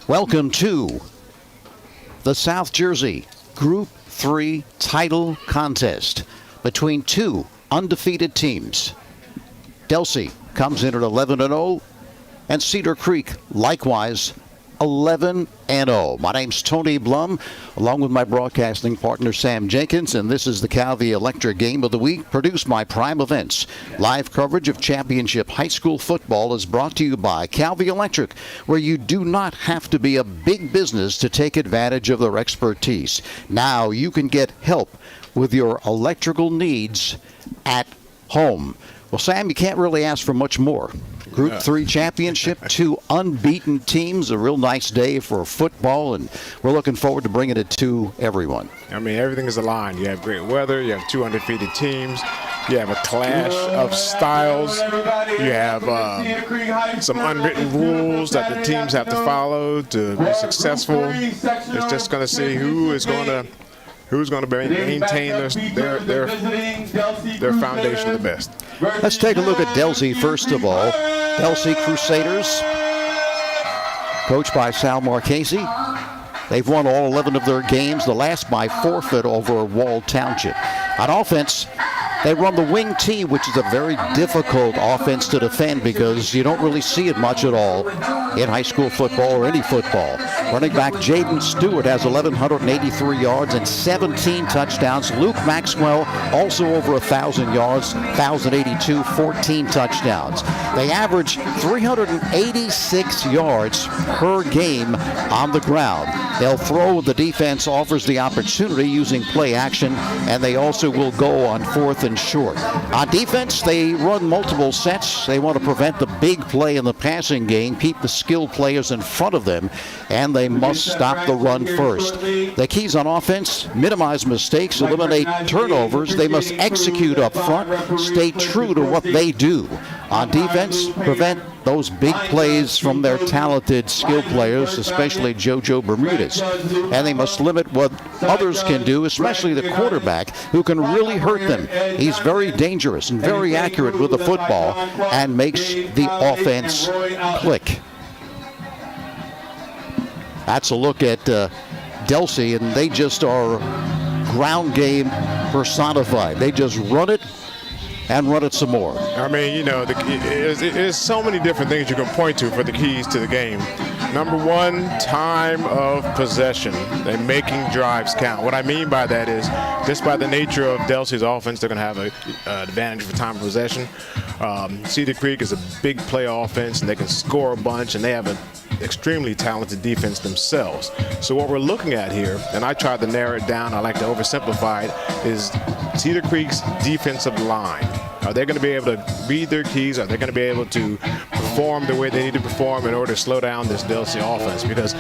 Welcome to the South Jersey Group 3 title contest between two undefeated teams. Delsea comes in at 11-0, and Cedar Creek likewise 11-0. My name's Tony Blum, along with my broadcasting partner Sam Jenkins, and this is the Calvi Electric Game of the Week, produced by Prime Events. Live coverage of championship high school football is brought to you by Calvi Electric, where you do not have to be a big business to take advantage of their expertise. Now you can get help with your electrical needs at home. Well, Sam, you can't really ask for much more. Group 3 championship, two unbeaten teams, a real nice day for football, and we're looking forward to bringing it to everyone. I mean, everything is aligned. You have great weather, you have two undefeated teams, you have a clash of styles, you have some unwritten rules that the teams have to follow to be successful. It's just going to see who's going to maintain their foundation the best. Let's take a look at Delsea first of all. Delsea Crusaders, coached by Sal Marchese. They've won all 11 of their games, the last by forfeit over Wall Township. On offense, they run the wing T, which is a very difficult offense to defend because you don't really see it much at all in high school football or any football. Running back Jaden Stewart has 1,183 yards and 17 touchdowns. Luke Maxwell also over 1,000 yards, 1,082, 14 touchdowns. They average 386 yards per game on the ground. They'll throw when the defense offers the opportunity using play action, and they also will go on 4th and short. On defense, they run multiple sets. They want to prevent the big play in the passing game, keep the skilled players in front of them, and they must stop the run first. The keys on offense: minimize mistakes, eliminate turnovers. They must execute up front, stay true to what they do. On defense, prevent those big plays from their talented, skilled players, especially JoJo Bermudez. And they must limit what others can do, especially the quarterback, who can really hurt them. He's very dangerous and very accurate with the football and makes the offense click. That's a look at Delsea, and they just are ground game personified. They just run it and run it some more. I mean, you know, there's so many different things you can point to for the keys to the game. Number one, time of possession. They're making drives count. What I mean by that is, just by the nature of Delsea's offense, they're going to have an advantage for time of possession. Cedar Creek is a big play offense, and they can score a bunch, and they have an extremely talented defense themselves. So what we're looking at here, and I tried to narrow it down, I like to oversimplify it, is Cedar Creek's defensive line. Are they going to be able to read their keys? Are they going to be able to perform the way they need to perform in order to slow down this Delsea offense? Because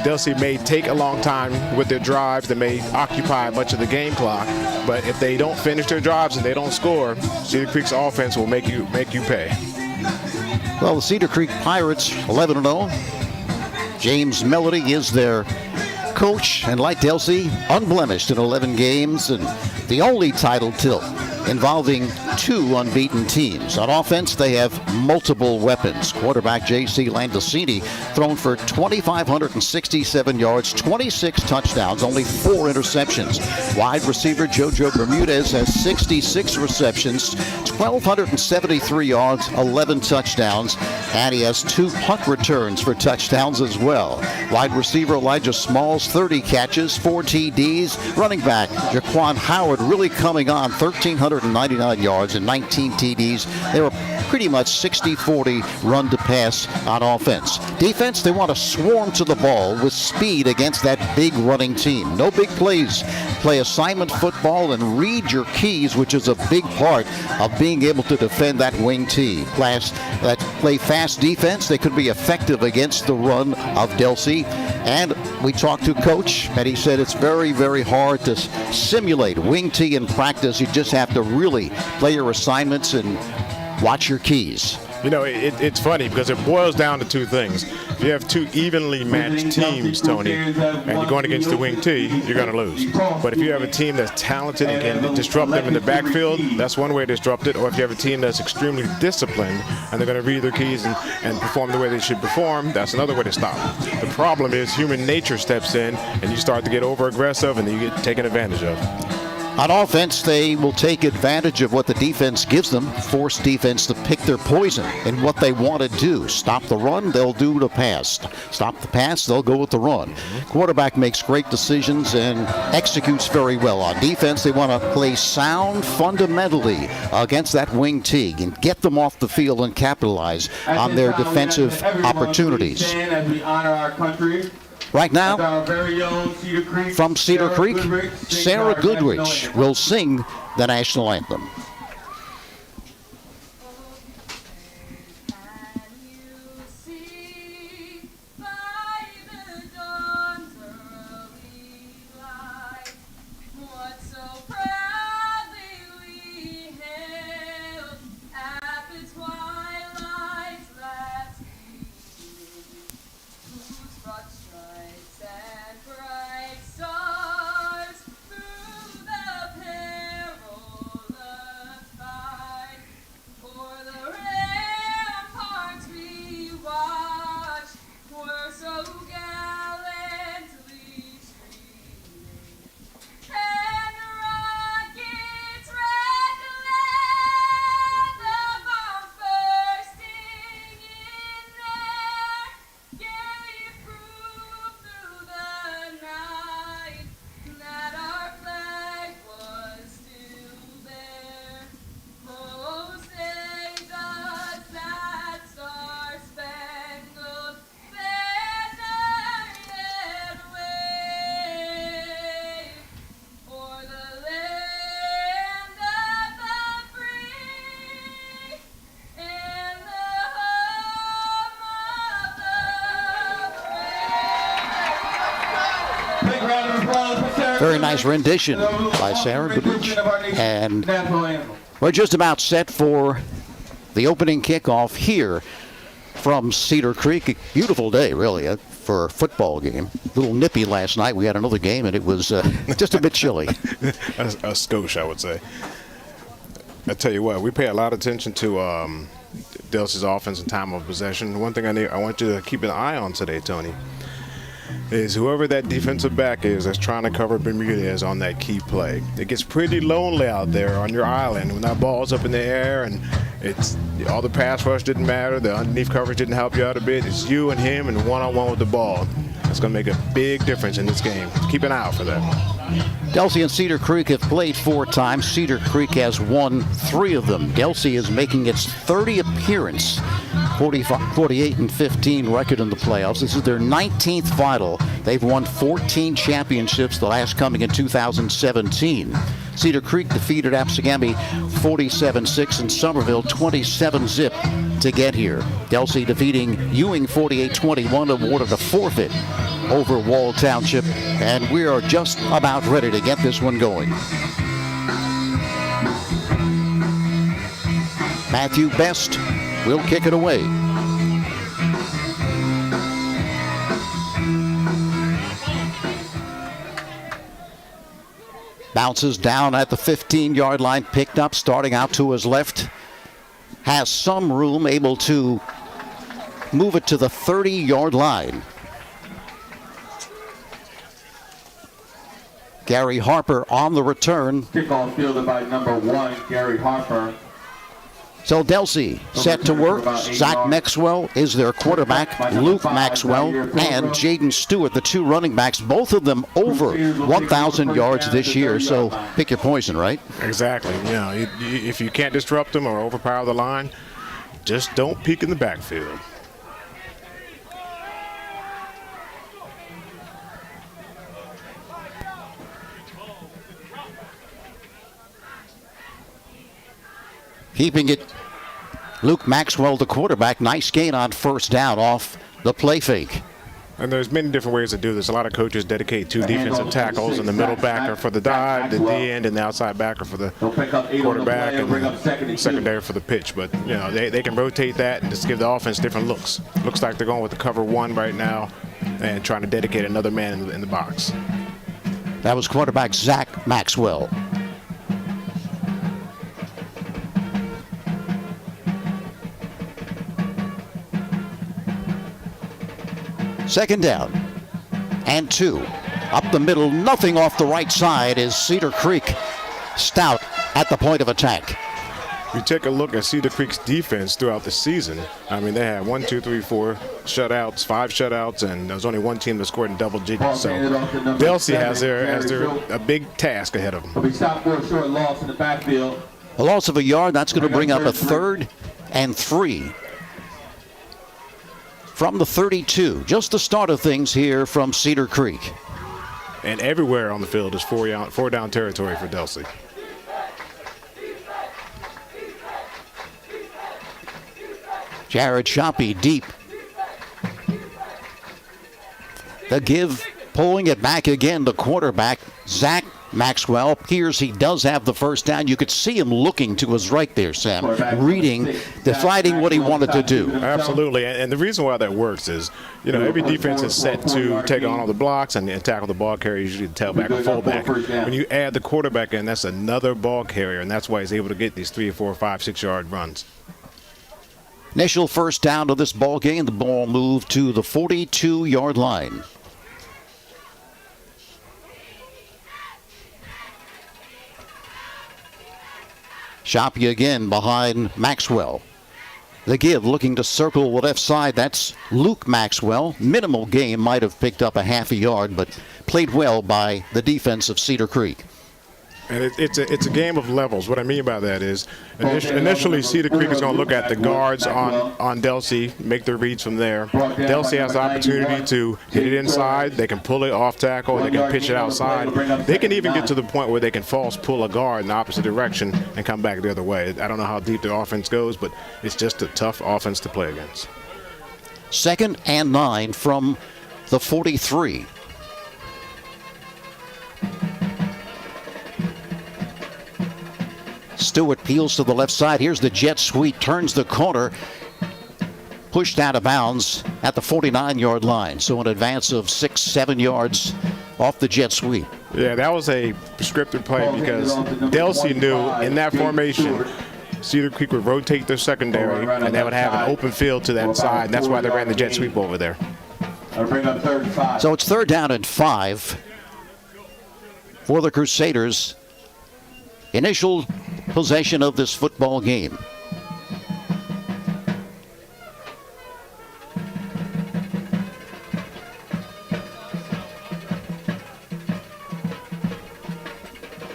Delsea may take a long time with their drives. They may occupy much of the game clock. But if they don't finish their drives and they don't score, Cedar Creek's offense will make you pay. Well, the Cedar Creek Pirates, 11-0. James Melody is their coach, and like Delsea, unblemished in 11 games, and the only title tilt involving two unbeaten teams. On offense, they have multiple weapons. Quarterback J.C. Landicini thrown for 2,567 yards, 26 touchdowns, only 4 interceptions. Wide receiver JoJo Bermudez has 66 receptions, 1,273 yards, 11 touchdowns, and he has 2 punt returns for touchdowns as well. Wide receiver Elijah Smalls, 30 catches, 4 TDs. Running back Jaquan Howard really coming on, 1,399 yards and 19 TDs. They were pretty much 60-40 run to pass on offense. Defense, they want to swarm to the ball with speed against that big running team. No big plays. Play assignment football and read your keys, which is a big part of being able to defend that wing T. Play fast defense. They could be effective against the run of Delsea. And we talked to Coach, and he said it's very, very hard to simulate wing T in practice. You just have to really play your assignments and watch your keys. You know, it's funny because it boils down to two things. If you have two evenly matched teams, Tony, and you're going against the wing T, you're going to lose. But if you have a team that's talented and can disrupt them in the backfield, that's one way to disrupt it. Or if you have a team that's extremely disciplined and they're going to read their keys and perform the way they should perform, that's another way to stop them. The problem is human nature steps in and you start to get over-aggressive and then you get taken advantage of. On offense, they will take advantage of what the defense gives them, force defense to pick their poison and what they want to do. Stop the run, they'll do the pass. Stop the pass, they'll go with the run. Quarterback makes great decisions and executes very well. On defense, they want to play sound fundamentally against that wing T and get them off the field and capitalize on their defensive opportunities. As we honor our country. Right now, Cedar Creek, from Cedar Creek, Sarah Goodrich will sing the national anthem. Very nice rendition by Sarah Goodrich. And we're just about set for the opening kickoff here from Cedar Creek. A beautiful day, really, for a football game. A little nippy last night. We had another game, and it was just a bit chilly. A skosh, I would say. I tell you what, we pay a lot of attention to Delsea's offense and time of possession. One thing I want you to keep an eye on today, Tony, is whoever that defensive back is that's trying to cover Bermudez on that key play. It gets pretty lonely out there on your island when that ball's up in the air and it's all the pass rush didn't matter, the underneath coverage didn't help you out a bit. It's you and him and one-on-one with the ball. It's going to make a big difference in this game. Keep an eye out for that. Delsea and Cedar Creek have played 4 times. Cedar Creek has won 3 of them. Delsea is making its 30th appearance, 48-15 record in the playoffs. This is their 19th final. They've won 14 championships, the last coming in 2017. Cedar Creek defeated Apsagamby 47-6 and Somerville 27-zip to get here. Delsea defeating Ewing 48-21, awarded a forfeit over Wall Township, and we are just about ready to get this one going. Matthew Best will kick it away. Bounces down at the 15-yard line, picked up, starting out to his left. Has some room, able to move it to the 30-yard line. Gary Harper on the return. Kickoff fielded by number 1, Gary Harper. So Delsea set to work. Zach Maxwell is their quarterback. Luke Maxwell and Jaden Stewart, the 2 running backs, both of them over 1,000 yards this year. So pick your poison, right? Exactly. You know, if you can't disrupt them or overpower the line, just don't peek in the backfield. Keeping it, Luke Maxwell, the quarterback. Nice gain on first down off the play fake. And there's many different ways to do this. A lot of coaches dedicate 2 defensive tackles, and the middle backer for the dive, the D-end, and the outside backer for the quarterback, and secondary for the pitch. But, you know, they can rotate that and just give the offense different looks. Looks like they're going with the cover 1 right now and trying to dedicate another man in the box. That was quarterback Zach Maxwell. Second down and 2. Up the middle, nothing off the right side is Cedar Creek. Stout at the point of attack. You take a look at Cedar Creek's defense throughout the season. I mean, they had 1, 2, 3, 4 shutouts, 5 shutouts, and there's only one team that scored in double digits. So Delsea has a big task ahead of them. We stopped for a short loss in the backfield. A loss of a yard, that's going to bring up a 3rd and 3. From the 32, just the start of things here from Cedar Creek. And everywhere on the field is 4 down territory for Delsea. Jared Shoppy deep. The give, pulling it back again, the quarterback, Zach Maxwell. Appears he does have the first down. You could see him looking to his right there, Sam, reading, deciding what he wanted to do. Absolutely, and the reason why that works is, you know, every defense is set to take on all the blocks and tackle the ball carrier, usually the tailback or fullback. When you add the quarterback in, that's another ball carrier, and that's why he's able to get these 3, 4, 5, 6-yard runs. Initial first down of this ball game. The ball moved to the 42-yard line. Shoppy again behind Maxwell. The give, looking to circle the left side. That's Luke Maxwell. Minimal gain, might have picked up a half a yard, but played well by the defense of Cedar Creek. And it's a game of levels. What I mean by that is initially Cedar Creek is going to look at the guards on Delsea, make their reads from there. Delsea has the opportunity to hit it inside. They can pull it off tackle. They can pitch it outside. They can even get to the point where they can false pull a guard in the opposite direction and come back the other way. I don't know how deep the offense goes, but it's just a tough offense to play against. 2nd and 9 from the 43. Stewart peels to the left side. Here's the jet sweep, turns the corner, pushed out of bounds at the 49-yard line. So an advance of 6, 7 yards off the jet sweep. Yeah, that was a prescriptive play because Delsea knew in that formation Cedar Creek would rotate their secondary and they would have an open field to that side. And that's why they ran the jet sweep over there. So it's 3rd down and 5 for the Crusaders. Initial possession of this football game.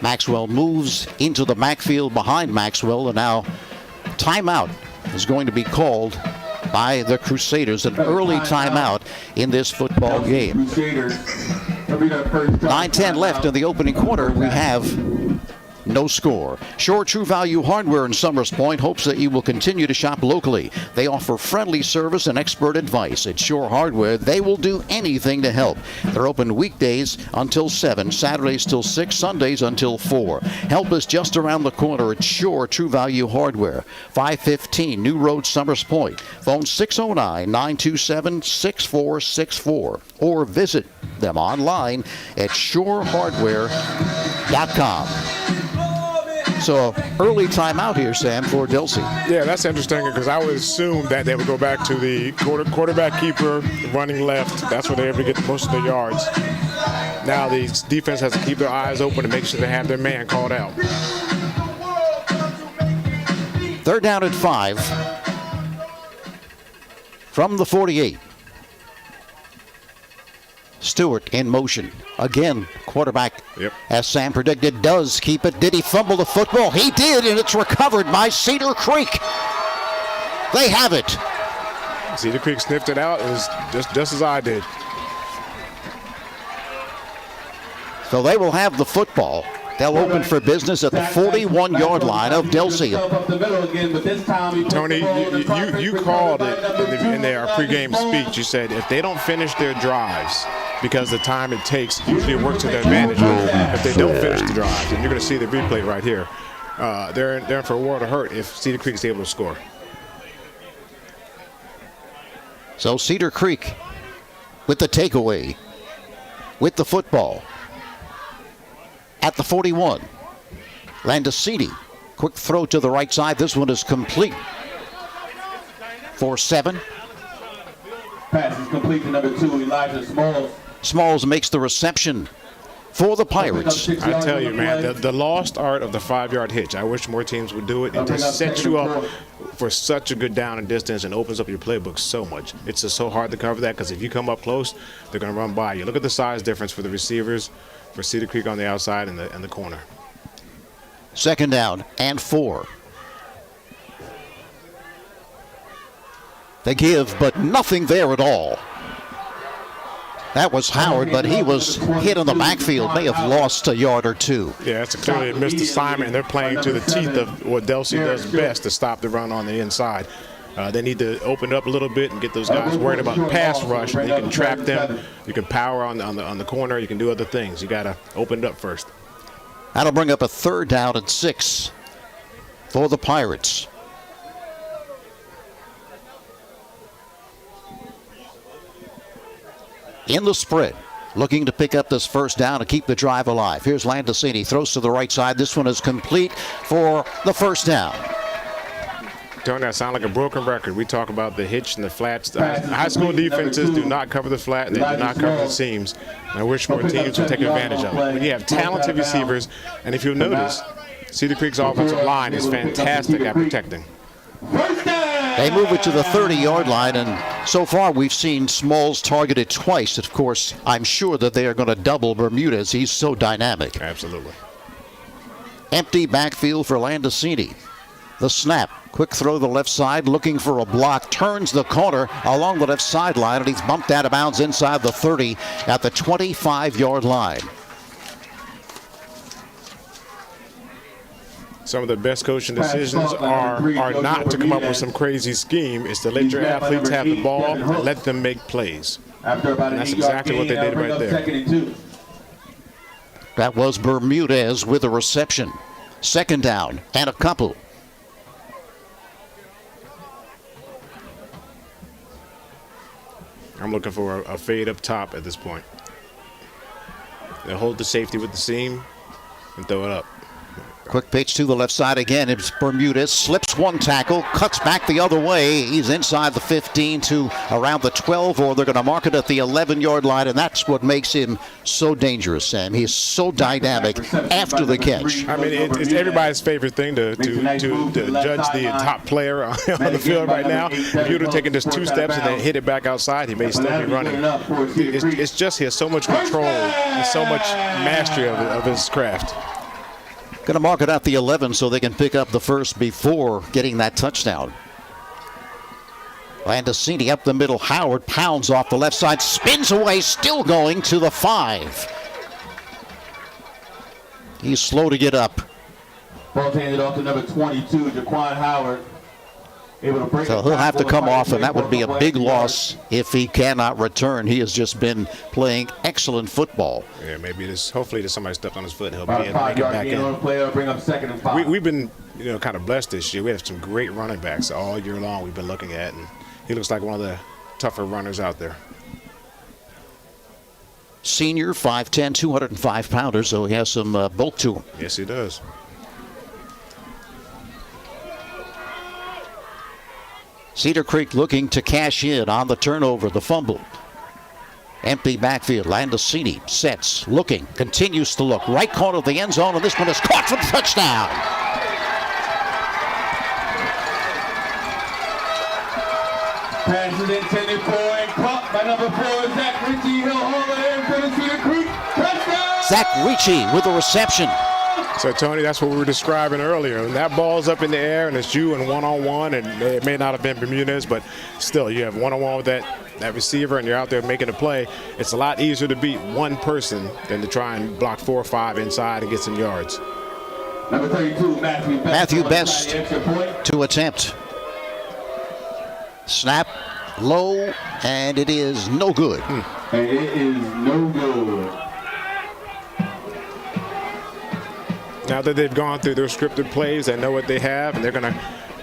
Maxwell moves into the backfield behind Maxwell, and now timeout is going to be called by the Crusaders, an early timeout in this football game. 9:10 left in the opening quarter. We have no score. Shore True Value Hardware in Summers Point hopes that you will continue to shop locally. They offer friendly service and expert advice. At Shore Hardware, they will do anything to help. They're open weekdays until 7, Saturdays till 6, Sundays until 4. Help is just around the corner at Shore True Value Hardware, 515 New Road, Summers Point. Phone 609-927-6464 or visit them online at shorehardware.com. So early timeout here, Sam, for Delsea. Yeah, that's interesting because I would assume that they would go back to the quarterback keeper running left. That's where they're able to get most of their yards. Now the defense has to keep their eyes open and make sure they have their man called out. 3rd down and 5 from the 48. Stewart in motion. Again, quarterback, as Sam predicted, does keep it. Did he fumble the football? He did, and it's recovered by Cedar Creek. They have it. Cedar Creek sniffed it out. It was just as I did. So they will have the football. They'll open for business at the 41-yard line of Delsea. Tony, you called it in their pregame speech. You said if they don't finish their drives, because the time it takes usually works to their advantage. If they don't finish the drives, and you're going to see the replay right here, they're in for a world of hurt if Cedar Creek is able to score. So Cedar Creek with the takeaway, with the football at the 41. Landesini, quick throw to the right side. This one is complete for 7. Pass is complete to number 2, Elijah Smalls. Smalls makes the reception for the Pirates. I tell you, man, the lost art of the 5-yard hitch. I wish more teams would do it. It just sets you up for such a good down and distance and opens up your playbook so much. It's just so hard to cover that because if you come up close, they're going to run by you. Look at the size difference for the receivers for Cedar Creek on the outside and the corner. 2nd down and 4. They give, but nothing there at all. That was Howard, but he was hit in the backfield, may have lost a yard or 2. Yeah, that's clearly a missed assignment, and they're playing to the teeth of what Delsea does best to stop the run on the inside. They need to open it up a little bit and get those guys worried about pass rush. You can trap them, you can power on the corner, you can do other things. You got to open it up first. That'll bring up a 3rd down and 6 for the Pirates. In the spread, looking to pick up this 1st down and keep the drive alive. Here's Landesini, throws to the right side. This one is complete for the 1st down. Tony, that sound like a broken record. We talk about the hitch and the flats. High school defenses do not cover the flat and they do not cover the seams. I wish more teams would take advantage of it. When you have talented receivers, and if you'll notice, Cedar Creek's offensive line is fantastic at protecting. They move it to the 30-yard line, and so far we've seen Smalls targeted twice. Of course, I'm sure that they are going to double Bermudez. He's so dynamic. Absolutely. Empty backfield for Landesini. The snap. Quick throw to the left side, looking for a block. Turns the corner along the left sideline, and he's bumped out of bounds inside the 30 at the 25-yard line. Some of the best coaching decisions are not to come up with some crazy scheme. It's to let your athletes have the ball and let them make plays. And that's exactly what they did right there. That was Bermudez with a reception. 2nd down and a couple. I'm looking for a fade up top at this point. They'll hold the safety with the seam and throw it up. Quick pitch to the left side again. It's Bermudez. Slips one tackle, cuts back the other way. He's inside the 15 to around the 12, or they're going to mark it at the 11-yard line, and that's what makes him so dangerous, Sam. He's so dynamic after the catch. I mean, it's everybody's favorite thing to judge the top player on the field right now. If he would have taken just 2 steps and then hit it back outside, he may still be running. It's just he has so much control and so much mastery of his craft. Going to mark it at the 11 so they can pick up the 1st before getting that touchdown. Landesini up the middle. Howard pounds off the left side, spins away, still going to the 5. He's slow to get up. Ball handed off to number 22, Jaquan Howard. So he'll have to come off, and that would be a big loss if he cannot return. He has just been playing excellent football. Yeah, hopefully somebody stepped on his foot and he'll be able to make it back in. We've been kind of blessed this year. We have some great running backs all year long we've been looking at, and he looks like one of the tougher runners out there. Senior, 5'10", 205-pounder, so he has some bulk to him. Yes, he does. Cedar Creek looking to cash in on the turnover, the fumble. Empty backfield. Landesini sets, looking, continues to look. Right corner of the end zone, and this one is caught for the touchdown. Pass is intended for and caught by number 4, Zach Ritchie. He'll hold it in for the Cedar Creek. Touchdown! Zach Ritchie with a reception. So, Tony, that's what we were describing earlier. When that ball's up in the air and it's you and one-on-one, and it may not have been Bermudez, but still, you have one-on-one with that receiver and you're out there making a play. It's a lot easier to beat one person than to try and block 4 or 5 inside and get some yards. Number 32, Matthew Best to attempt. Snap low, and it is no good. And it is no good. Now that they've gone through their scripted plays, they know what they have, and they're going to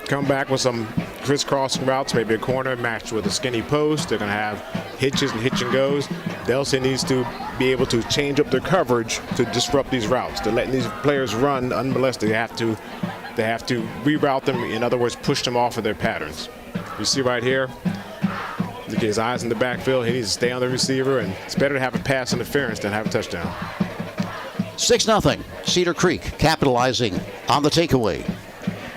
come back with some crisscrossing routes, maybe a corner matched with a skinny post. They're going to have hitches and hitch and goes. Delsea needs to be able to change up their coverage to disrupt these routes. They're letting these players run unmolested. They have to reroute them. In other words, push them off of their patterns. You see right here, look at his eyes in the backfield. He needs to stay on the receiver, and it's better to have a pass interference than have a touchdown. 6-0. Cedar Creek capitalizing on the takeaway.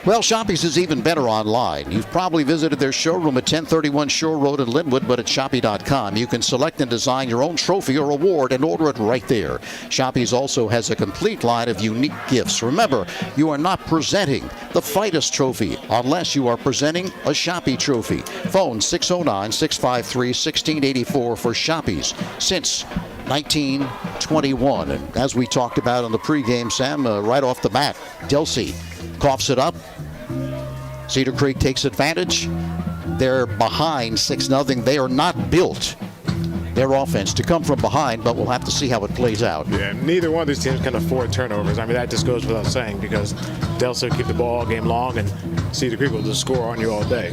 Well, Shoppy's is even better online. You've probably visited their showroom at 1031 Shore Road in Linwood, but at Shoppy.com, you can select and design your own trophy or award and order it right there. Shoppy's also has a complete line of unique gifts. Remember, you are not presenting the Fightest trophy unless you are presenting a Shoppy trophy. Phone 609-653-1684 for Shoppy's since 1921. And as we talked about on the pregame, Sam, right off the bat, Delsea coughs it up. Cedar Creek takes advantage. They're behind 6-0. They are not built, their offense, to come from behind, but we'll have to see how it plays out. Yeah, neither one of these teams can afford turnovers. I mean, that just goes without saying, because Delsea will keep the ball all game long, and Cedar Creek will just score on you all day.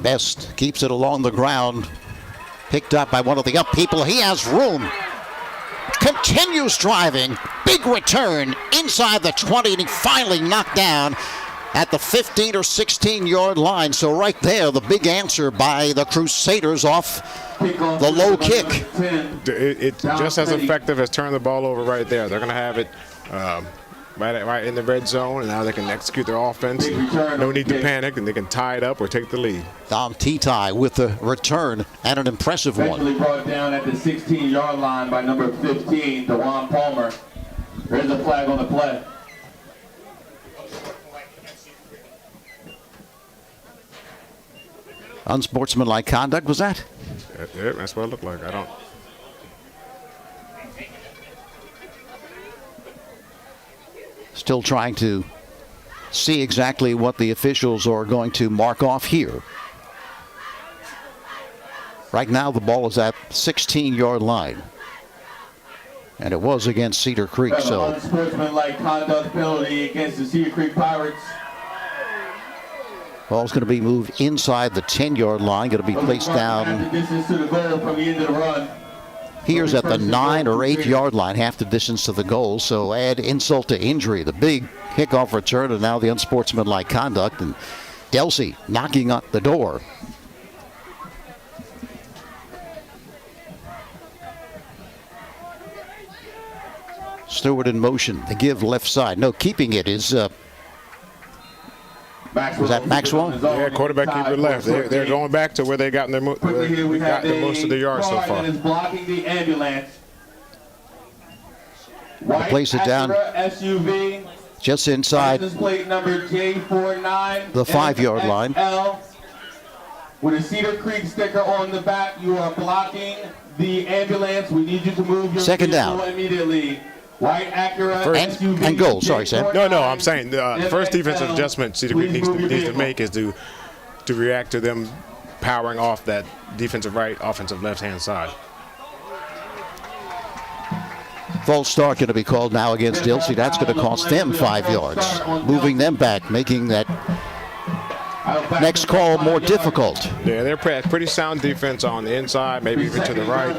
Best keeps it along the ground. Picked up by one of the up people. He has room. Continues driving. Big return inside the 20, and he finally knocked down at the 15 or 16-yard line. So right there, the big answer by the Crusaders off the low kick. It's just as effective as turning the ball over right there. They're going to have it right in the red zone, and now they can execute their offense. No need to panic, and they can tie it up or take the lead. Dom Titai with the return, and an impressive one. Eventually brought down at the 16-yard line by number 15, DeJuan Palmer. There's a flag on the play. Unsportsmanlike conduct, was that? Yeah, that's what it looked like. I don't. Still trying to see exactly what the officials are going to mark off here. Right now, the ball is at 16-yard line. And it was against Cedar Creek, so. Unsportsmanlike conduct penalty against the Cedar Creek Pirates. Ball's going to be moved inside the 10-yard line, going to be placed down. The distance to the goal from the end of the run. Here's at the 9 or 8-yard line, half the distance to the goal. So add insult to injury. The big kickoff return, and now the unsportsmanlike conduct. And Delsea knocking on the door. Stewart in motion. They give left side. No, keeping it is. Was that Maxwell? Yeah, quarterback keeper left. They're going back to where they got most of the yards so far. Is blocking the ambulance. Place it down SUV. just inside Plate number J49. the 5-yard line. With a Cedar Creek sticker on the back, you are blocking the ambulance. We need you to move your Second down immediately. White Acura SUV. And goal. Sorry, Sam. No, I'm saying the first defensive adjustment Cedar Creek needs to make is to react to them powering off that defensive right, offensive left-hand side. False start going to be called now against Delsea. That's going to cost them 5 yards. Moving them back, making that next call more difficult. Yeah, they're pretty sound defense on the inside, maybe even to the right.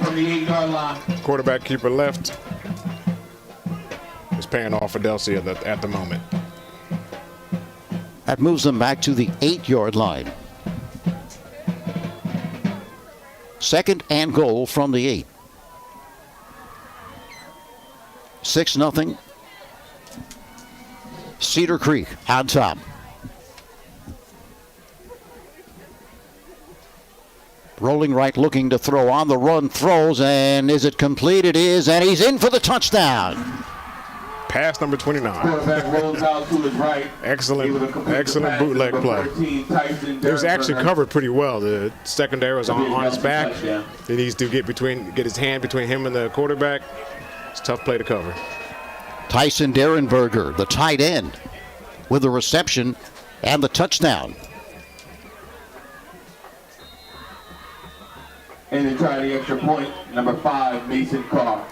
Quarterback keeper left. Is paying off for Delsea at the moment. That moves them back to the 8-yard line. Second and goal from the 8. 6-0. Cedar Creek on top. Rolling right, looking to throw, on the run, throws, and is it complete? It is, and he's in for the touchdown. Pass number 29. Quarterback rolls out to his right. Excellent bootleg play. It was actually covered pretty well. The secondary was on his back. He needs to get his hand between him and the quarterback. It's a tough play to cover. Tyson Derenberger, the tight end, with the reception and the touchdown. And to try the extra point, number 5, Mason Carr.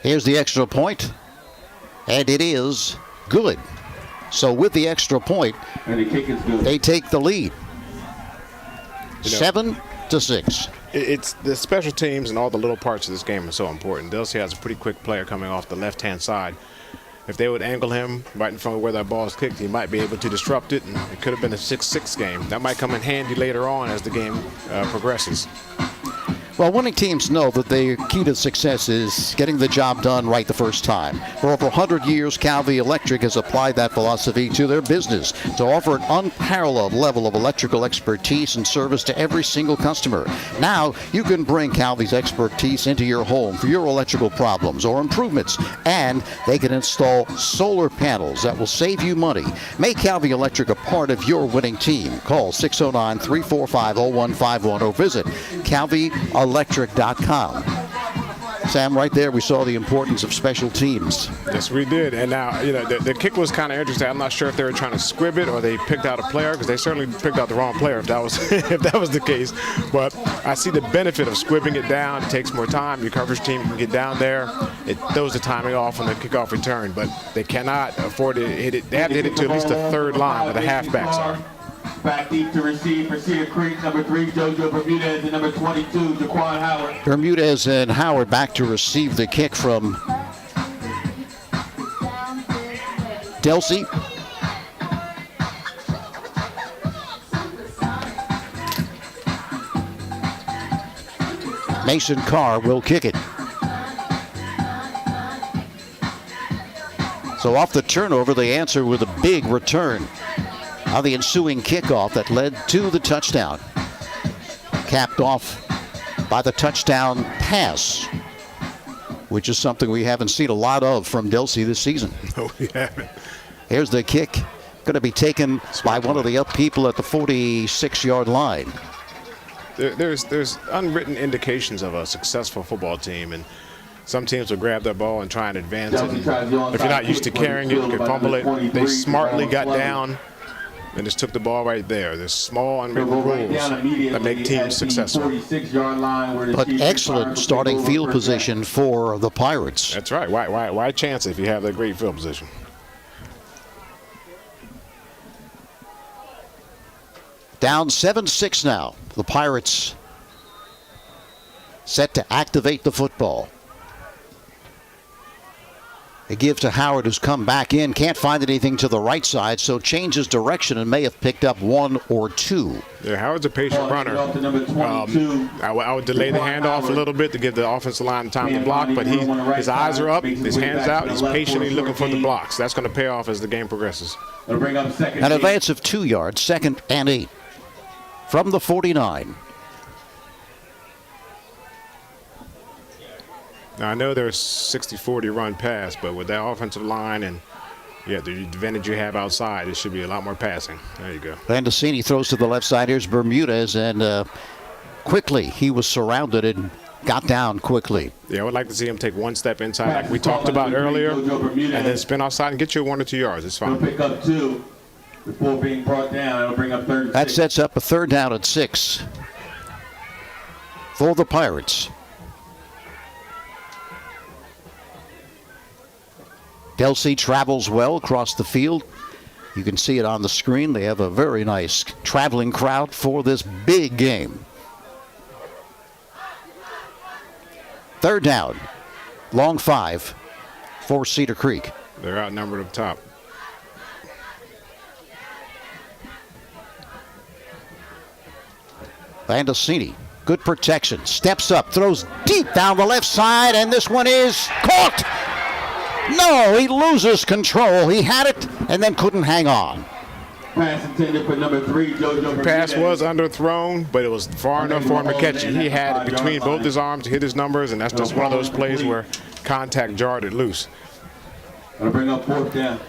Here's the extra point, and it is good. So with the extra point, and the kick is good. They take the lead. 7-6. It's the special teams and all the little parts of this game are so important. Delsea has a pretty quick player coming off the left-hand side. If they would angle him right in front of where that ball is kicked, he might be able to disrupt it, and it could have been a 6-6 game. That might come in handy later on as the game progresses. Well, winning teams know that the key to success is getting the job done right the first time. For over 100 years, Calvi Electric has applied that philosophy to their business to offer an unparalleled level of electrical expertise and service to every single customer. Now, you can bring Calvi's expertise into your home for your electrical problems or improvements, and they can install solar panels that will save you money. Make Calvi Electric a part of your winning team. Call 609-345-0151 or visit calvielectric.com. Sam, right there, we saw the importance of special teams. Yes, we did. And now, the kick was kind of interesting. I'm not sure if they were trying to squib it or they picked out a player, because they certainly picked out the wrong player if that was if that was the case. But I see the benefit of squibbing it down. It takes more time. Your coverage team can get down there. It throws the timing off on the kickoff return, but they cannot afford to hit it. They have to hit it to at least the third line where the halfbacks are. Back deep to receive for Cedar Creek, number 3, JoJo Bermudez, and number 22, Jaquan Howard. Bermudez and Howard back to receive the kick from Delsea. Mason Carr will kick it. So off the turnover, they answer with a big return on the ensuing kickoff that led to the touchdown. Capped off by the touchdown pass, which is something we haven't seen a lot of from Delsea this season. No, we haven't. Here's the kick, going to be taken by one of the up people at the 46-yard line. There's unwritten indications of a successful football team, and some teams will grab that ball and try and advance it. If you're not used to carrying it, you can fumble it. They smartly got down and just took the ball right there. There's small unwritten rules that make teams successful. But excellent starting field position for the Pirates. That's right. Why chance it if you have that great field position? Down 7-6 now. The Pirates set to activate the football. They give to Howard, who's come back in. Can't find anything to the right side, so changes direction and may have picked up 1 or 2. Yeah, Howard's a patient runner. I would delay the handoff a little bit to give the offensive line time to block, but his eyes are up, his hands out. He's patiently looking for the blocks. That's going to pay off as the game progresses. An advance of 2 yards, 2nd and 8 from the 49. Now, I know there's 60-40 run pass, but with that offensive line and the advantage you have outside, it should be a lot more passing. There you go. Landesini throws to the left side. Here's Bermudez, and quickly he was surrounded and got down quickly. Yeah, I would like to see him take one step inside like we talked about earlier, and then spin outside and get you 1 or 2 yards. It's fine. Pick up 2 before being brought down. It'll bring up 3rd. That sets up a 3rd down at 6 for the Pirates. Delsea travels well across the field. You can see it on the screen. They have a very nice traveling crowd for this big game. 3rd down, long 5 for Cedar Creek. They're outnumbered up top. Landesini, good protection, steps up, throws deep down the left side, and this one is caught. No, he loses control. He had it and then couldn't hang on. Pass intended for number 3, JoJo. The pass was underthrown, but it was far enough for him to catch it. He had it between both his arms to hit his numbers, and that's just one of those plays where contact jarred it loose. Gonna bring up 4th down.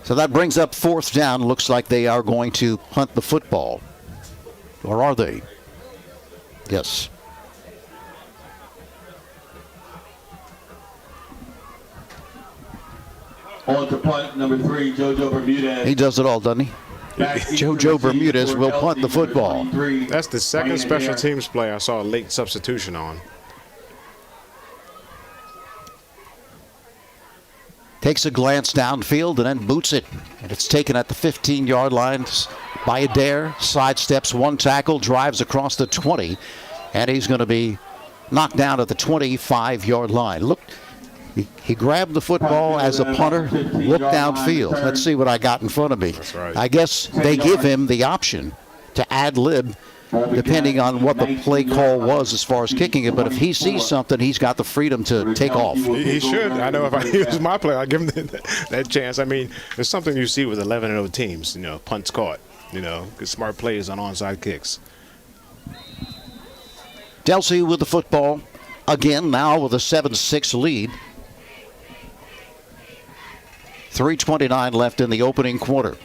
So that brings up 4th down. Looks like they are going to punt the football. Or are they? Yes. On to punt, number 3, JoJo Bermudez. He does it all, doesn't he? JoJo Bermudez will punt the football. That's the second special teams play I saw a late substitution on. Takes a glance downfield and then boots it. And it's taken at the 15-yard line by Adair. Sidesteps one tackle, drives across the 20. And he's going to be knocked down at the 25-yard line. Look, he grabbed the football as a punter, looked downfield. Let's see what I got in front of me. That's right. I guess they give him the option to ad-lib depending on what the play call was as far as kicking it. But if he sees something, he's got the freedom to take off. He should. I know if he was my player, I'd give him that chance. I mean, there's something you see with 11-0 teams, punts caught, good smart plays on onside kicks. Delsea with the football again, now with a 7-6 lead. 3:29 left in the opening quarter.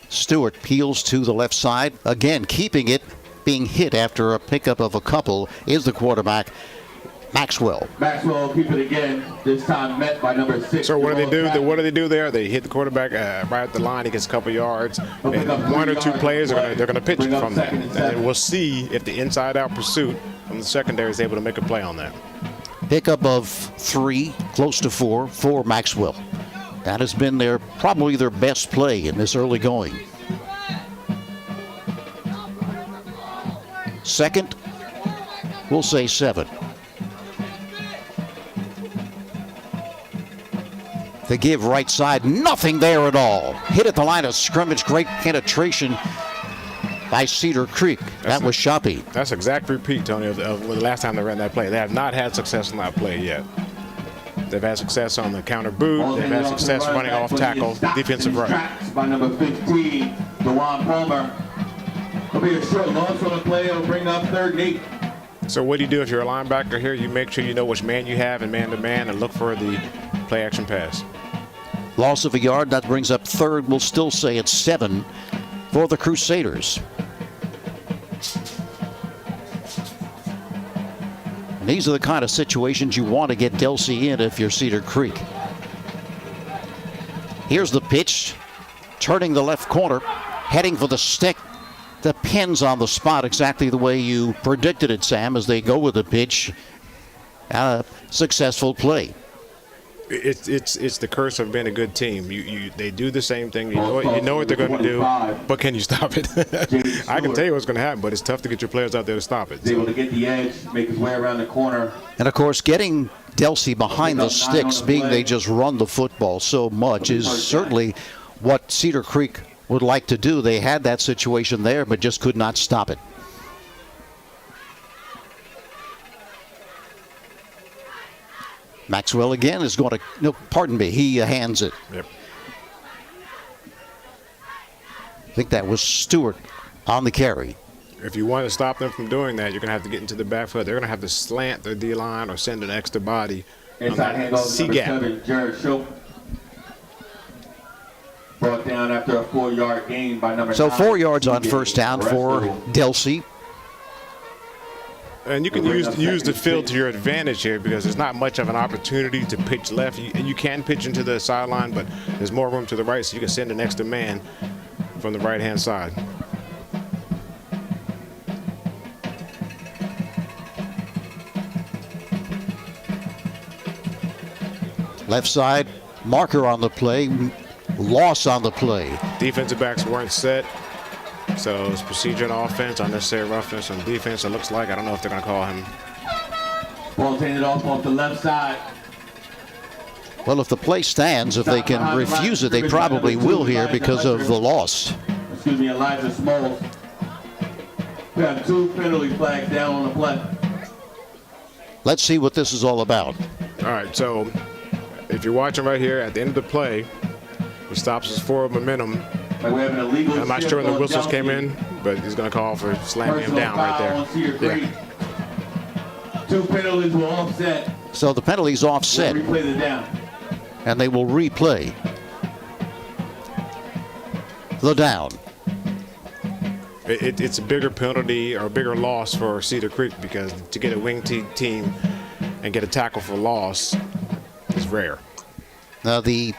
Stewart peels to the left side. Again, keeping it, being hit after a pickup of a couple, is the quarterback, Maxwell. Maxwell keep it again, this time met by number 6. So what do they do? What do they do there? They hit the quarterback right at the line. He gets a couple yards. And 1 or 2 players they're going to pitch from that. And then we'll see if the inside-out pursuit from the secondary is able to make a play on that. Pickup of 3, close to 4 for Maxwell. That has been probably their best play in this early going. Second, we'll say 7. The give right side, nothing there at all. Hit at the line of scrimmage, great penetration by Cedar Creek. That was Shoppy. That's exact repeat, Tony, of the last time they ran that play. They have not had success on that play yet. They've had success on the counter boot. They've had success running off tackle, defensive right. By number 15, DeJuan Palmer. It'll be a short loss on the play. It'll bring up 3rd and 8. So what do you do if you're a linebacker here? You make sure you know which man you have and man-to-man and look for the play-action pass. Loss of a yard. That brings up 3rd. We'll still say it's 7 for the Crusaders. And these are the kind of situations you want to get Delsea in if you're Cedar Creek. Here's the pitch. Turning the left corner. Heading for the stick. Depends on the spot exactly the way you predicted it, Sam, as they go with the pitch. A successful play. It's the curse of being a good team. They do the same thing. You know what they're going to do, but can you stop it? I can tell you what's going to happen, but it's tough to get your players out there to stop it. He's able to get the edge, make his way around the corner. And of course, getting Delsea behind the sticks, being they just run the football so much, is certainly what Cedar Creek would like to do. They had that situation there, but just could not stop it. Maxwell again is going to, no, pardon me, he hands it. Yep. I think that was Stewart on the carry. If you want to stop them from doing that, you're going to have to get into the back foot. They're going to have to slant their D-line or send an extra body. Inside handoff to number 7, Jared Shope. Brought down after a 4-yard gain by number 9. So 4 yards on first down for Delsea. And you can use the field to your advantage here because there's not much of an opportunity to pitch left. You can pitch into the sideline, but there's more room to the right, so you can send an extra man from the right-hand side. Left side, marker on the play, loss on the play. Defensive backs weren't set. So it's procedure on offense, unnecessary roughness on defense. It looks like, I don't know if they're going to call him. Ball handed off the left side. Well, if the play stands, if they can refuse it, they probably will here because of the loss. Excuse me, Elijah Smalls. We have 2 penalty flags down on the play. Let's see what this is all about. All right, so if you're watching right here, at the end of the play, he stops his forward momentum. Like we have an illegal I'm not sure when the whistles came in, but he's going to call for slamming him down right there. Yeah. 2 penalties will offset. So the penalty's offset. We'll replay the down. And they will replay the down. It's a bigger penalty or a bigger loss for Cedar Creek because to get a wing team and get a tackle for loss is rare. Now the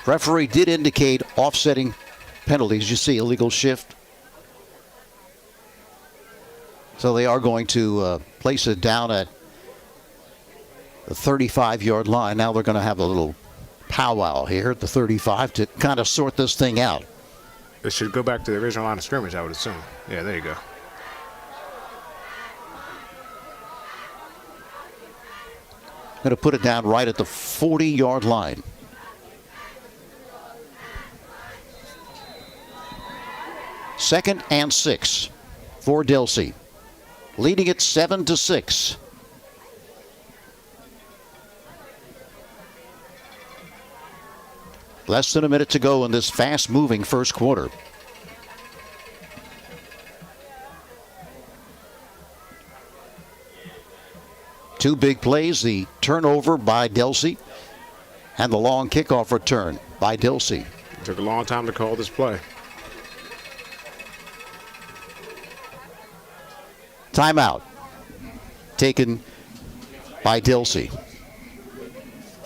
referee did indicate offsetting penalties. You see illegal shift. So they are going to place it down at the 35-yard line. Now they're going to have a little powwow here at the 35 to kind of sort this thing out. It should go back to the original line of scrimmage, I would assume. Yeah, there you go. Going to put it down right at the 40-yard line. Second and 6 for Delsea, leading it 7-6. Less than a minute to go in this fast-moving first quarter. Two big plays, the turnover by Delsea and the long kickoff return by Delsea. It took a long time to call this play. Timeout taken by Delsea.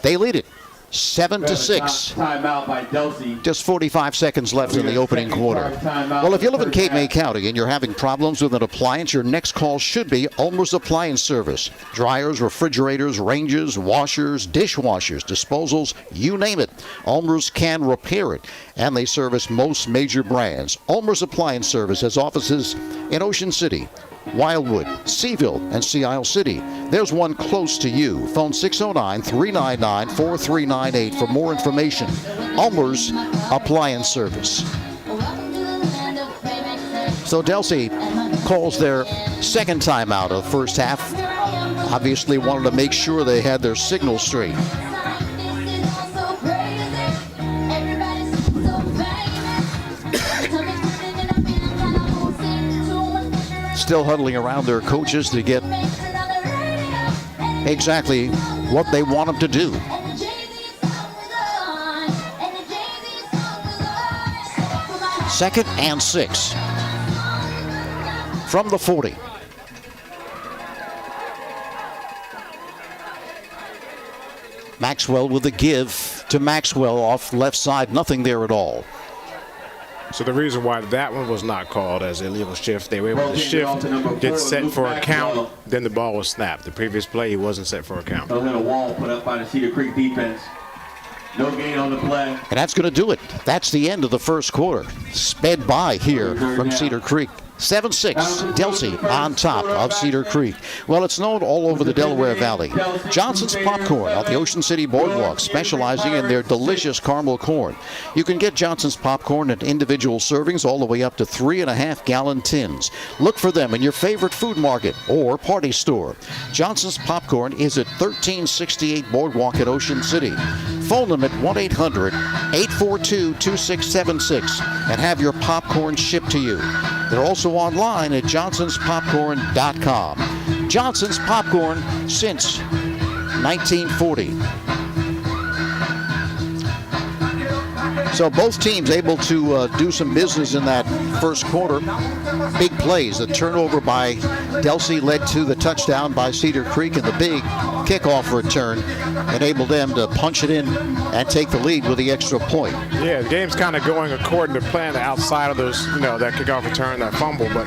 They lead it 7-6. Timeout by Delsea. Just 45 seconds left in the opening quarter. Well, if you live in Cape May County and you're having problems with an appliance, your next call should be Ulmer's Appliance Service. Dryers, refrigerators, ranges, washers, dishwashers, disposals, you name it. Ulmer's can repair it, and they service most major brands. Ulmer's Appliance Service has offices in Ocean City, Wildwood, Seaville, and Sea Isle City. There's one close to you. Phone 609-399-4398 for more information. Ulmer's Appliance Service. So Delsea calls their second timeout of the first half. Obviously wanted to make sure they had their signal straight. Still huddling around their coaches to get exactly what they want them to do. Second and 6 from the 40. Maxwell with a give to Maxwell off left side. Nothing there at all. So the reason why that one was not called as a illegal shift, they were able to shift, get set for a count, then the ball was snapped. The previous play, he wasn't set for a count. They'll hit a wall put up by the Cedar Creek defense. No gain on the play. And that's going to do it. That's the end of the first quarter. Sped by here from Cedar Creek. 7-6, Delsea on top of Cedar Creek. Well, it's known all over the Delaware Valley. Johnson's Popcorn on the Ocean City Boardwalk, specializing in their delicious caramel corn. You can get Johnson's Popcorn in individual servings all the way up to 3.5-gallon tins. Look for them in your favorite food market or party store. Johnson's Popcorn is at 1368 Boardwalk at Ocean City. Phone them at 1-800-842-2676 and have your popcorn shipped to you. They're also online at johnsonspopcorn.com. Johnson's Popcorn since 1940. So both teams able to do some business in that first quarter. Big plays. The turnover by Delsea led to the touchdown by Cedar Creek, and the big kickoff return enabled them to punch it in and take the lead with the extra point. Yeah, the game's kind of going according to plan outside of those, that kickoff return, that fumble, but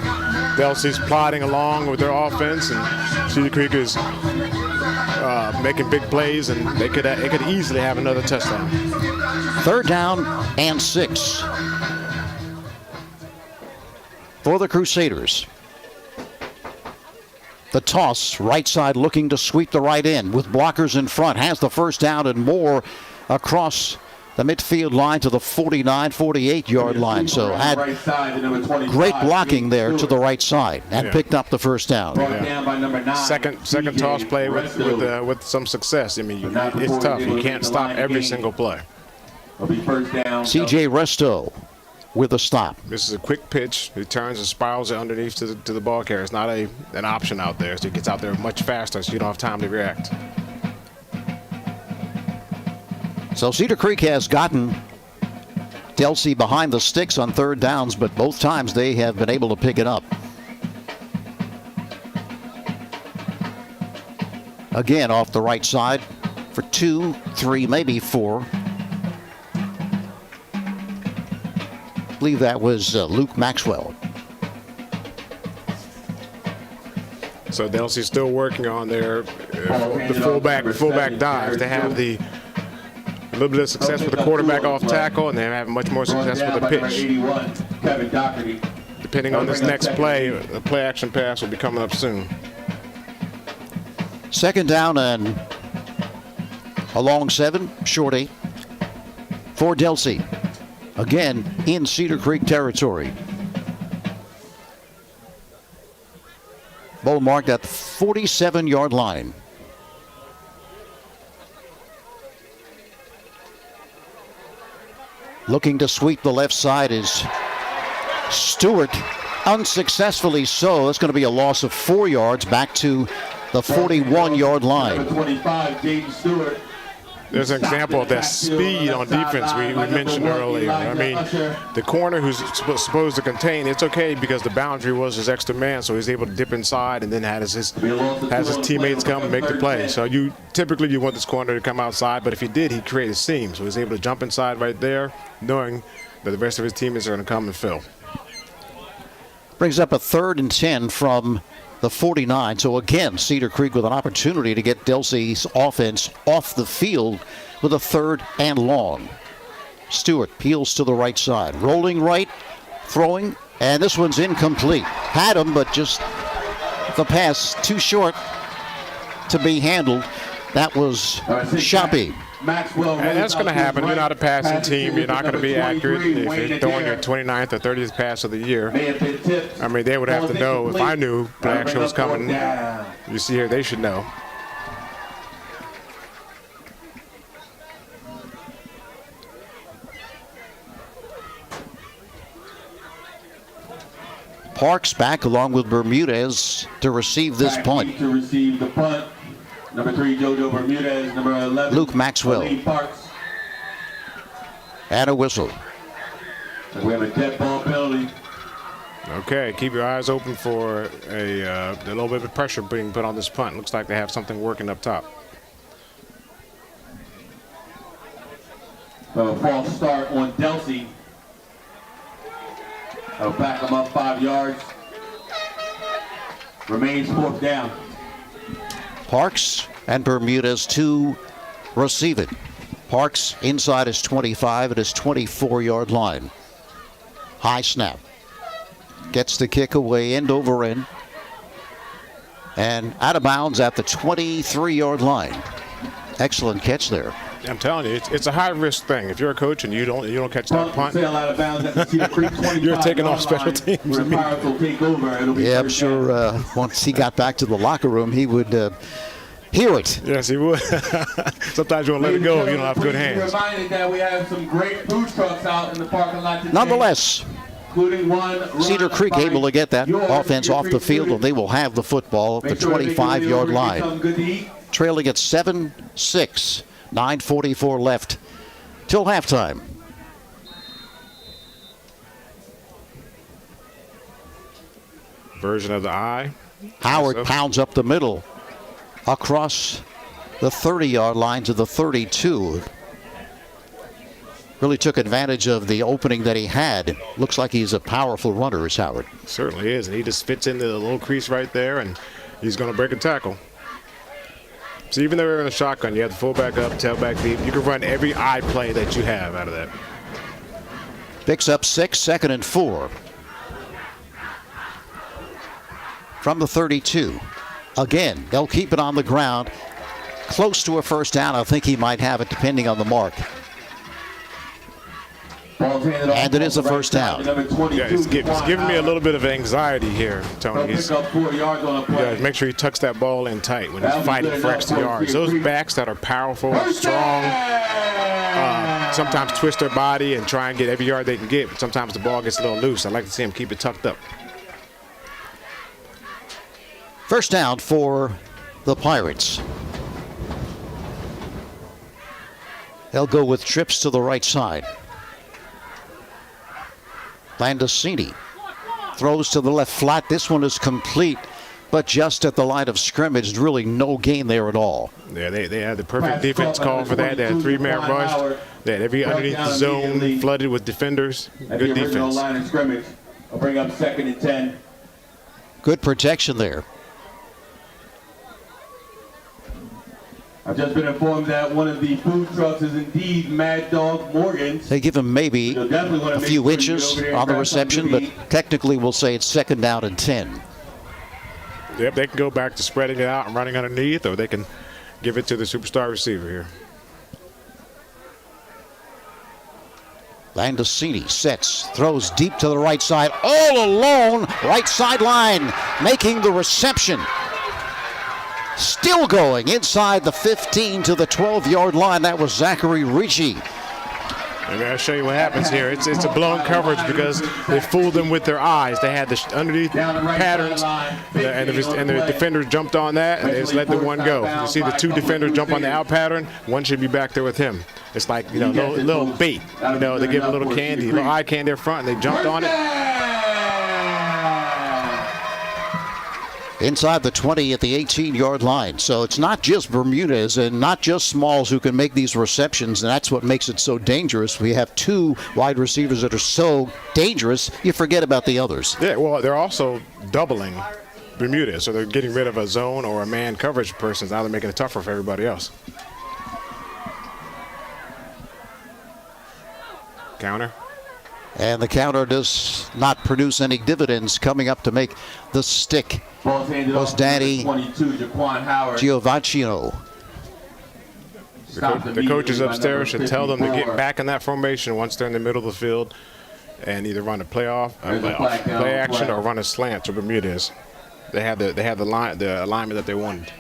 Delsea's plodding along with their offense, and Cedar Creek is making big plays, and they could easily have another touchdown. Third down and 6 for the Crusaders. The toss, right side looking to sweep the right end with blockers in front. Has the first down and more across the midfield line to the 49, 48-yard line. So had great blocking there to the right side and picked up the first down. Second toss play with some success. I mean, it's tough. You can't stop every single play. C.J. Resto with a stop. This is a quick pitch. He turns and spirals it underneath to the ball carrier. It's not an option out there. So he gets out there much faster, so you don't have time to react. So Cedar Creek has gotten Delsea behind the sticks on third downs, but both times they have been able to pick it up. Again, off the right side for 2, 3, maybe 4. I believe that was Luke Maxwell. So Delsea's still working on their the fullback dive. They have a little bit of success with the quarterback off tackle, and they have much more success with the pitch. Depending on this next play, the play action pass will be coming up soon. Second down and a long 7, short 8 for Delsea. Again, in Cedar Creek territory. Ball marked at the 47-yard line. Looking to sweep the left side is Stewart. Unsuccessfully so. It's going to be a loss of 4 yards back to the 41-yard line. 25, Jaden Stewart. There's an example of that speed on defense we mentioned earlier. I mean, the corner who's supposed to contain, it's okay because the boundary was his extra man, so he's able to dip inside and then has his teammates come and make the play. So typically you want this corner to come outside, but if he did, he'd create a seam. So he's able to jump inside right there, knowing that the rest of his teammates are going to come and fill. Brings up a 3rd and 10 from the 49. So again, Cedar Creek with an opportunity to get Delsea's offense off the field with a 3rd and long. Stewart peels to the right side, rolling right, throwing, and this one's incomplete. Had him, but just the pass too short to be handled. That was Shoppy. And that's going to happen. You're not a passing team. You're not going to be accurate. If you're throwing your 29th or 30th pass of the year, I mean, they would have to know. If I knew play action was coming, you see here, they should know. Parks back along with Bermudez to receive this punt. To receive the punt. Number 3, Jojo Bermudez. Number 11, Luke Maxwell. Parks. And a whistle. We have a dead ball penalty. Okay, keep your eyes open for a little bit of pressure being put on this punt. Looks like they have something working up top. False start on Delsea. Back them up 5 yards. Remains 4th down. Parks and Bermudez to receive it. Parks inside his 25 at his 24-yard line. High snap. Gets the kick away end over end. And out of bounds at the 23-yard line. Excellent catch there. I'm telling you, it's a high-risk thing. If you're a coach and you don't catch that punt, you're taking off special teams. Yeah, I'm sure once he got back to the locker room, he would hear it. Yes, he would. Sometimes you won't let it go if you don't have good hands. Reminded that we have some great food trucks out in the parking lot today. Nonetheless, including one Cedar Creek able to get that offense off the field, and they will have the football at the 25-yard line. Trailing at 7-6. 9:44 left till halftime. Version of the eye. Howard pounds up the middle across the 30-yard line to the 32. Really took advantage of the opening that he had. Looks like he's a powerful runner, is Howard. Certainly is, and he just fits into the little crease right there, and he's going to break a tackle. So even though you're in a shotgun, you have the fullback up, tailback deep. You can run every eye play that you have out of that. Picks up 6, 2nd and 4. From the 32. Again, they'll keep it on the ground. Close to a first down. I think he might have it depending on the mark. And it is a first down. Yeah, it's giving me a little bit of anxiety here, Tony. Make sure he tucks that ball in tight when he's fighting for extra yards. Those backs that are powerful, strong, sometimes twist their body and try and get every yard they can get, but sometimes the ball gets a little loose. I like to see him keep it tucked up. First down for the Pirates. They'll go with trips to the right side. Landacini throws to the left flat. This one is complete, but just at the line of scrimmage. Really no gain there at all. Yeah, they had the perfect defense call for that. They had a 3-man rush. They had every underneath the zone flooded with defenders. Good defense. Line of scrimmage. I'll bring up 2nd and 10. Good protection there. I've just been informed that one of the food trucks is indeed Mad Dog Morgan's. They give him maybe a few inches on the reception, but technically we'll say it's 2nd down and 10. Yep, they can go back to spreading it out and running underneath, or they can give it to the superstar receiver here. Landacini sets, throws deep to the right side, all alone, right sideline, making the reception. Still going inside the 15 to the 12-yard line. That was Zachary Ricci. Maybe I'll show you what happens here. It's a blown coverage because they fooled them with their eyes. They had the underneath patterns, and the defenders jumped on that, and they just let the one go. You see the 2 defenders jump on the out pattern. One should be back there with him. It's like, little bait. They give a little candy, little eye candy up front, and they jumped on it. Inside the 20 at the 18-yard line. So it's not just Bermudez and not just Smalls who can make these receptions, and that's what makes it so dangerous. We have 2 wide receivers that are so dangerous, you forget about the others. Yeah, well, they're also doubling Bermudez, so they're getting rid of a zone or a man coverage person. Now they're making it tougher for everybody else. Counter. And the counter does not produce any dividends. Coming up to make the stick was Danny Giovacchino. The coaches upstairs should tell them to get back in that formation once they're in the middle of the field and either run a play action or run a slant to Bermudez. They have the alignment that they wanted.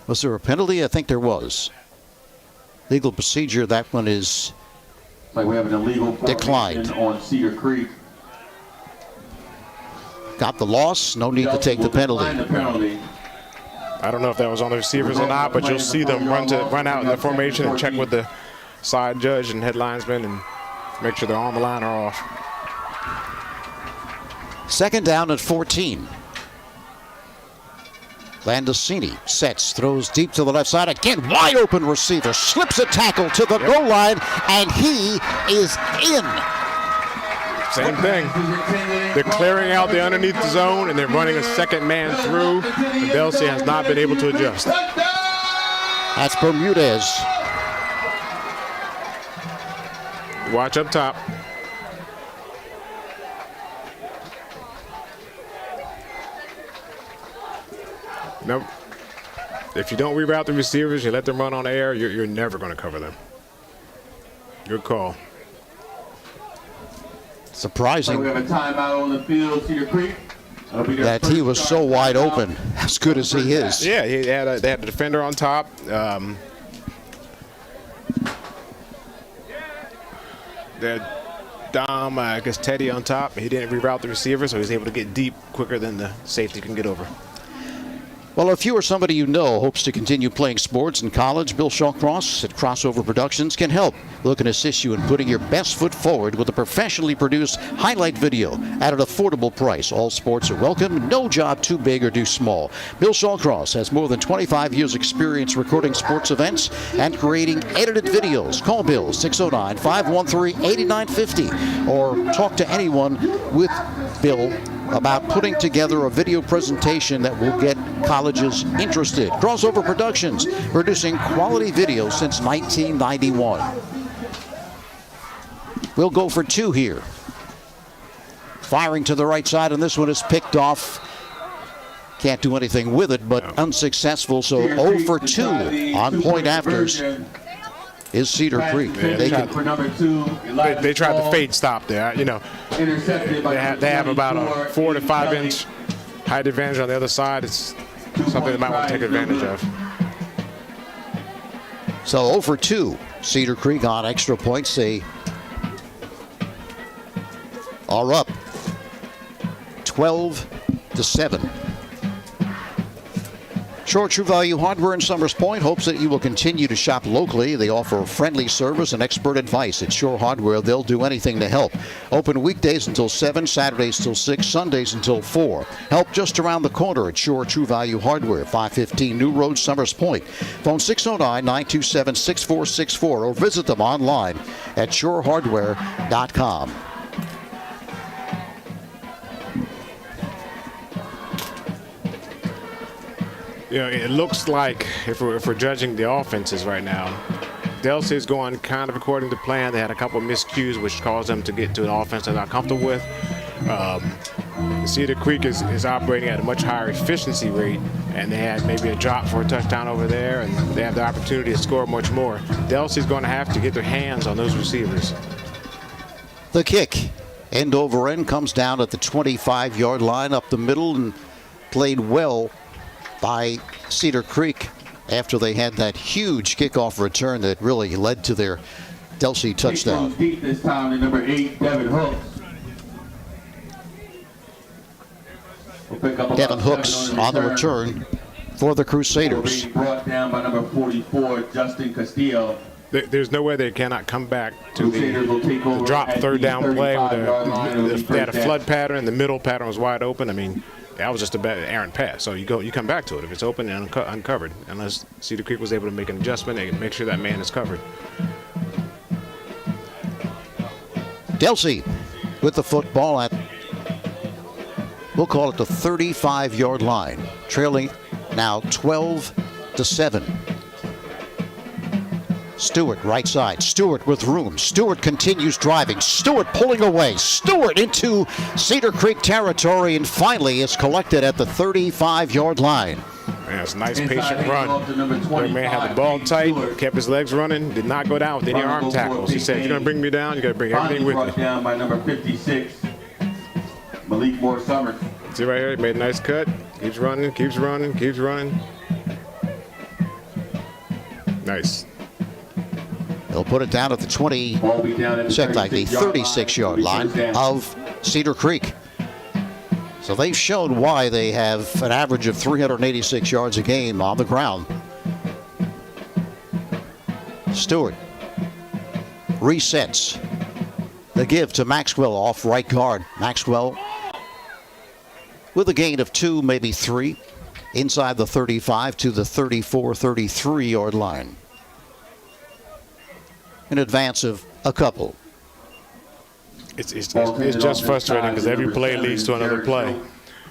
Was there a penalty? I think there was. Legal procedure, that one is like we have an illegal declined on Cedar Creek. Got the loss, no need to take the penalty. I don't know if that was on the receivers or not, but you'll see them run out in the formation and check with the side judge and head linesman and make sure they're on the line or off. 2nd down at 14. Landacini sets, throws deep to the left side. Again, wide open receiver. Slips a tackle to the goal line, and he is in. Same thing. They're clearing out the underneath the zone, and they're running a 2nd man through. And Delsea has not been able to adjust. That's Bermudez. Watch up top. Nope. If you don't reroute the receivers, you let them run on air, you're never going to cover them. Good call. Surprising we have a timeout on the field, Cedar Creek. That he was so wide open, as good as he is. Yeah, they had a defender on top. They had Dom, I guess Teddy on top. He didn't reroute the receiver, so he was able to get deep quicker than the safety can get over. Well, if you or somebody you know hopes to continue playing sports in college, Bill Shawcross at Crossover Productions can help. Look and assist you in putting your best foot forward with a professionally produced highlight video at an affordable price. All sports are welcome, no job too big or too small. Bill Shawcross has more than 25 years experience recording sports events and creating edited videos. Call Bill 609-513-8950 or talk to anyone with Bill about putting together a video presentation that will get colleges interested. Crossover Productions, producing quality videos since 1991. We'll go for 2 here. Firing to the right side, and this one is picked off. Can't do anything with it, but unsuccessful, so 0 for 2 on point afters. is Cedar Creek. They for number 2. They tried the fade stop there. You know, Intercepted by they have about a 24, 4 to 5 Kelly. inch height advantage on the other side. It's something they might want to take advantage of. So 0 for 2. Cedar Creek on extra points. They are up 12-7. Shore True Value Hardware in Summers Point hopes that you will continue to shop locally. They offer friendly service and expert advice. At Shore Hardware, they'll do anything to help. Open weekdays until 7, Saturdays till 6, Sundays until 4. Help just around the corner at Shore True Value Hardware, 515 New Road, Summers Point. Phone 609-927-6464 or visit them online at shorehardware.com. You know, it looks like if we're judging the offenses right now, Delsea is going kind of according to plan. They had a couple of miscues, which caused them to get to an offense they're not comfortable with. Cedar Creek is operating at a much higher efficiency rate, and they had maybe a drop for a touchdown over there, and they have the opportunity to score much more. Delsea is going to have to get their hands on those receivers. The kick, end over end, comes down at the 25-yard line up the middle and played well by Cedar Creek after they had that huge kickoff return that really led to their Delsea touchdown. Deep this time to number 8, Devin Hooks. We'll pick up Devin about Hooks 7 on the return for the Crusaders. Being brought down by number 44, Justin Castillo. There's no way they cannot come back to Crusaders will take the over drop at third the down play. 35-yard line. They had a flood pattern. The middle pattern was wide open. I mean, that was just a bad errant pass. So you come back to it if it's open and uncovered, unless Cedar Creek was able to make an adjustment and make sure that man is covered. Delsea with the football at, we'll call it the 35-yard line, trailing now 12-7. Stewart, right side. Stewart with room. Stewart continues driving. Stewart pulling away. Stewart into Cedar Creek territory and finally is collected at the 35-yard line. Man, it's a nice patient run. The man had the ball tight, kept his legs running, did not go down with any arm tackles. He said, if you're going to bring me down, you got to bring everything with brought you. down by number 56, Malik Moore Summers. See right here, he made a nice cut. Keeps running, keeps running, keeps running. Nice. They'll put it down at the 20, check like the 36-yard line of Cedar Creek. So they've shown why they have an average of 386 yards a game on the ground. Stewart resets. The give to Maxwell off right guard. Maxwell with a gain of 2, maybe 3, inside the 35 to the 34, 33-yard line. In advance of a couple. It's just frustrating because every play leads to another play.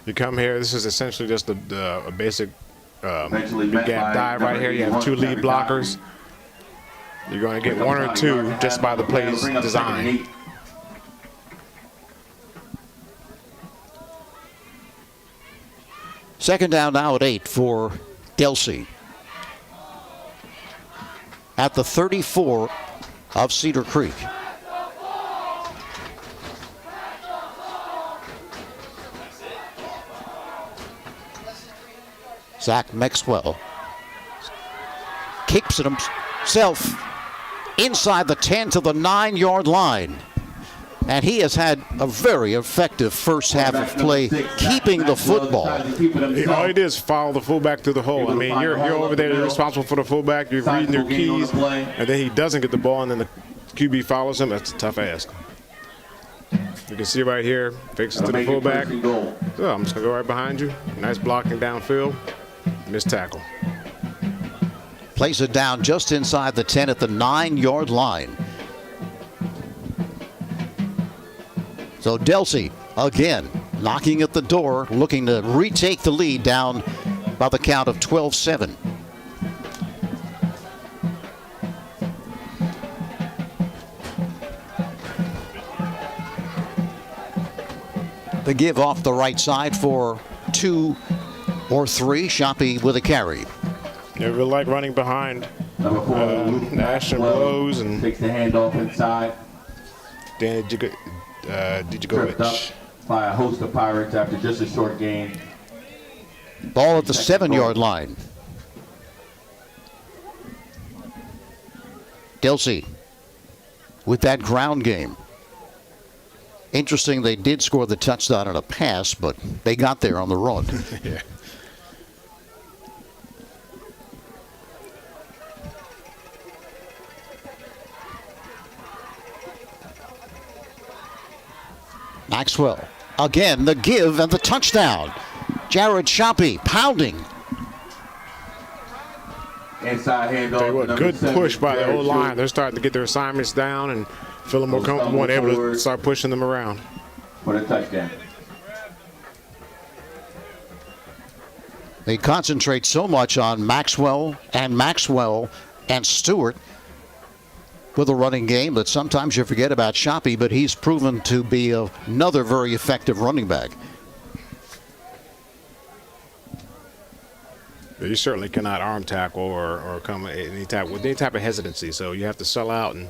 You come here, this is essentially just a basic big gap dive right here. You have 2 lead blockers. You're going to get 1 or 2 just by the play's design. Second down now at 8 for Delsea. At the 34 of Cedar Creek. Zach Maxwell keeps it himself inside the 10 to the 9-yard line. And he has had a very effective first half of play keeping the football. All he did is follow the fullback through the hole. I mean, you're over there, you're responsible for the fullback, you're reading your keys, and then he doesn't get the ball, and then the QB follows him. That's a tough ask. You can see right here, fakes it to the fullback. So I'm just going to go right behind you. Nice blocking downfield. Missed tackle. Plays it down just inside the 10 at the 9-yard line. So Delsea, again, knocking at the door, looking to retake the lead down by the count of 12-7. The give off the right side for 2 or 3. Shoppy with a carry. Yeah, we like running behind Number 4, Luke National Maxwell blows and takes the handoff inside. Danny Tripped up Djigovic. by a host of Pirates after just a short gain. Ball at the 7-yard line. Delsea with that ground game. Interesting, they did score the touchdown on a pass, but they got there on the run. Yeah. Maxwell, again, the give and the touchdown. Jared Shoppy pounding. Inside handoff. Tell you what, number good 7, push by the Jared O-line. Schultz They're starting to get their assignments down and feeling more comfortable and able to start pushing them around. for the touchdown. They concentrate so much on Maxwell and Stewart with a running game that sometimes you forget about Shoppy, but he's proven to be another very effective running back. You certainly cannot arm tackle or come any type of hesitancy. So you have to sell out, and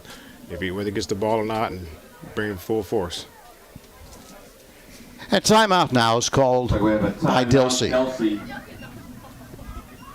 whether he gets the ball or not, and bring him full force. A timeout now is called by Delsea.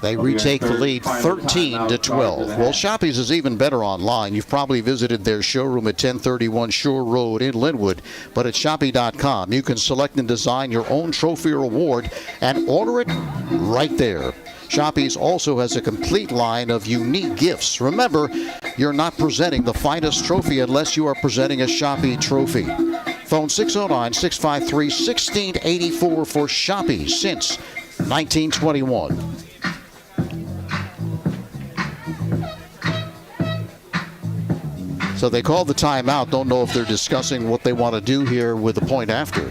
They retake the lead 13-12. Well, Shoppy's is even better online. You've probably visited their showroom at 1031 Shore Road in Linwood, but at Shoppy.com you can select and design your own trophy or award and order it right there. Shoppy's also has a complete line of unique gifts. Remember, you're not presenting the finest trophy unless you are presenting a Shoppy trophy. Phone 609-653-1684 for Shoppy since 1921. So they called the timeout. Don't know if they're discussing what they want to do here with the point after.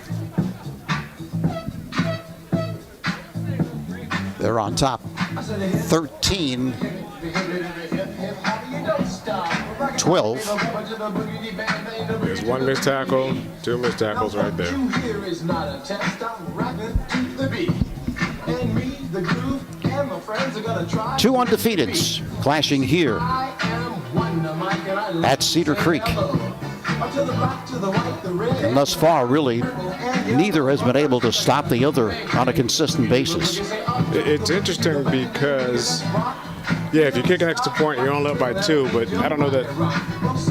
They're on top 13-12. There's one missed tackle, two missed tackles right there. Two undefeateds clashing here at Cedar Creek. And thus far, really, neither has been able to stop the other on a consistent basis. It's interesting because, if you kick an extra point, you're only up by 2, but I don't know that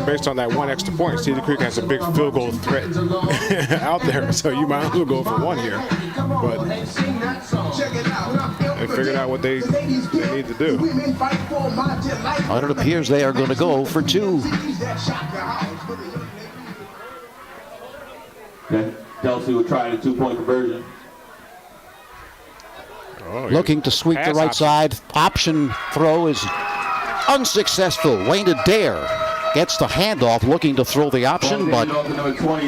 based on that one extra point, Cedar Creek has a big field goal threat out there, so you might as well go for 1 here. But they figured out what they need to do. Well, it appears they are going to go for 2. Delsea will try the 2-point conversion. Looking to sweep the right side. Option throw is unsuccessful. Wayne Adair gets the handoff, looking to throw the option, but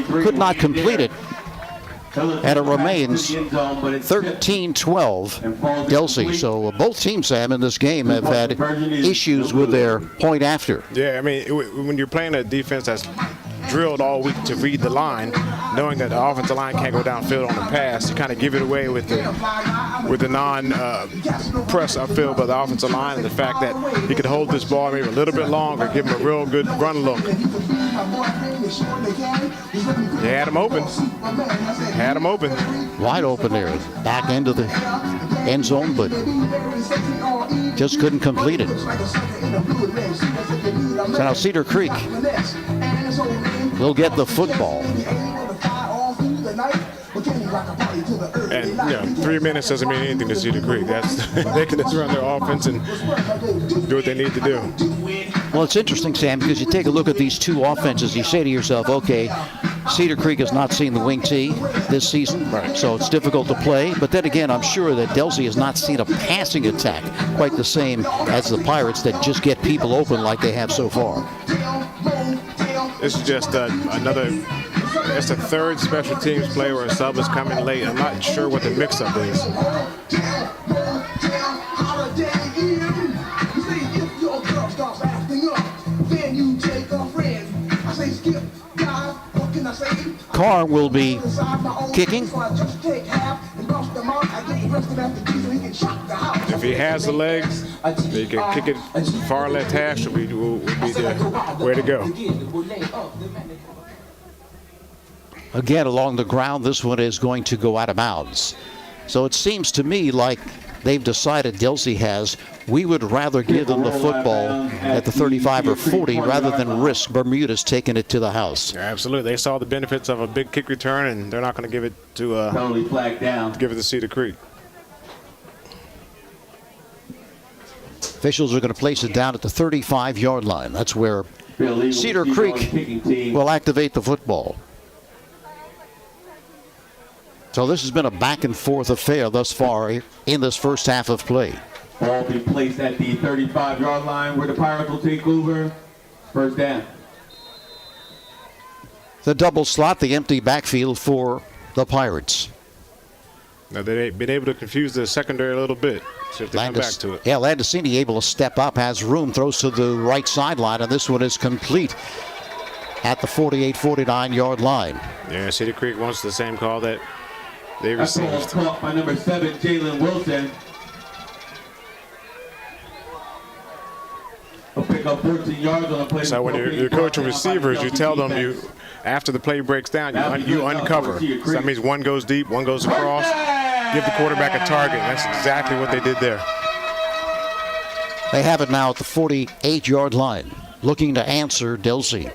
could not complete it. And it remains 13-12 Delsea. So both teams, Sam, in this game have had issues with their point after. Yeah, I mean, when you're playing a defense that's drilled all week to read the line, knowing that the offensive line can't go downfield on the pass, you kind of give it away with the non-press upfield by the offensive line, and the fact that he could hold this ball maybe a little bit longer, give him a real good run look. They had him open. Wide open there. Back end of the end zone, but just couldn't complete it. So now Cedar Creek will get the football. And 3 minutes doesn't mean anything to Cedar Creek. They can just run their offense and do what they need to do. Well, it's interesting, Sam, because you take a look at these two offenses. You say to yourself, okay, Cedar Creek has not seen the wing tee this season, so it's difficult to play. But then again, I'm sure that Delsea has not seen a passing attack quite the same as the Pirates that just get people open like they have so far. This is just it's the third special teams play where a sub is coming late. I'm not sure what the mix-up is. Carr will be kicking. If he has the legs, You can kick it far left hash will be the way to go. Again, along the ground, this one is going to go out of bounds. So it seems to me like they've decided, Delsea has, we would rather give them the football at the 35 or 40 rather than risk Bermuda's taking it to the house. Yeah, absolutely. They saw the benefits of a big kick return, and they're not going to give it to give it to Cedar Creek. Officials are going to place it down at the 35-yard line. That's where Cedar Creek will activate the football. So this has been a back-and-forth affair thus far in this first half of play. Ball will be placed at the 35-yard line where the Pirates will take over. First down. The double slot, the empty backfield for the Pirates. Now they've been able to confuse the secondary a little bit. See if they come back to it. Yeah, Landesini able to step up, has room, throws to the right sideline, and this one is complete at the 48-49-yard line. Yeah, Cedar Creek wants the same call that they received. That's caught by number 7, Jalen Wilson. He'll pick up 14 yards on the play. So when you're coaching receivers, you tell them after the play breaks down, you uncover. So that means one goes deep, one goes across. Give the quarterback a target. That's exactly what they did there. They have it now at the 48-yard line, looking to answer Delsea.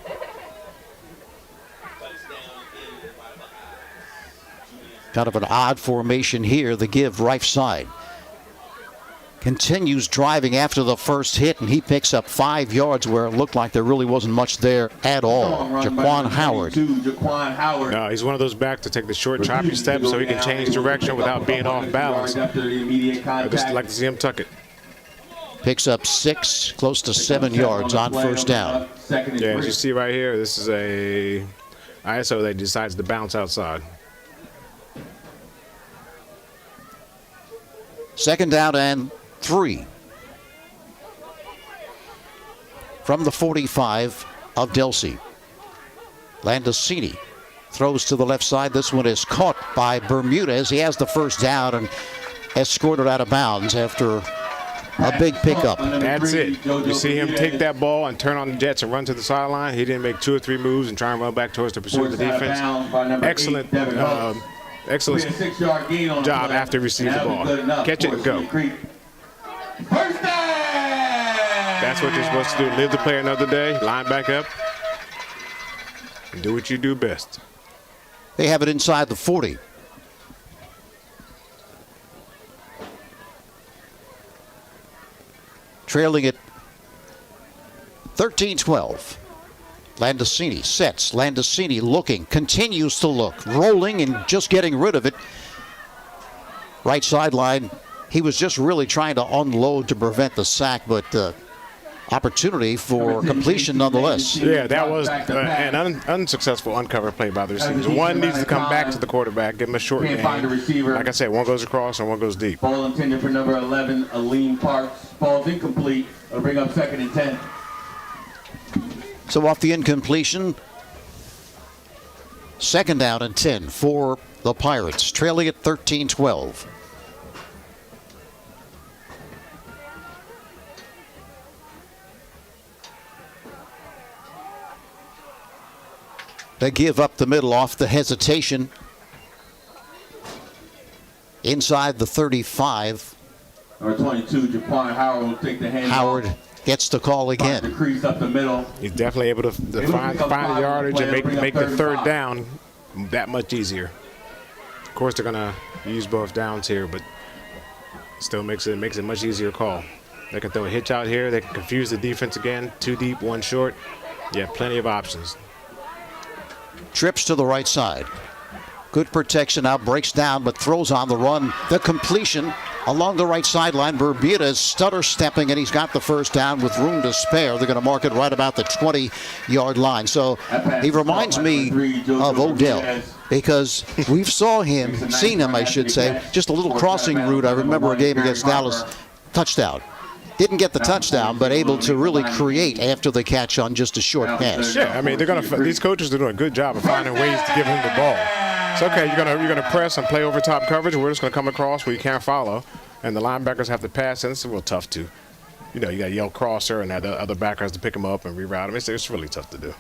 Kind of an odd formation here, the give right side. Continues driving after the first hit, and he picks up 5 yards where it looked like there really wasn't much there at all. Jaquan Howard. No, he's one of those backs to take the short, choppy steps so he can change direction without being off balance. I just like to see him tuck it. Picks up 6, close to 7 yards on first down. Yeah, as you see right here, this is a ISO that decides to bounce outside. Second down and 3 from the 45 of Delsea. Landesini throws to the left side. This one is caught by Bermudez. He has the first down and escorted out of bounds after a big pickup. That's it. You see him take that ball and turn on the jets and run to the sideline. He didn't make 2 or 3 moves and try and run back towards the pursuit of the defense. Excellent. Excellent job after he received the ball. Catch it and go. That's what you're supposed to do. Live to play another day. Line back up. And do what you do best. They have it inside the 40. Trailing it 13-12. Landesini sets. Landesini looking, continues to look, rolling and just getting rid of it. Right sideline. He was just really trying to unload to prevent the sack, but opportunity for completion nonetheless. Yeah, that was an unsuccessful uncover play by the receivers. One needs to come back to the quarterback, give him a short game. Like I said, one goes across and one goes deep. Ball intended for number 11, Aleem Parks. Ball's incomplete. It'll bring up 2nd and 10. So off the incompletion, 2nd down and 10 for the Pirates, trailing at 13-12. They give up the middle off the hesitation. Inside the 35. Number 22, Jaquan Howard will take the handoff. Howard gets the call again. The crease up the middle. He's definitely able to find the yardage and make the 3rd down that much easier. Of course, they're going to use both downs here, but still makes it a much easier call. They can throw a hitch out here. They can confuse the defense again. 2 deep, 1 short. You have plenty of options. Trips to the right side. Good protection now, breaks down, but throws on the run. The completion along the right sideline. Bermudez stutter stepping, and he's got the first down with room to spare. They're going to mark it right about the 20-yard line. So he reminds me of Odell because we've seen him, I should say, just a little crossing route. I remember a game against Dallas, touchdown. Didn't get the touchdown, but able to really create after the catch on just a short pass. Yeah, I mean, these coaches are doing a good job of finding ways to give him the ball. It's okay, you're gonna press and play over top coverage. We're just gonna come across where you can't follow, and the linebackers have to pass, and it's a little tough too. you got to yell crosser and have the other backers to pick him up and reroute him. It's really tough to do.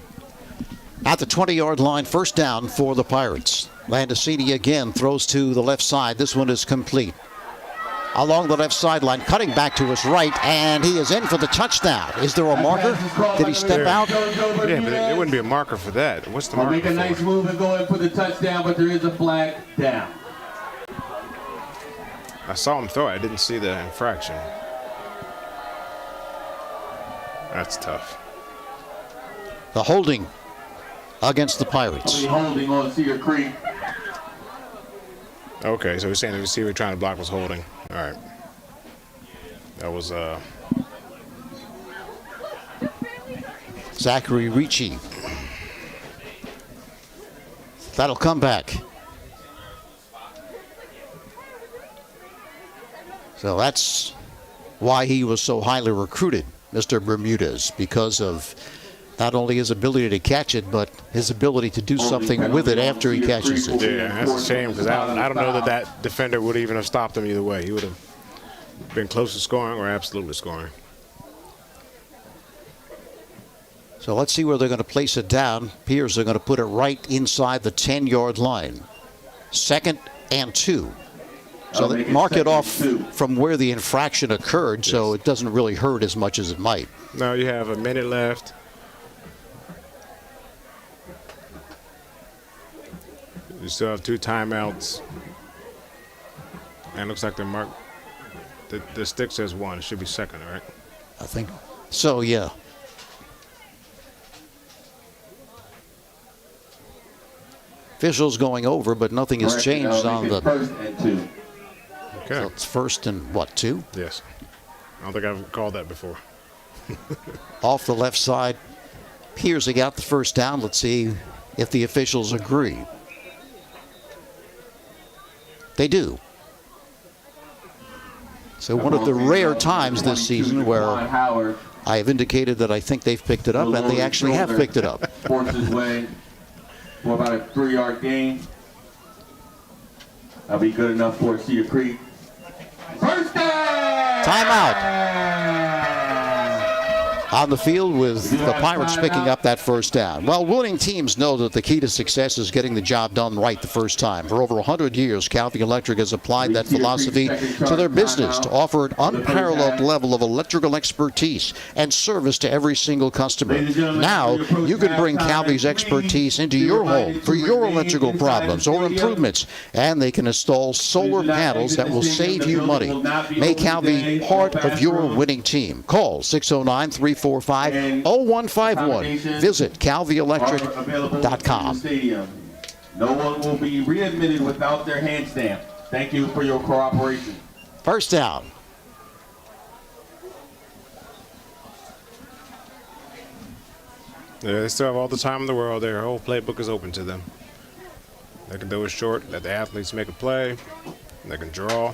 At the 20-yard line, first down for the Pirates. Landesini again throws to the left side. This one is complete. Along the left sideline, cutting back to his right, and he is in for the touchdown. Is there a marker? Did he step out? Yeah, but there wouldn't be a marker for that. What's the marker Make a nice move and go in for the touchdown, but there is a flag down. I saw him throw it. I didn't see the infraction. That's tough. The holding against the Pirates. Holding on Cedar Creek. Okay, so we're saying the receiver trying to block was holding. All right. That was Zachary Ricci. That'll come back. So that's why he was so highly recruited, Mr. Bermudez, because of not only his ability to catch it, but his ability to do something with it after he catches it. Yeah, that's a shame because I don't know that defender would even have stopped him either way. He would have been close to scoring or absolutely scoring. So let's see where they're going to place it down. Piers are going to put it right inside the 10-yard line. 2nd and 2. So they mark it off from where the infraction occurred, so it doesn't really hurt as much as it might. Now you have a minute left. You still have 2 timeouts. And it looks like they're marked. The stick says 1. It should be 2nd, right? I think so, yeah. Officials going over, but nothing has changed on the. 1st and 2. Okay. So it's 1st and what, 2? Yes. I don't think I've called that before. Off the left side. Piers got the first down. Let's see if the officials agree. They do. So one of the rare times this season where I have indicated that I think they've picked it up, and they actually have picked it up. Forces way for about a 3-yard gain. That'll be good enough for Cedar Creek. First down! Timeout. On the field with the Pirates picking up that first down. Well, winning teams know that the key to success is getting the job done right the first time. For over 100 years, Calvi Electric has applied that philosophy to their business to offer an unparalleled level of electrical expertise and service to every single customer. Now, you can bring Calvi's expertise into your home for your electrical problems or improvements, and they can install solar panels that will save you money. Make Calvi part of your winning team. Call 609-345-0151. Visit calvielectric.com. No one will be readmitted without their hand stamp. Thank you for your cooperation. First down. Yeah, they still have all the time in the world. Their whole playbook is open to them. They can do it short, let the athletes make a play. They can draw.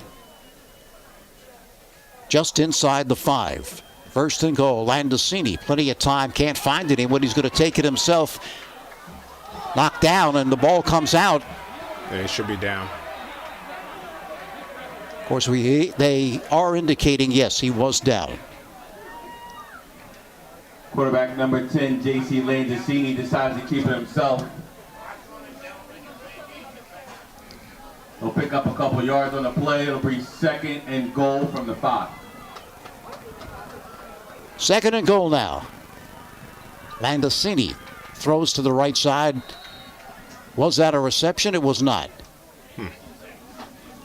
Just inside the 5. 1st and goal. Landesini, plenty of time, can't find anyone. He's going to take it himself. Knocked down, and the ball comes out. Yeah, it should be down. Of course, they are indicating, yes, he was down. Quarterback number 10, J.C. Landesini, decides to keep it himself. He'll pick up a couple yards on the play. It'll be 2nd and goal from the 5. 2nd and goal now. Landesini throws to the right side. Was that a reception? It was not.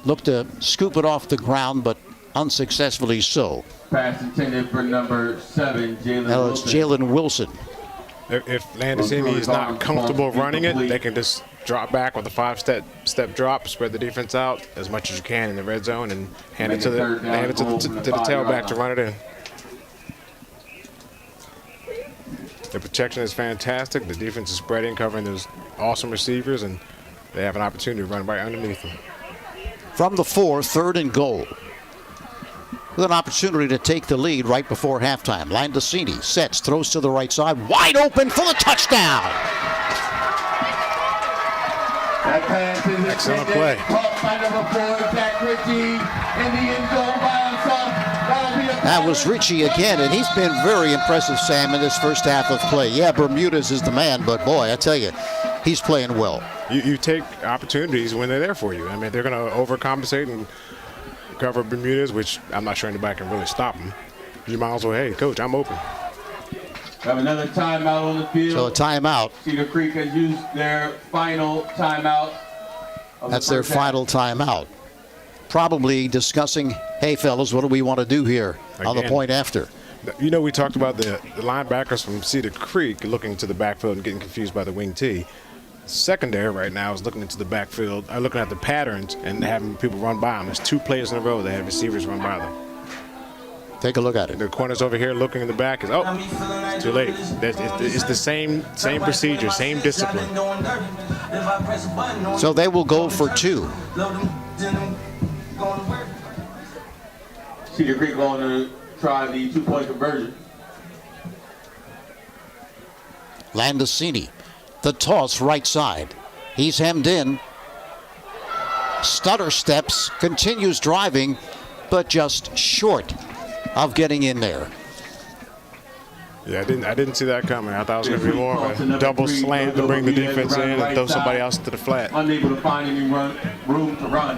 Looked to scoop it off the ground, but unsuccessfully so. Pass intended for number 7, Jalen Now it's Jalen Wilson. If Landesini is not comfortable running it, they can just drop back with a 5-step drop, spread the defense out as much as you can in the red zone, and hand it to the tailback to run it in. The protection is fantastic. The defense is spreading, covering those awesome receivers, and they have an opportunity to run right underneath them. From the 4, 3rd and goal. With an opportunity to take the lead right before halftime. Landesini sets, throws to the right side, wide open for the touchdown. That pass is excellent play. Caught by number 4, Zach Ritchie, in the end zone by himself. That was Richie again, and he's been very impressive, Sam, in this first half of play. Yeah, Bermudez is the man, but boy, I tell you, he's playing well. You take opportunities when they're there for you. I mean, they're going to overcompensate and cover Bermudez, which I'm not sure anybody can really stop him. You might as well, hey, coach, I'm open. We have another timeout on the field. So a timeout. Cedar Creek has used their final timeout. That's their final timeout. Probably discussing, hey, fellas, what do we want to do here on the point after? You know, we talked about the linebackers from Cedar Creek looking to the backfield and getting confused by the wing T. Secondary right now is looking into the backfield, looking at the patterns and having people run by them. There's 2 plays in a row that have receivers run by them. Take a look at it. The corner's over here looking in the back. It's too late. It's the same procedure, same discipline. So they will go for 2. Cedar Creek going to try the 2-point conversion. Landacini, the toss right side. He's hemmed in. Stutter steps, continues driving, but just short of getting in there. Yeah, I didn't see that coming. I thought it was going to be more of a double slam to bring the defense in and throw somebody else to the flat. Unable to find any room to run.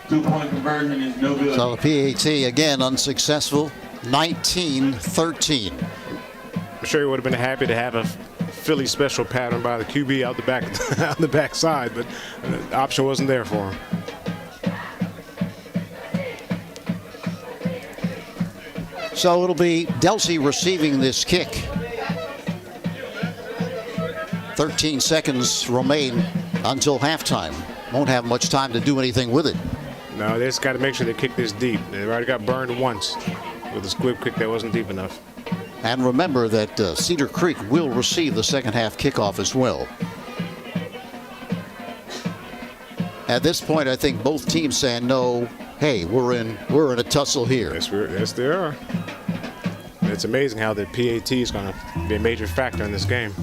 2-point conversion is no good. So the PAT again unsuccessful, 19-13. I'm sure he would have been happy to have a Philly special pattern by the QB out the back, out the back side, but the option wasn't there for him. So it'll be Delsea receiving this kick. 13 seconds remain until halftime. Won't have much time to do anything with it. No, they just got to make sure they kick this deep. They already got burned once with a squib kick that wasn't deep enough. And remember that Cedar Creek will receive the second half kickoff as well. At this point, I think both teams saying no. Hey, we're in a tussle here. Yes, they are. It's amazing how the PAT is going to be a major factor in this game.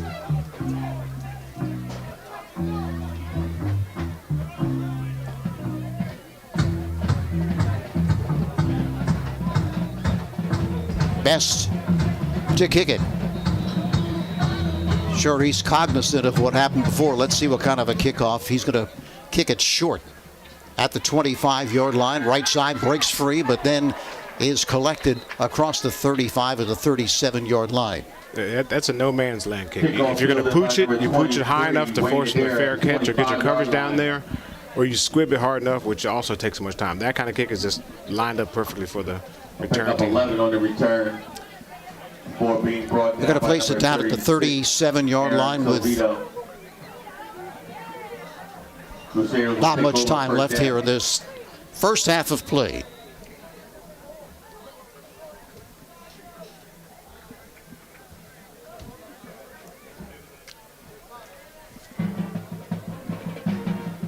Best to kick it. Sure, he's cognizant of what happened before. Let's see what kind of a kickoff. He's going to kick it short at the 25-yard line. Right side breaks free, but then is collected across the 35 of the 37-yard line. That's a no man's land kick. If you're going to pooch it, you pooch it high enough to force a fair catch or get your coverage down there, or you squib it hard enough, which also takes so much time. That kind of kick is just lined up perfectly for the return team. 11 on the return. They're going to place it down at the 37-yard line with not much time left here in this first half of play.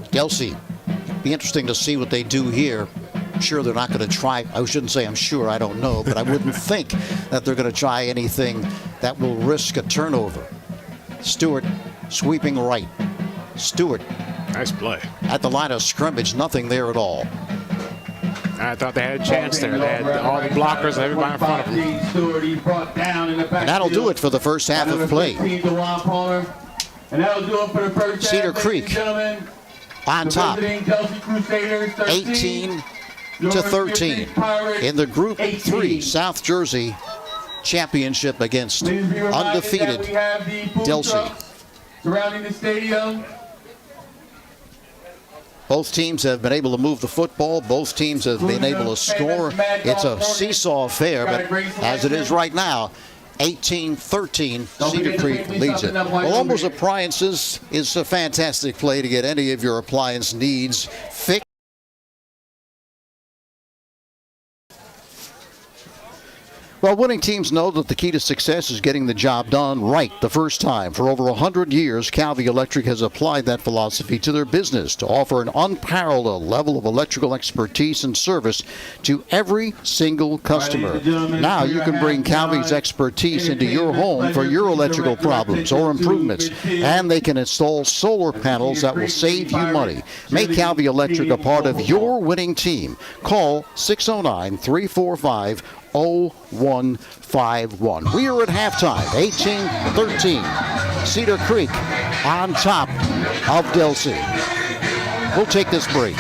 Delsea, be interesting to see what they do here. I'm sure they're not going to try. I shouldn't say I'm sure, I don't know, but I wouldn't think that they're going to try anything that will risk a turnover. Stewart sweeping right. Stewart. Nice play. At the line of scrimmage, nothing there at all. I thought they had a chance there. They had all the blockers and everybody in front of them. And that'll do it for the first half of play. Cedar Creek on top, 18-13 in the Group 3 South Jersey Championship against undefeated Delsea. Surrounding the stadium. Both teams have been able to move the football. Both teams have been able to score. It's a seesaw affair, but as it is right now, 18-13, Cedar Creek leads it. Well, Almost Appliances is a fantastic play to get any of your appliance needs fixed. Well, winning teams know that the key to success is getting the job done right the first time. For over 100 years, Calvi Electric has applied that philosophy to their business to offer an unparalleled level of electrical expertise and service to every single customer. Now you can bring Calvi's expertise into your home for your electrical problems or improvements, and they can install solar panels that will save you money. Make Calvi Electric a part of your winning team. Call 609-345-0151. We are at halftime, 18-13. Cedar Creek on top of Delsea. We'll take this break.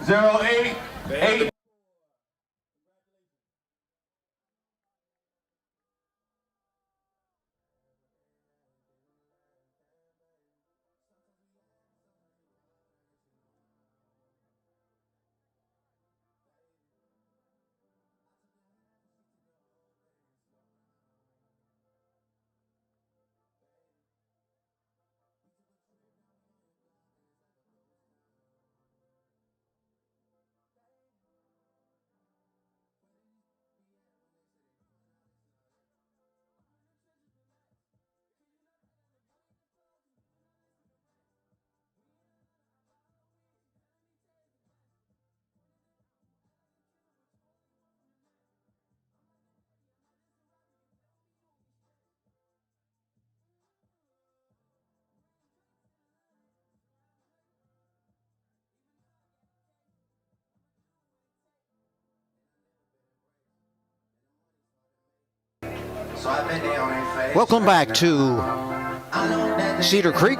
08. Welcome back to Cedar Creek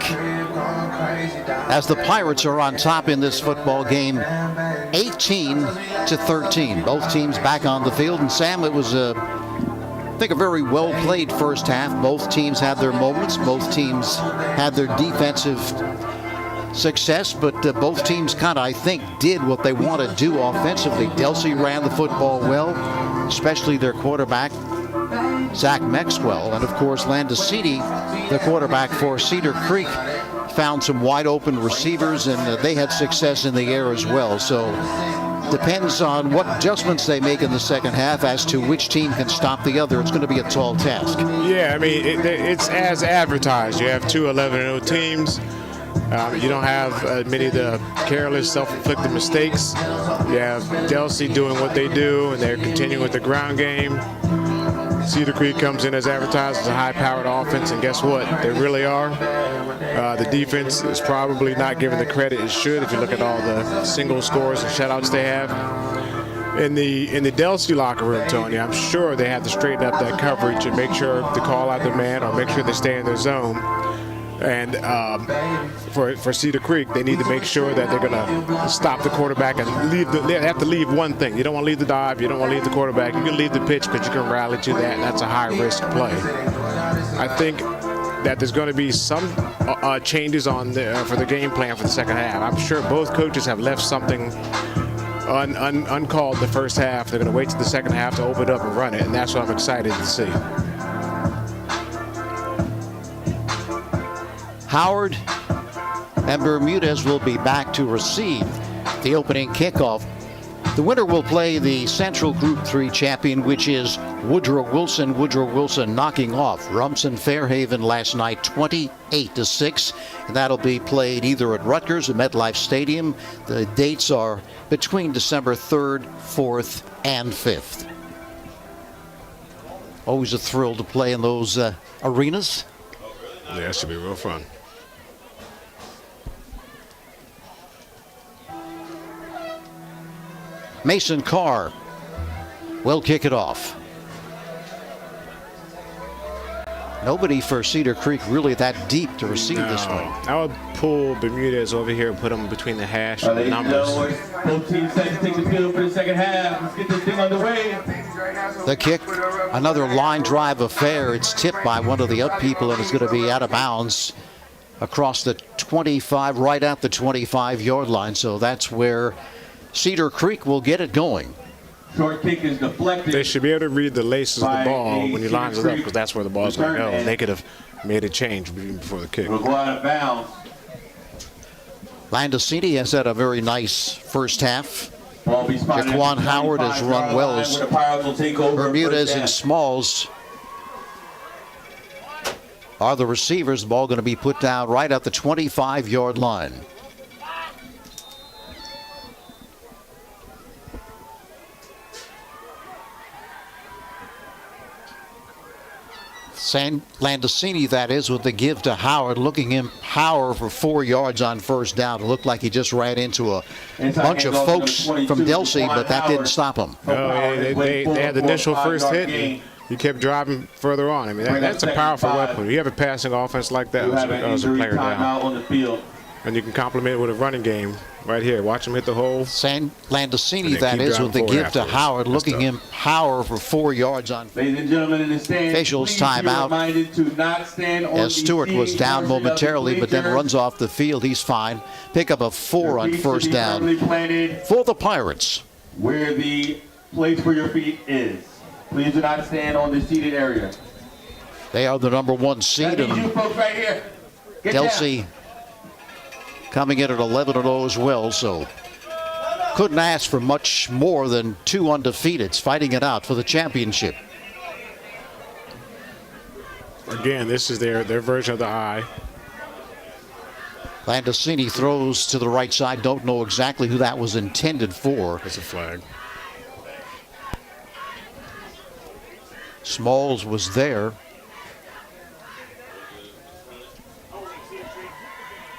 as the Pirates are on top in this football game, 18-13. Both teams back on the field. And Sam, it was I think a very well played first half. Both teams had their moments. Both teams had their defensive success, but both teams kind of, I think, did what they want to do offensively. Delsea ran the football well, especially their quarterback, Zach Maxwell. And of course, Landesini, the quarterback for Cedar Creek, found some wide open receivers, and they had success in the air as well. So depends on what adjustments they make in the second half as to which team can stop the other. It's going to be a tall task. Yeah, I mean, it's as advertised. You have two 11-0 teams. You don't have many of the careless, self-inflicted mistakes. You have Delsea doing what they do, and they're continuing with the ground game. Cedar Creek comes in as advertised as a high-powered offense, and guess what? They really are. The defense is probably not given the credit it should if you look at all the single scores and shutouts they have. In the Delsea locker room, Tony, I'm sure they have to straighten up that coverage and make sure to call out the man or make sure they stay in their zone. And for Cedar Creek, they need to make sure that they're going to stop the quarterback and they have to leave one thing. You don't want to leave the dive. You don't want to leave the quarterback. You can leave the pitch because you can rally to that, and that's a high-risk play. I think that there's going to be some changes on for the game plan for the second half. I'm sure both coaches have left something uncalled the first half. They're going to wait till the second half to open it up and run it, and that's what I'm excited to see. Howard and Bermudez will be back to receive the opening kickoff. The winner will play the Central Group 3 champion, which is Woodrow Wilson. Woodrow Wilson knocking off Rumson Fairhaven last night 28-6. And that'll be played either at Rutgers or MetLife Stadium. The dates are between December 3rd, 4th, and 5th. Always a thrill to play in those arenas. Yeah, it should be real fun. Mason Carr will kick it off. Nobody for Cedar Creek really that deep to receive this one. I would pull Bermudez over here and put him between the hash and the numbers. Both teams set to take the field for the second half. Let's get this thing underway. The kick, another line drive affair. It's tipped by one of the up people, and it's going to be out of bounds across the 25, right at the 25-yard line. So that's where Cedar Creek will get it going. Short kick is deflected. They should be able to read the laces of the ball when he lines it up, because that's where the ball's going to go. And they could have made a change even before the kick. It'll go out of bounds. Landesini has had a very nice first half. Jaquan Jaquan Howard has run well as Bermudez and Smalls are the receivers. The ball going to be put down right at the 25-yard line. Landesini, that is, with the give to Howard, looking in power for 4 yards on first down. It looked like he just ran into a bunch of folks from Delsea, but that didn't stop him. They had the initial first hit, and he kept driving further on. I mean, that's a powerful weapon. You have a passing offense like that, it was a player down. And you can complement it with a running game right here. Watch him hit the hole. Landesini, that is, with the give to Howard, looking him power for 4 yards on Ladies and gentlemen in the stands, officials please be timeout. reminded to not stand on As the Stewart was seating down portion of the momentarily, but then bleachers. runs off the field. He's fine. Pick up a 4 on Your feet first should be down firmly planted for the Pirates. where the place for your feet is. Please do not stand on the seated area. They are the number 1 seed, That means you and folks right here. Get down. Delsea coming in at 11-0 as well, so couldn't ask for much more than 2 undefeateds fighting it out for the championship. Again, this is their version of the I. Landesini throws to the right side. Don't know exactly who that was intended for. It's a flag. Smalls was there.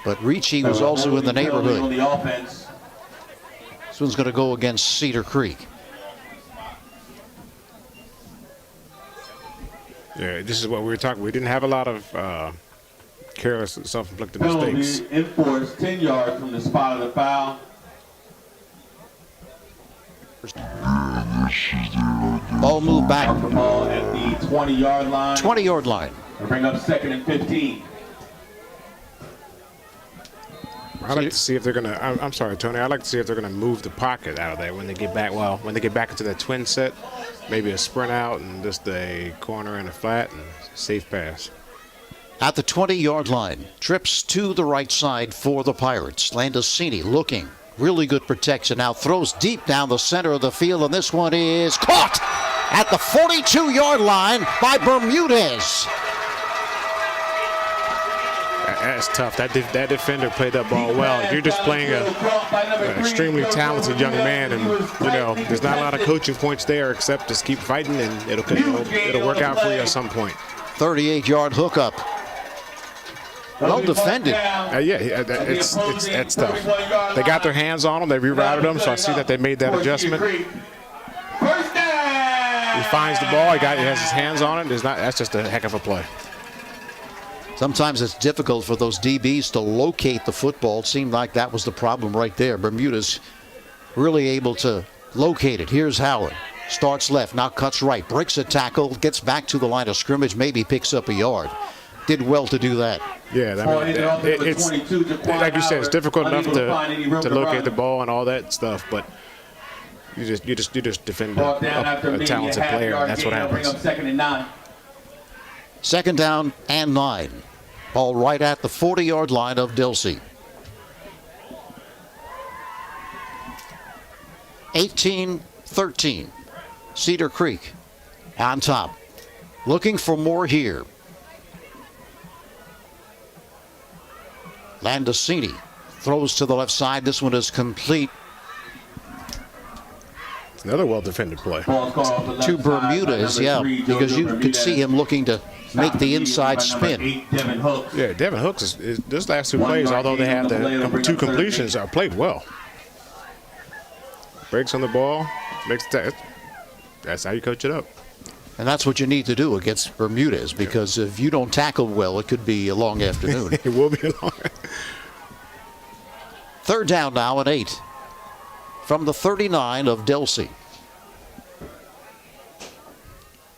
But Ricci was also in the neighborhood. On the offense. This one's going to go against Cedar Creek. Yeah, this is what we were talking. We didn't have a lot of careless and self-inflicted mistakes. Penalty enforced 10 yards from the spot of the foul. Ball moved back. Off the ball at the 20-yard line. 20-yard line. We'll bring up 2nd and 15. I'd like to see if they're going to, I'm sorry, Tony, I'd like to see if they're going to move the pocket out of there when they get back. Well, when they get back into that twin set, maybe a sprint out and just a corner and a flat and safe pass. At the 20-yard line, trips to the right side for the Pirates. Landesini looking, really good protection. Now throws deep down the center of the field, and this one is caught at the 42-yard line by Bermudez. That's tough. That defender played that ball well. You're just playing an extremely talented young man, and you know there's not a lot of coaching points there except just keep fighting, and it'll work out for you at some point. 38-yard hookup. Well defended. It's tough. They got their hands on him. They rerouted him, so I see that they made that adjustment. First down. He finds the ball. He has his hands on it. That's just a heck of a play. Sometimes it's difficult for those DBs to locate the football. It seemed like that was the problem right there. Bermudez really able to locate it. Here's Howard. Starts left, now cuts right, breaks a tackle, gets back to the line of scrimmage, maybe picks up a yard. Did well to do that. Yeah, it's like you said, it's difficult enough to locate the ball and all that stuff, but you just defend a talented player, and that's what happens. 2nd and 9. 2nd down and 9. Ball right at the 40-yard line of Delsea. 18-13. Cedar Creek on top. Looking for more here. Landesini throws to the left side. This one is complete Another well-defended play. to Bermudez, yeah, because you could see him looking to make the inside spin. Yeah, Devin Hooks is those last 2 plays, although they have the 2 completions, are played well. Breaks on the ball, makes that. That's how you coach it up. And that's what you need to do against Bermudez, because if you don't tackle well, it could be a long afternoon. It will be a long. 3rd down now and 8 from the 39 of Delsea.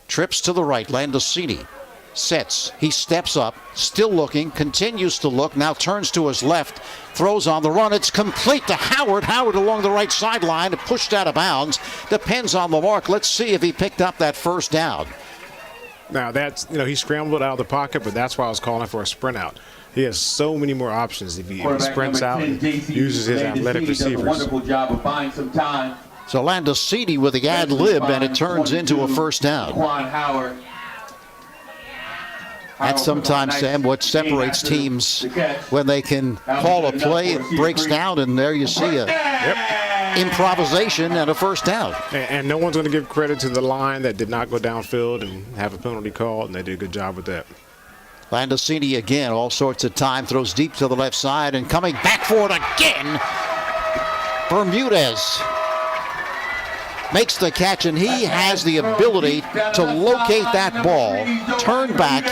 Trips to the right, Landesini sets, he steps up, still looking, continues to look, now turns to his left, throws on the run, it's complete to Howard. Howard along the right sideline, pushed out of bounds, depends on the mark. Let's see if he picked up that first down. Now that's, he scrambled out of the pocket, but that's why I was calling for a sprint out. He has so many more options if he sprints out and uses his athletic receivers. Wonderful job of buying some time. So Landesini with the ad lib, and it turns into a first down. Howard. That's sometimes, Sam, what separates teams when they can call a play, it breaks down, and there you see a improvisation and a first down. And no one's going to give credit to the line that did not go downfield and have a penalty called, and they did a good job with that. Landesini again, all sorts of time, throws deep to the left side, and coming back for it again, Bermudez makes the catch, and he has the ability to locate that ball, turn back,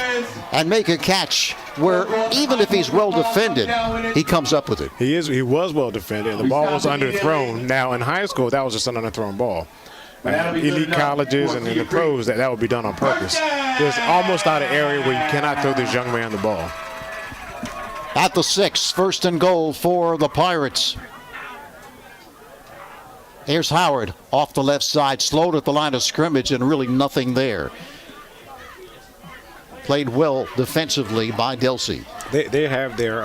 and make a catch where even if he's well defended, he comes up with it. He was well defended. The ball was underthrown. Now in high school, that was just an underthrown ball. Elite colleges and in the pros, that would be done on purpose. There's almost not an area where you cannot throw this young man the ball. At the 6, 1st and goal for the Pirates. Here's Howard off the left side, slowed at the line of scrimmage, and really nothing there. Played well defensively by Delsea. They have their,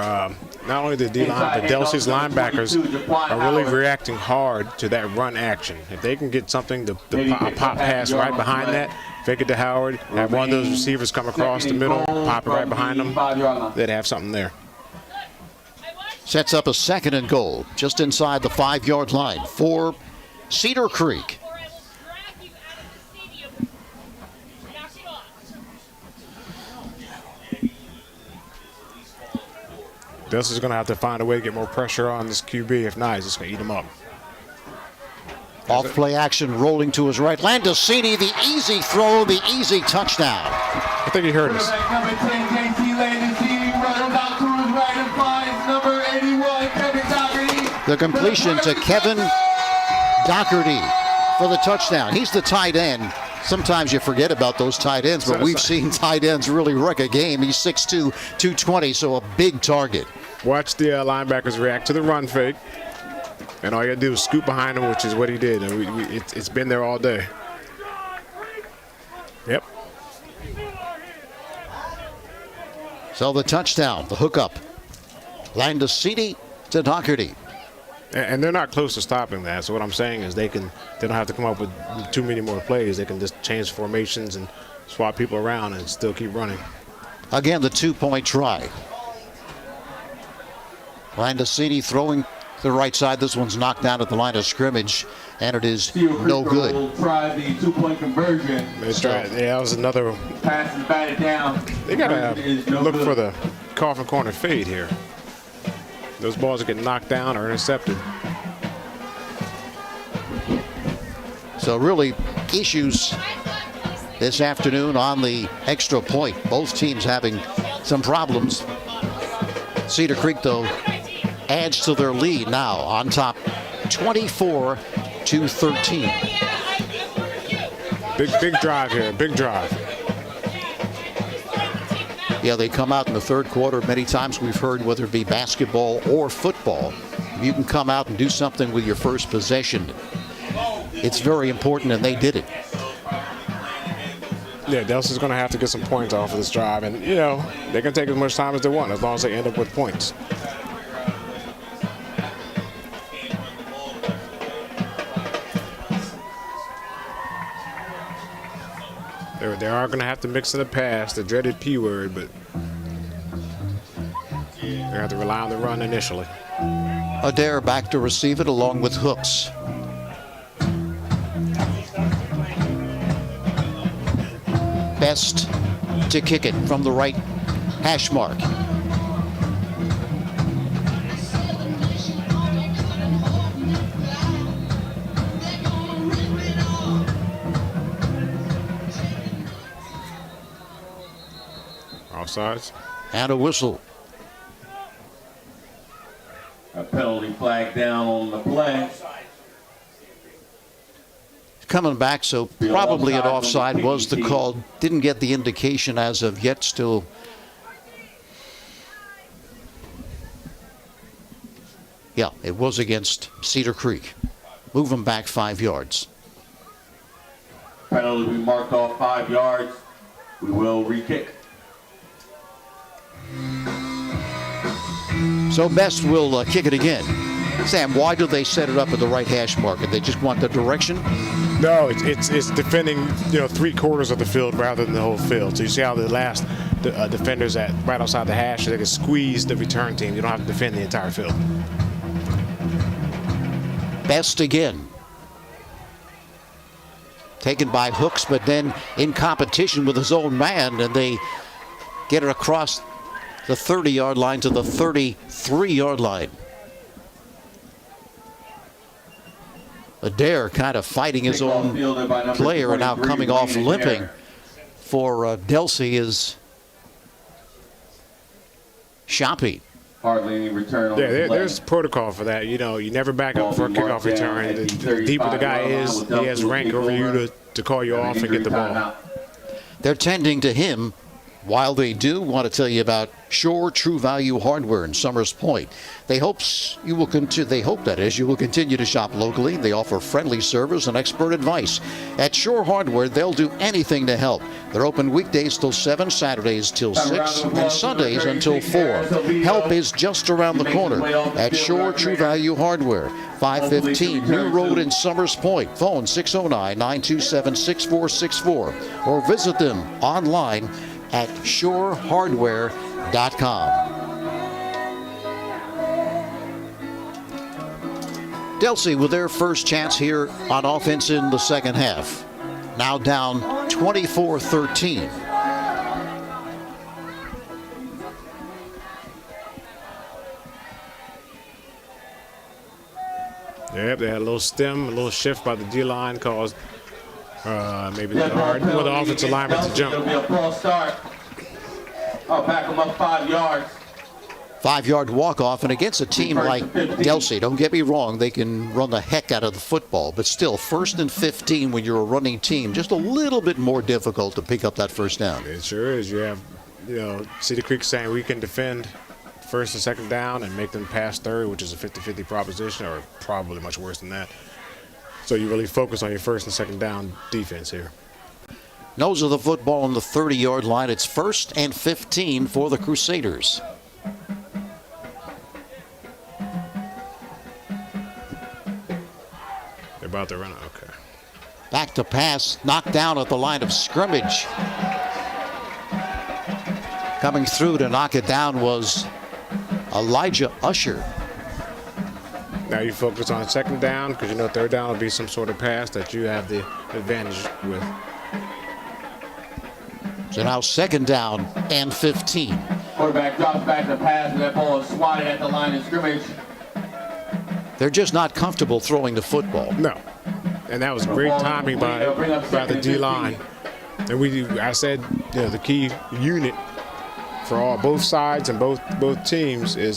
not only the D-line, but Delsea's linebackers are really reacting hard to that run action. If they can get something, a pop pass right behind that, fake it to Howard, have one of those receivers come across the middle, pop it right behind them, they'd have something there. Sets up a 2nd and goal just inside the 5-yard line for Cedar Creek. Delsea's going to have to find a way to get more pressure on this QB. If not, he's just going to eat him up. Off play action, rolling to his right. Landesini, the easy throw, the easy touchdown. I think he heard us. The completion to Kevin Doherty for the touchdown. He's the tight end. Sometimes you forget about those tight ends, but we've seen tight ends really wreck a game. He's 6'2", 220, so a big target. Watch the linebackers react to the run fake. And all you got to do is scoot behind him, which is what he did. And it's been there all day. Yep. So the touchdown, the hookup. Landesini to Doherty. And they're not close to stopping that. So what I'm saying is they don't have to come up with too many more plays. They can just change formations and swap people around and still keep running. Again, the 2-point try. Landesini throwing to the right side. This one's knocked down at the line of scrimmage, and it is no good. Will try the 2-point conversion. Yeah, that was another. Pass is batted down. They got to look for the coffin corner fade here. Those balls that get knocked down or intercepted. So really issues this afternoon on the extra point. Both teams having some problems. Cedar Creek, though, adds to their lead now on top 24-13. Big drive here, big drive. Yeah, they come out in the third quarter. Many times we've heard, whether it be basketball or football, if you can come out and do something with your first possession, it's very important, and they did it. Yeah, Delsea's going to have to get some points off of this drive. And, you know, they can take as much time as they want as long as they end up with points. They are going to have to mix in the pass, the dreaded P word, but they have to rely on the run initially. Adair back to receive it along with Hooks. Best to kick it from the right hash mark. Offsides. And a whistle. A penalty flag down on the play. Coming back, so probably an offside was the call. Didn't get the indication as of yet. Still, yeah, it was against Cedar Creek. Move them back 5 yards. Penalty will be marked off 5 yards. We will re-kick. So Best will kick it again. Sam, why do they set it up at the right hash mark? They just want the direction? No, it's defending, you know, 3/4 of the field rather than the whole field. So you see how the last defenders at right outside the hash, they can squeeze the return team. You don't have to defend the entire field. Best again. Taken by Hooks, but then in competition with his own man, and they get it across the 30-yard line to the 33-yard line. Adair kind of fighting his own player, and now coming off limping for Delsea is Shoppy. Hardly any return on the play. There's protocol for that. You know, you never back up for a kickoff return. The deeper the guy is, he has rank over you to call you off and get the ball. They're tending to him. While they do want to tell you about Shore True Value Hardware in Summers Point. They hope that you will continue to shop locally. They offer friendly service and expert advice. At Shore Hardware, they'll do anything to help. They're open weekdays till 7, Saturdays till 6, and Sundays until 4. Help is just around the corner at Shore True Value Hardware, 515 New Road in Summers Point. Phone 609-927-6464 or visit them online at shorehardware.com. Delsea with their first chance here on offense in the second half. Now down 24-13. Yep, they had a little stem, a little shift by the D-line caused maybe the hard for the offensive lineman to jump. It'll be a false start. I'll back them up 5 yards. 5-yard walk-off, and against a team like Delsea, don't get me wrong, they can run the heck out of the football, but still, 1st and 15 when you're a running team, just a little bit more difficult to pick up that first down. It sure is. You have, Cedar Creek saying we can defend 1st and 2nd down and make them pass 3rd, which is a 50-50 proposition, or probably much worse than that. So you really focus on your 1st and 2nd down defense here. Nose of the football on the 30-yard line. It's 1st and 15 for the Crusaders. They're about to run it. Okay. Back to pass, knocked down at the line of scrimmage. Coming through to knock it down was Elijah Usher. Now you focus on 2nd down because 3rd down will be some sort of pass that you have the advantage with. So now 2nd down and 15. Quarterback drops back to pass, and that ball is swatted at the line of scrimmage. They're just not comfortable throwing the football. No. And that was great timing by the D-line. And I said, the key unit for both sides and both teams is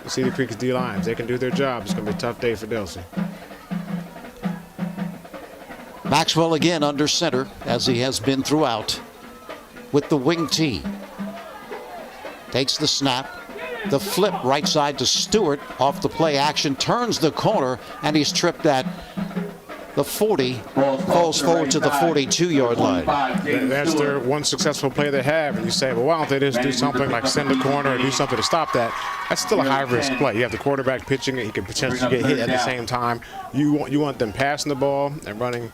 Cedar Creek's D-line. If they can do their job, it's going to be a tough day for Delsea. Maxwell again under center, as he has been throughout, with the wing tee. Takes the snap. The flip right side to Stewart off the play action, turns the corner, and he's tripped at the 40, falls forward to the 42-yard line. That's their one successful play they have, and you say, well, why don't they just do something like send the corner or do something to stop that? That's still a high-risk play. You have the quarterback pitching it. He can potentially get hit at the same time. You want them passing the ball and running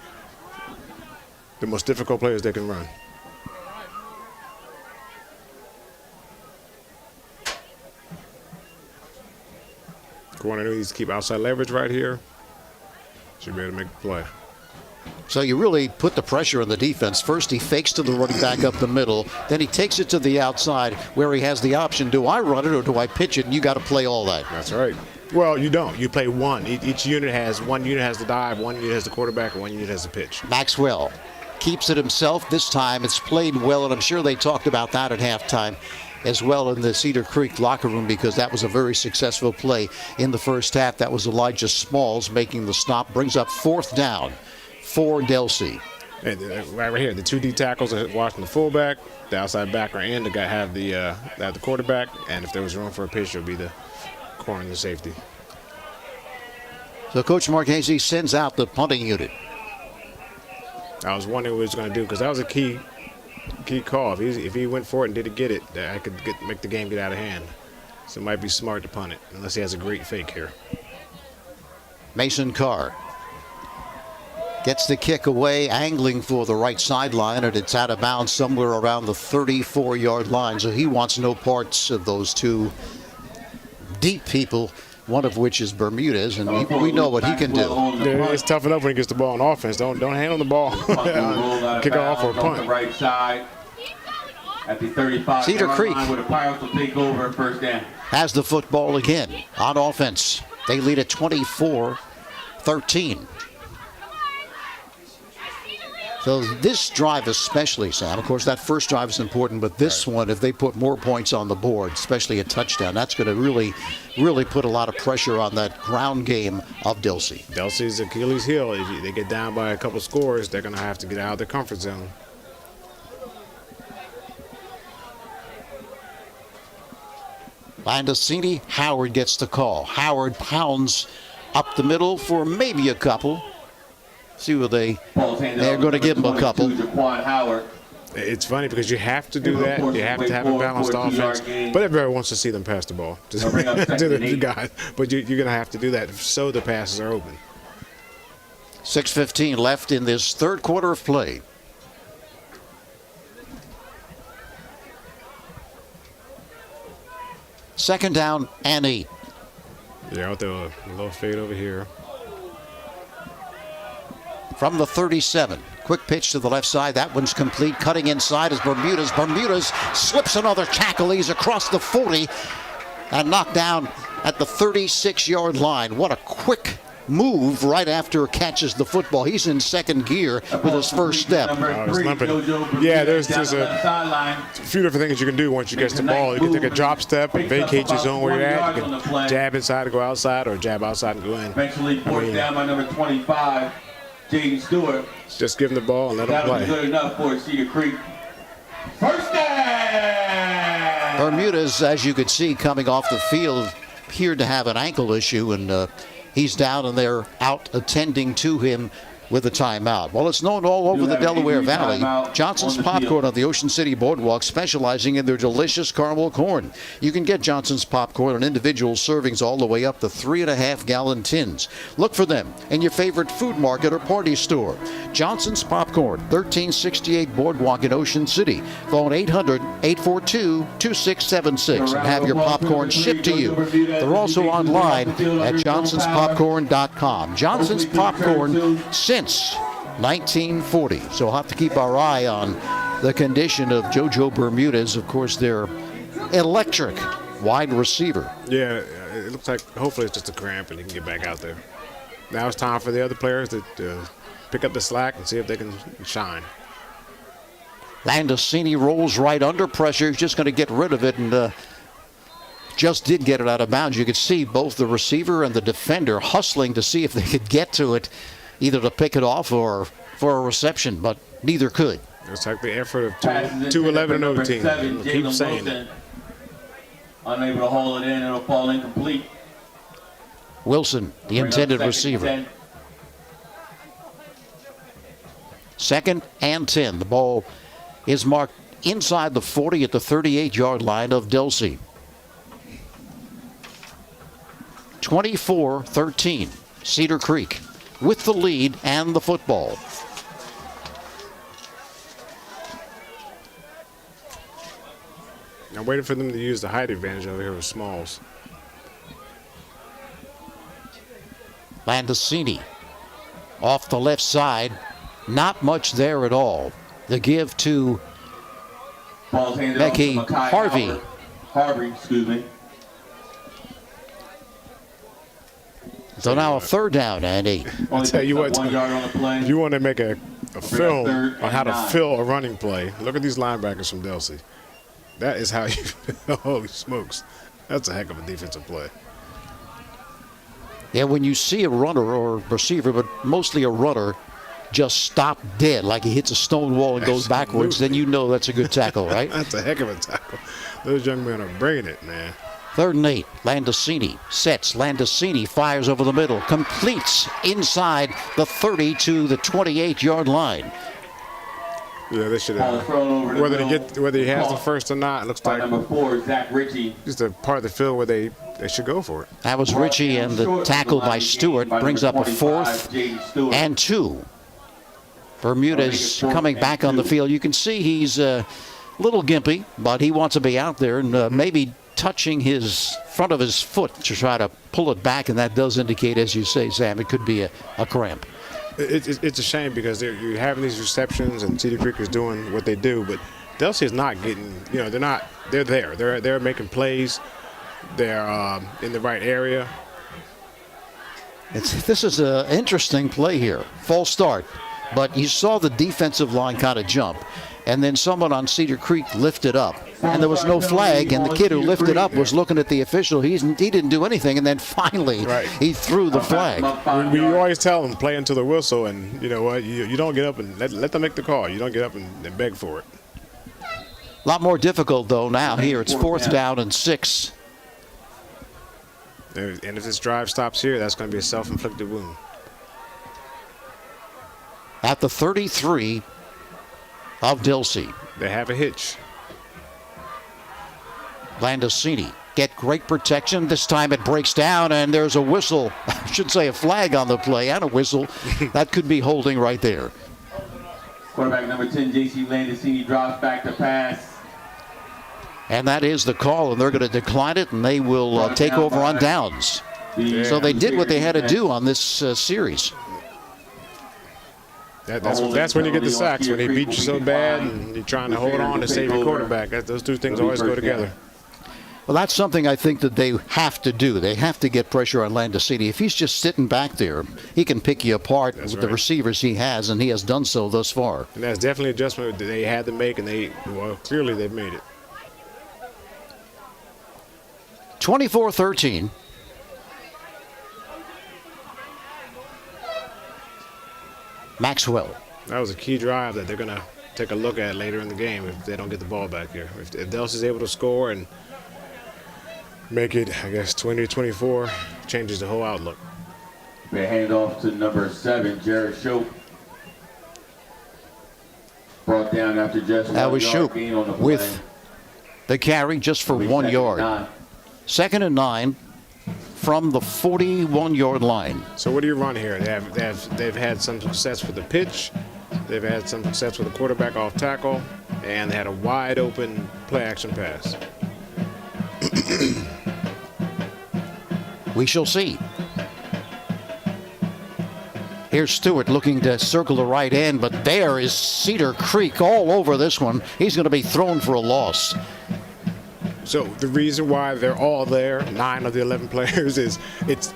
the most difficult players they can run. Corner needs to keep outside leverage right here. Should be able to make the play. So you really put the pressure on the defense. First, he fakes to the running back up the middle. Then he takes it to the outside where he has the option. Do I run it or do I pitch it? And you got to play all that. That's right. Well, you don't. You play one. Each unit has the dive, one unit has the quarterback, and one unit has the pitch. Maxwell keeps it himself. This time it's played well, and I'm sure they talked about that at halftime as well in the Cedar Creek locker room, because that was a very successful play in the first half. That was Elijah Smalls making the stop. Brings up 4th down for Delsea. And right here, the 2 D tackles are watching the fullback, the outside backer, and the guy have the quarterback. And if there was room for a pitch, it would be the corner and the safety. So Coach Marchese sends out the punting unit. I was wondering what he was going to do, because that was a key call. If he went for it and didn't get it, I could make the game get out of hand. So it might be smart to punt it, unless he has a great fake here. Mason Carr gets the kick away, angling for the right sideline, and it's out of bounds somewhere around the 34-yard line. So he wants no parts of those 2 deep people, one of which is Bermudez, and we know what he can do. It's tough enough when he gets the ball in offense. Don't handle the ball. Kick off or a punt. Right side at the 35. Cedar Creek with a Pirates will take over 1st down. has the football again on offense. They lead at 24-13. So this drive especially, Sam, of course, that first drive is important, but this one, if they put more points on the board, especially a touchdown, that's going to really put a lot of pressure on that ground game of Delsea. Delsea's Achilles heel. If they get down by a couple scores, they're going to have to get out of their comfort zone. Landacini, Howard gets the call. Howard pounds up the middle for maybe a couple. See what they're going to give him a couple. It's funny because you have to do that. You have to have a balanced offense. But everybody wants to see them pass the ball to the guys. But you're going to have to do that so the passes are open. 6:15 left in this third quarter of play. Second down and 8. Yeah, out there, a little fade over here. From the 37. Quick pitch to the left side. That one's complete. Cutting inside is Bermudez. Bermudez slips another tackle. He's across the 40 and knocked down at the 36-yard line. What a quick move right after catches the football. He's in second gear with his first step. Yeah, there's a few different things you can do once you get the ball. You can take a drop step and vacate your zone where you're at. You can jab inside and go outside, or jab outside and go in. Eventually forced down by number 25, Jaden Stewart. Just give him the ball and let him play. That was good enough for Cedar Creek. First down! Bermudez, as you could see, coming off the field, appeared to have an ankle issue, and he's down, and they're out attending to him with a timeout. Well, it's known all over the Delaware Valley. Johnson's Popcorn on the Ocean City Boardwalk, specializing in their delicious caramel corn. You can get Johnson's Popcorn in individual servings all the way up to 3.5-gallon tins. Look for them in your favorite food market or party store. Johnson's Popcorn, 1368 Boardwalk in Ocean City. Phone 800-842-2676 and have your popcorn shipped to you. They're also online at johnsonspopcorn.com. Johnson's Popcorn since 1940. So we'll have to keep our eye on the condition of JoJo Bermudez. Of course, their electric wide receiver. Yeah, it looks like hopefully it's just a cramp and he can get back out there. Now it's time for the other players to pick up the slack and see if they can shine. Landacini rolls right under pressure. He's just going to get rid of it, and just did get it out of bounds. You could see both the receiver and the defender hustling to see if they could get to it, either to pick it off or for a reception, but neither could. It's like the effort of two 11-0 teams. Keep saying it. Unable to hold it in, it'll fall incomplete. Wilson, the intended receiver. Second and 10. The ball is marked inside the 40 at the 38-yard line of Delsea. 24-13. Cedar Creek with the lead and the football. I'm waiting for them to use the height advantage over here with Smalls. Landacini off the left side. Not much there at all. The give to Becky Harvey. Excuse me. So now a third down, Andy. I'll tell you what, if you want to make a film on how to fill a running play, look at these linebackers from Delsea. That is how you, holy smokes. That's a heck of a defensive play. Yeah, when you see a runner or receiver, but mostly a runner, just stop dead like he hits a stone wall and goes backwards, then you know that's a good tackle, right? That's a heck of a tackle. Those young men are bringing it, man. 3rd and 8. Landacini sets. Landacini fires over the middle. Completes inside the 30 to the 28-yard line. Yeah, they should have. Whether he has the first or not, it looks like number 4, Zach Ritchie. Just a part of the field where they should go for it. That was Ritchie, and the tackle by Stewart brings up a 4th and 2. Bermudez coming back on the field. You can see he's a little gimpy, but he wants to be out there and maybe touching his front of his foot to try to pull it back, and that does indicate, as you say, Sam, it could be a cramp. It's a shame because you're having these receptions and Cedar Creek is doing what they do, but Delsea is not getting, they're there. They're making plays. They're in the right area. This is an interesting play here. False start. but you saw the defensive line kind of jump. And then someone on Cedar Creek lifted up, and there was no flag, and the kid who lifted up was looking at the official. He didn't do anything, and then finally he threw the flag. We always tell them, play until the whistle, and you know what, you don't get up and let them make the call. You don't get up and beg for it. A lot more difficult, though, now here. It's 4th down and 6. And if this drive stops here, that's going to be a self-inflicted wound. At the 33 of Delsea. They have a hitch. Landacini get great protection. This time it breaks down, and there's a whistle. I should say a flag on the play and a whistle. That could be holding right there. Quarterback number 10, J.C. Landacini, drops back to pass. And that is the call, and they're going to decline it, and they will take over on downs. So they did what they had to do on this series. That's when you get the sacks, when they beat you so bad and you're trying to hold on to save your quarterback. Those two things always go together. Well, that's something I think that they have to do. They have to get pressure on Landacini. If he's just sitting back there, he can pick you apart with the receivers he has, and he has done so thus far. And that's definitely an adjustment that they had to make, and clearly they've made it. 24-13. Maxwell. That was a key drive that they're going to take a look at later in the game if they don't get the ball back here. If Delsea is able to score and make it, I guess, 20-24, changes the whole outlook. They hand off to number 7, Jared Shope. Brought down after just 1 that was yard Shope gain on the play. with the carry just for 1 yard. 2nd and 9 from the 41-yard line. So what do you run here? They've had some success with the pitch. They've had some success with the quarterback off tackle, and they had a wide open play action pass. We shall see. Here's Stewart looking to circle the right end, but there is Cedar Creek all over this one. He's going to be thrown for a loss. So the reason why they're all there, 9 of the 11 players, is it's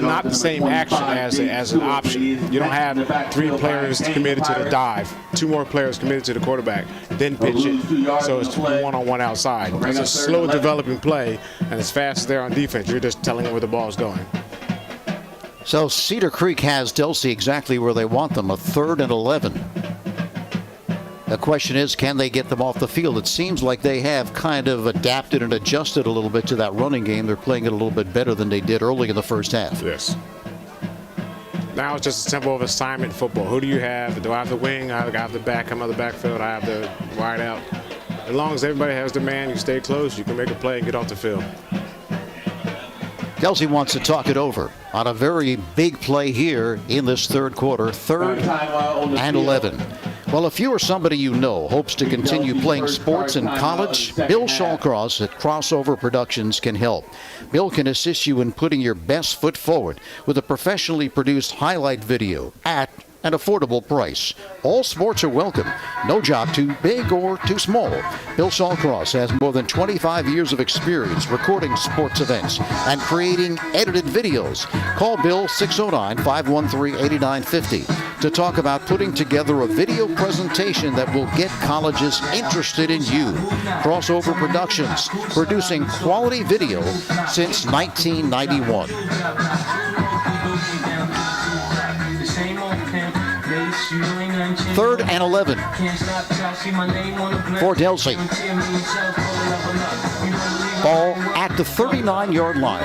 not the same action as an option. You don't have 3 players committed to the dive, 2 more players committed to the quarterback, then pitch it. So it's one-on-one outside. It's a slow developing play, and as fast as they're on defense, you're just telling them where the ball is going. So Cedar Creek has Delsea exactly where they want them, a 3rd and 11. The question is, can they get them off the field? It seems like they have kind of adapted and adjusted a little bit to that running game. They're playing it a little bit better than they did early in the first half. Yes. Now it's just as simple of assignment football. Who do you have? Do I have the wing? I have the back, come out of the backfield. I have the wide out. As long as everybody has the man, you stay close, you can make a play and get off the field. Delsea wants to talk it over on a very big play here in this 3rd quarter, 3rd and 11. Well, if you or somebody you know hopes to continue playing sports in college, Bill Shawcross at Crossover Productions can help. Bill can assist you in putting your best foot forward with a professionally produced highlight video at an affordable price. All sports are welcome. No job too big or too small. Bill Shawcross has more than 25 years of experience recording sports events and creating edited videos. Call Bill 609-513-8950 to talk about putting together a video presentation that will get colleges interested in you. Crossover Productions, producing quality video since 1991. 3rd and 11 for Delsea. Ball at the 39-yard line.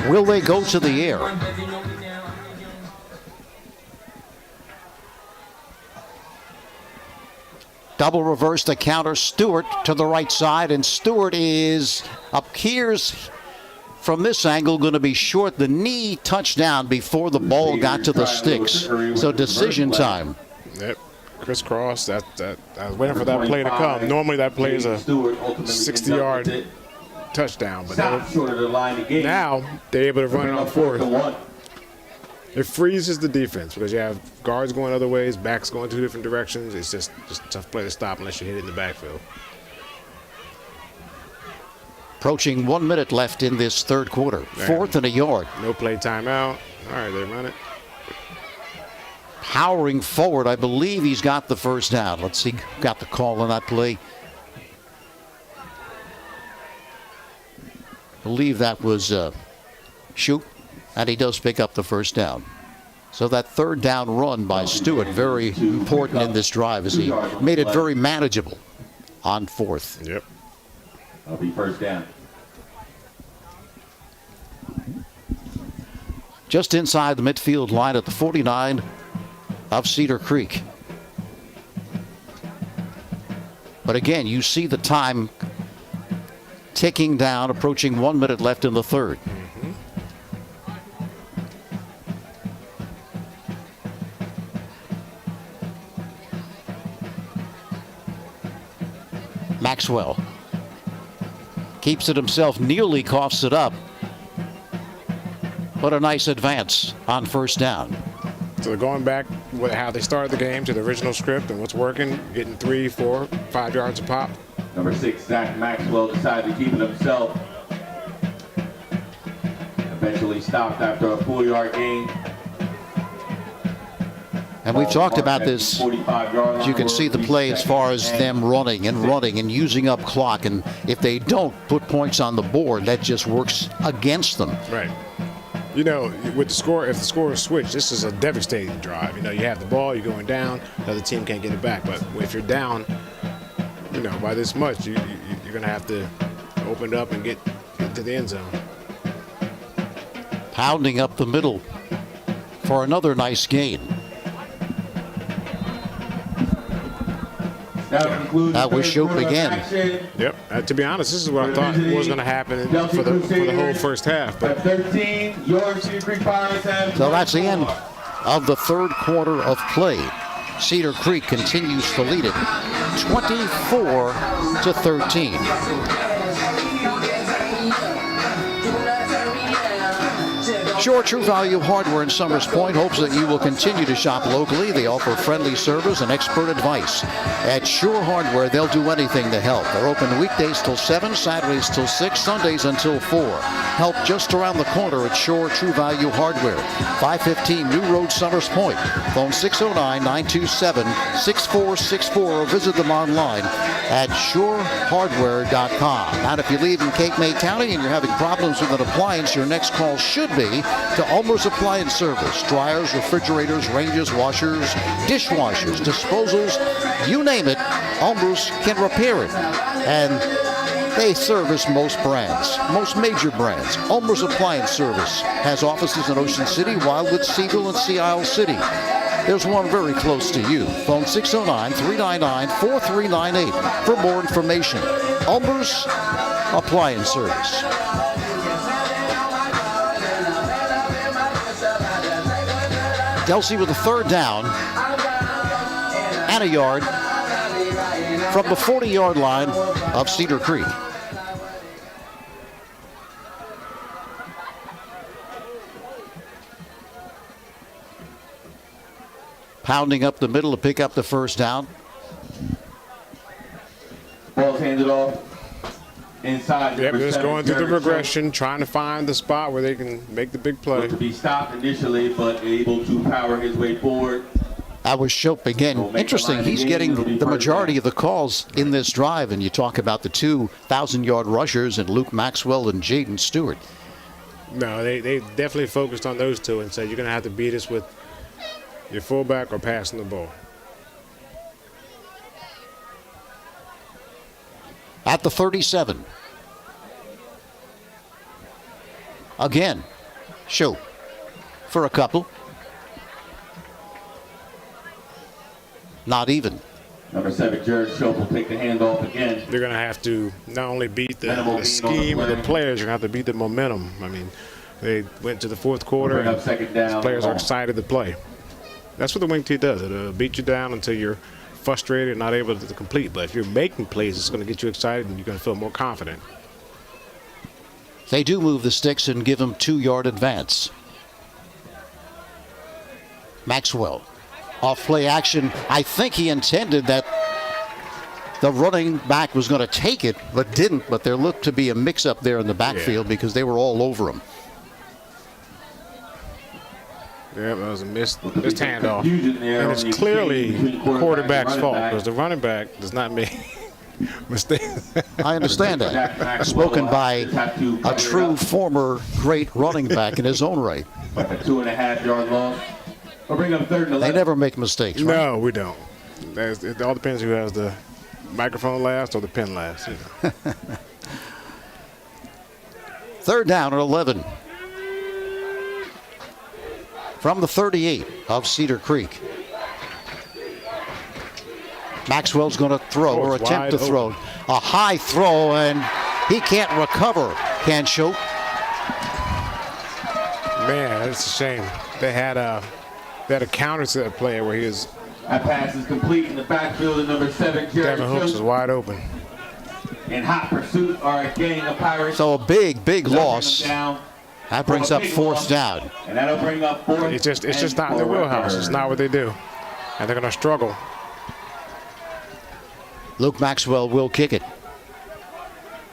Will they go to the air? Double reverse the counter. Stewart to the right side, and Stewart appears from this angle going to be short. The knee touchdown before the ball got to the sticks. So decision time. Yep. Crisscross. I was waiting for that play to come. Normally that play is a 60-yard touchdown, but now they're able to run it on 4th. It freezes the defense because you have guards going other ways, backs going 2 different directions. It's just a tough play to stop unless you hit it in the backfield. Approaching 1 minute left in this 3rd quarter. 4th and a yard. No play timeout. All right, they run it. powering forward. I believe he's got the first down. Let's see, got the call on that play. I believe that was shoot, and he does pick up the first down. So that third down run by Stewart, very important in this drive as he made it very manageable on fourth. Yep. That'll be first down. Just inside the midfield line at the 49 of Cedar Creek. But again, you see the time ticking down, approaching 1 minute left in the third. Maxwell keeps it himself, nearly coughs it up. But a nice advance on first down. So going back with how they started the game to the original script and what's working, getting 3, 4, 5 yards a pop. Number 6, Zach Maxwell, decided to keep it himself. Eventually stopped after a 4-yard gain. And we've talked about this. As you can see the play as far as them running and using up clock. And if they don't put points on the board, that just works against them. Right. You know, with the score, if the score is switched, this is a devastating drive. You know, you have the ball, you're going down, the other team can't get it back. But if you're down, you know, by this much, you're going to have to open it up and get to the end zone. Pounding up the middle for another nice gain. That was Shope again. Yep. To be honest, this is what I thought was going to happen for the whole first half. But 13, your Cedar Creek Pirates have. So that's the end of the third quarter of play. Cedar Creek continues to lead it 24-13. Sure True Value Hardware in Summers Point hopes that you will continue to shop locally. They offer friendly service and expert advice. At Sure Hardware, they'll do anything to help. They're open weekdays till 7, Saturdays till 6, Sundays until 4. Help just around the corner at Sure True Value Hardware. 515 New Road, Summers Point. Phone 609-927-6464 or visit them online at surehardware.com. And if you live in Cape May County and you're having problems with an appliance, your next call should be to Ulmer's Appliance Service. Dryers, refrigerators, ranges, washers, dishwashers, disposals, you name it, Ulmer's can repair it. And they service most brands, most major brands. Ulmer's Appliance Service has offices in Ocean City, Wildwood, Siegel, and Sea Isle City. There's one very close to you. Phone 609-399-4398 for more information. Ulmer's Appliance Service. Delsea with a third down and a yard from the 40-yard line of Cedar Creek. Pounding up the middle to pick up the first down. Ball's handed off inside. Yep, just going through the regression, trying to find the spot where they can make the big play. To be stopped initially, but able to power his way forward. That was Shope again. Interesting, he's getting the majority of the calls in this drive, and you talk about the 2,000-yard rushers and Luke Maxwell and Jaden Stewart. No, they definitely focused on those two and said you're going to have to beat us with your fullback or passing the ball. At the 37. Again, Shope for a couple. Not even. Number 7, Jared Shope will take the handoff again. They're going to have to not only beat the scheme of the players, you're going to have to beat the momentum. I mean, they went to the fourth quarter, and the players are excited to play. That's what the wing tee does. It'll beat you down until you're frustrated and not able to complete. But if you're making plays, it's going to get you excited and you're going to feel more confident. They do move the sticks and give them 2-yard advance. Maxwell. Off play action. I think he intended that the running back was going to take it, but didn't. But there looked to be a mix-up there in the backfield because they were all over him. Yeah, it was a missed handoff. Confusion there And on it's the clearly exchange between the quarterback's and fault running back. because the running back does not make mistakes. I understand that. Spoken by a true former great running back in his own right. Like a 2.5-yard loss. We'll bring up 3rd and 11. They never make mistakes, right? No, we don't. It all depends who has the microphone last or the pen last. You know. 3rd down and 11. From the 38 of Cedar Creek. Maxwell's going to throw or it's attempt to wide throw. A high throw, and he can't recover. Can't shoot. Man, it's a shame. They had a counter to that player where he was. That pass is complete in the backfield of number 7, Jared Devin Hooks was Schultz. wide open. In hot pursuit are a gang of Pirates. So a big loss. Down. That brings up 4th down. And that'll bring up 4th. It's just not in their wheelhouse. It's not what they do, and they're going to struggle. Luke Maxwell will kick it.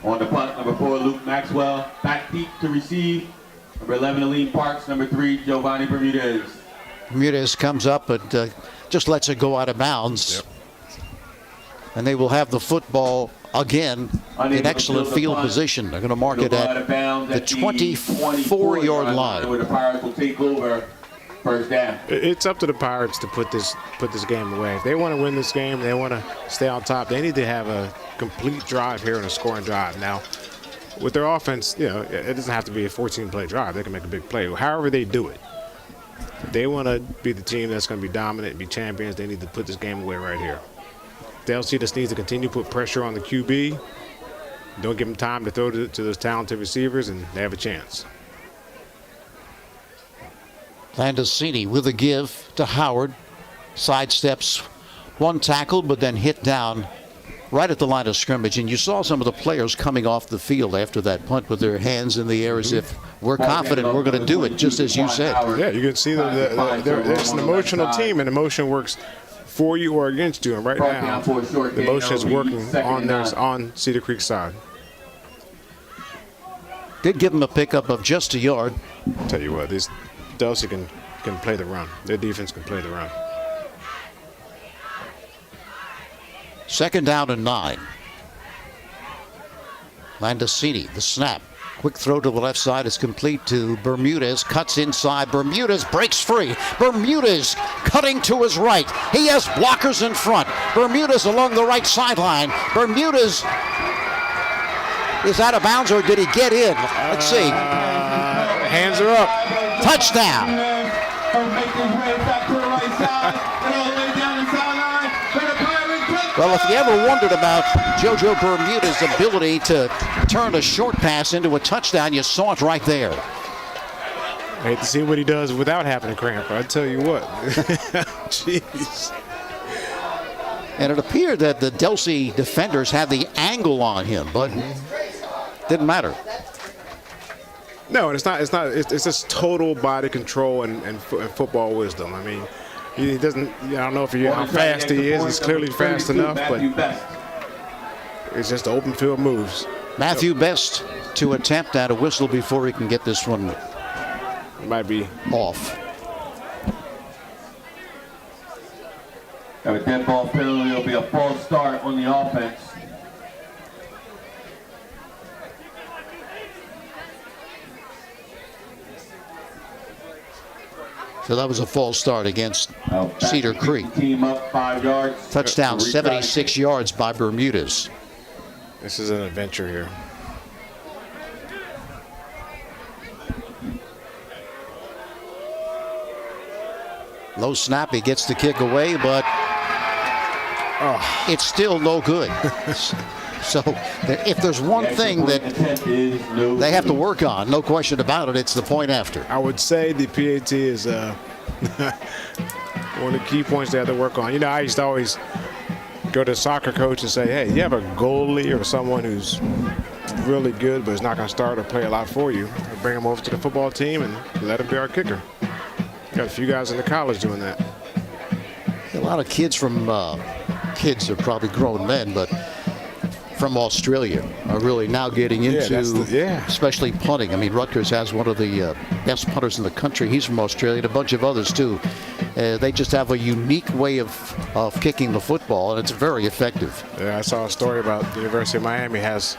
On the punt, number 4, Luke Maxwell. Back deep to receive. Number 11, Aline Parks. Number 3, Giovanni Bermudez. Bermudez comes up, but just lets it go out of bounds. Yep. And they will have the football again in excellent field position. They're going to mark it at the 24-yard line. Where the Pirates will take over 1st down. It's up to the Pirates to put this game away. If they want to win this game, they want to stay on top. They need to have a complete drive here and a scoring drive. Now, with their offense, you know, it doesn't have to be a 14-play drive. They can make a big play. However they do it, if they want to be the team that's going to be dominant and be champions, they need to put this game away right here. Delsea just needs to continue to put pressure on the QB. Don't give them time to throw to those talented receivers, and they have a chance. Landesini with a give to Howard. Sidesteps one tackle, but then hit down right at the line of scrimmage. And you saw some of the players coming off the field after that punt with their hands in the air as if we're confident we're going to do it, just as you said. Yeah, you can see that it's an emotional team, and emotion works for you or against you. And right now, the emotion is working on Cedar Creek's side. Did give them a pickup of just a yard. Tell you what, this Delsea can play the run. Their defense can play the run. 2nd down and 9. Landesini, the snap. Quick throw to the left side is complete to Bermudez. Cuts inside. Bermudez breaks free. Bermudez cutting to his right. He has blockers in front. Bermudez along the right sideline. Bermudez is out of bounds, or did he get in? Let's see. Hands are up. Touchdown. Well, if you ever wondered about JoJo Bermudez's ability to turn a short pass into a touchdown, you saw it right there. I hate to see what he does without having a cramp. I tell you what. Jeez. And it appeared that the Delsea defenders had the angle on him, but didn't matter. No, it's not. It's just total body control and football wisdom. I mean, he doesn't. I don't know how fast he is. He's clearly fast enough, but it's just open field moves. Matthew Best to attempt at a whistle before he can get this one might be off. Got a dead ball penalty. It'll be a false start on the offense. So that was a false start against Cedar Creek. Team up 5 yards. Touchdown, 76 yards by Bermudez. This is an adventure here. Low snap, he gets the kick away, but it's still no good. So if there's one thing that they have to work on, no question about it, it's the point after. I would say the PAT is one of the key points they have to work on. You know, I used to always go to a soccer coach and say, hey, you have a goalie or someone who's really good but is not going to start or play a lot for you. Bring him over to the football team and let him be our kicker. Got a few guys in the college doing that. A lot of kids from kids are probably grown men, but from Australia are really now getting into, especially punting. I mean, Rutgers has one of the best punters in the country. He's from Australia, and a bunch of others too. They just have a unique way of kicking the football, and it's very effective. Yeah, I saw a story about the University of Miami has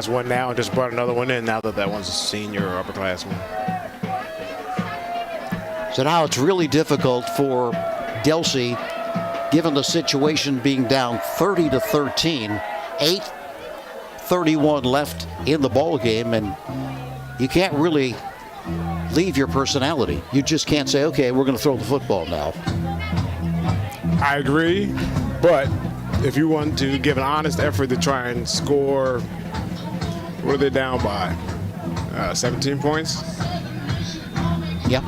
one now and just brought another one in now that one's a senior or upperclassman. So now it's really difficult for Delsea, given the situation being down 30-13, 8:31 left in the ball game, and you can't really leave your personality. You just can't say, okay, we're going to throw the football now. I agree, but if you want to give an honest effort to try and score, what are they down by? 17 points? Yep.